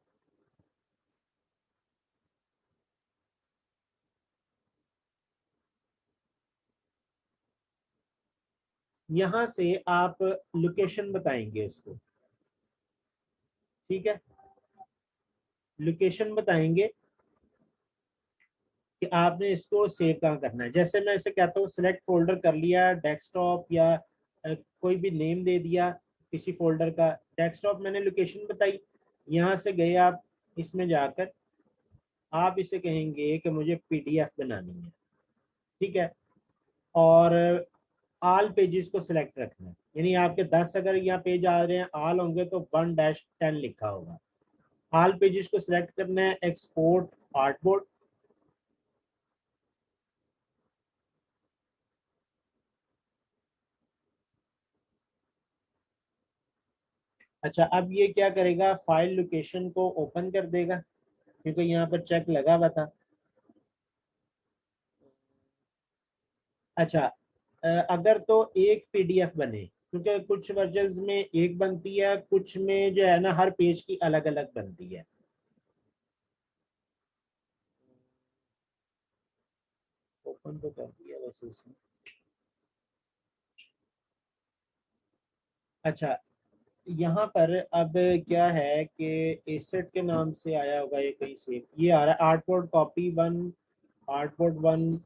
यहाँ से आप लोकेशन बताएंगे उसको, ठीक है। लोकेशन बताएंगे कि आपने इसको सेव कहाँ करना है। जैसे मैं इसे कहता हूँ सिलेक्ट फोल्डर कर लिया, डेस्कटॉप, या कोई भी नेम दे दिया, किसी फोल्डर का। डेस्कटॉप मैंने लोकेशन बताई, यहाँ से गए आप, इसमें जाकर आप इसे कहेंगे कि मुझे पीडीएफ बनानी है, ठीक है, और आल पेजेस को सिलेक्ट रखना है, यानी आपके 10 अगर यहाँ पेज आ रहे हैं आल होंगे तो 1-10 लिखा होगा। आल पेजेस को सिलेक्ट करना है, एक्सपोर्ट आर्टबोर्ड। अच्छा, अब ये क्या करेगा, फाइल लोकेशन को ओपन कर देगा क्योंकि यहाँ पर चेक लगा हुआ था। अच्छा, अगर तो एक पीडीएफ बने, क्योंकि कुछ वर्जन्स में एक बनती है, कुछ में जो है ना हर पेज की अलग अलग बनती है। ओपन तो कर दिया वैसे इसने। अच्छा, यहाँ पर अब क्या है कि एसेट के नाम से आया होगा ये कहीं से, ये आ रहा है आर्टबोर्ड कॉपी 1, आर्टबोर्ड 1,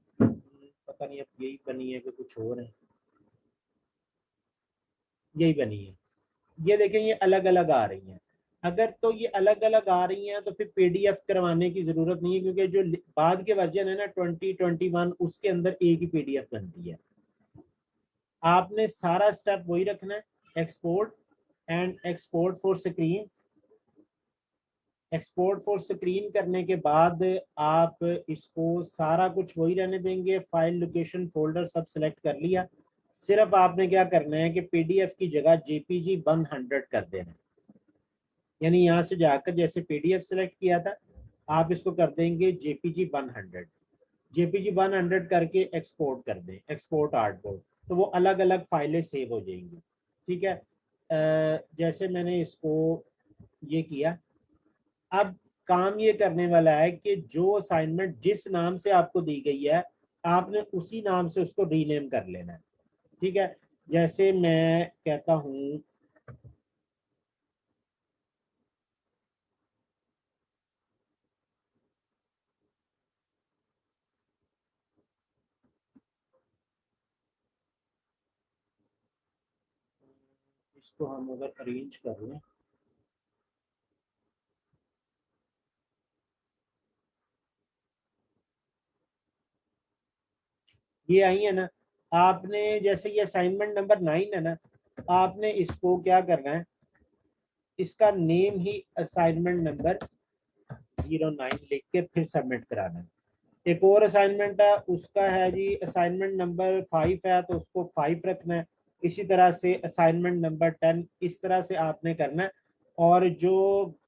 पता नहीं अब यही बनी है कि कुछ और है, यही बनी है। ये देखें ये अलग अलग आ रही हैं। अगर तो ये अलग अलग आ रही हैं तो फिर पीडीएफ करवाने की जरूरत नहीं है, क्योंकि जो बाद के वर्जन है ना 2021 उसके अंदर एक ही पीडीएफ बनती है। आपने सारा स्टेप वही रखना है, export and export for screen. Export for screen करने के बाद आप इसको सारा कुछ वही रहने देंगे, फाइल लोकेशन फोल्डर सब सिलेक्ट कर लिया। सिर्फ आपने क्या करना है कि पीडीएफ की जगह जेपीजी 100 कर देना है, यानी यहाँ से जाकर जैसे पीडीएफ सेलेक्ट किया था आप इसको कर देंगे जेपीजी 100। जेपीजी 100 करके एक्सपोर्ट कर दें, एक्सपोर्ट आर्टबोर्ड, तो वो अलग अलग फाइलें सेव हो जाएंगी, ठीक है। जैसे मैंने इसको ये किया, अब काम ये करने वाला है कि जो असाइनमेंट जिस नाम से आपको दी गई है आपने उसी नाम से उसको रीनेम कर लेना है, ठीक है। जैसे मैं कहता हूँ, इसको हम अगर अरेंज कर लें, ये आई है ना, आपने जैसे ये असाइनमेंट नंबर 9 है ना, आपने इसको क्या करना है, इसका नेम ही असाइनमेंट नंबर 09 लिख के फिर सबमिट कराना है। एक और असाइनमेंट है उसका है जी असाइनमेंट नंबर 5 है तो उसको 5 रखना है। इसी तरह से असाइनमेंट नंबर 10, इस तरह से आपने करना है। और जो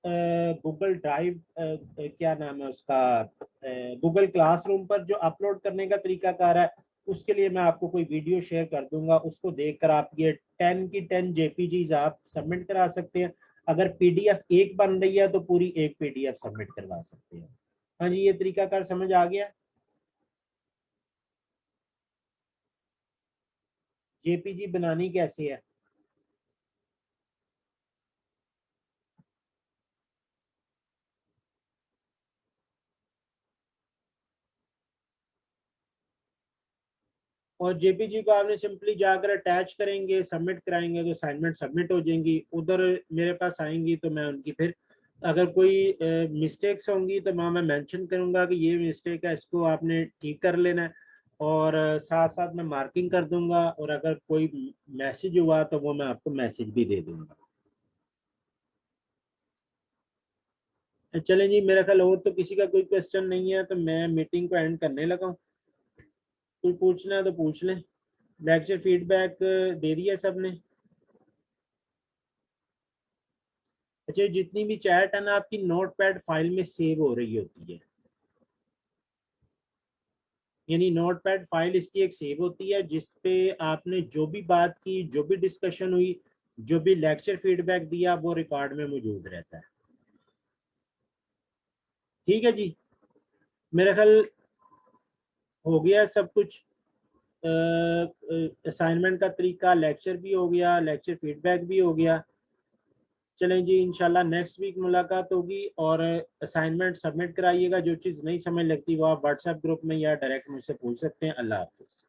गूगल ड्राइव क्या नाम है उसका, गूगल क्लासरूम पर जो अपलोड करने का तरीकाकार है, उसके लिए मैं आपको कोई वीडियो शेयर कर दूंगा, उसको देखकर आप ये 10 की 10 जेपीजीज आप सबमिट करा सकते हैं। अगर पीडीएफ एक बन रही है तो पूरी एक पीडीएफ सबमिट करवा सकते हैं। हाँ जी, ये तरीकाकार समझ आ गया। जेपीजी बनानी कैसे है, और जेपीजी को आपने सिंपली जाकर अटैच करेंगे, सबमिट कराएंगे तो असाइनमेंट सबमिट हो जाएंगी, उधर मेरे पास आएंगी तो मैं उनकी फिर अगर कोई मिस्टेक्स होंगी तो मैं मेंशन करूंगा कि ये मिस्टेक है, इसको आपने ठीक कर लेना है। और साथ साथ मैं मार्किंग कर दूंगा, और अगर कोई मैसेज हुआ तो वो मैं आपको मैसेज भी दे दूंगा। चलें जी, मेरा ख्याल और तो किसी का कोई क्वेश्चन नहीं है तो मैं मीटिंग को एंड करने लगा हूँ। कोई पूछना है तो पूछ लें। लेक्चर फीडबैक दे दिया सबने। अच्छा, जितनी भी चैट है ना आपकी नोटपैड फाइल में सेव हो रही होती है, यानी नोटपैड फाइल इसकी एक सेव होती है जिसपे आपने जो भी बात की, जो भी डिस्कशन हुई, जो भी लेक्चर फीडबैक दिया वो रिकॉर्ड में मौजूद रहता है। ठीक है जी, मेरा ख्याल हो गया सब कुछ। असाइनमेंट का तरीका, लेक्चर भी हो गया, लेक्चर फीडबैक भी हो गया। चलें जी, इंशाल्लाह नेक्स्ट वीक मुलाकात होगी। और असाइनमेंट सबमिट कराइएगा, जो चीज़ नहीं समझ लगती वो आप व्हाट्सएप ग्रुप में या डायरेक्ट मुझसे पूछ सकते हैं। अल्लाह हाफिज़।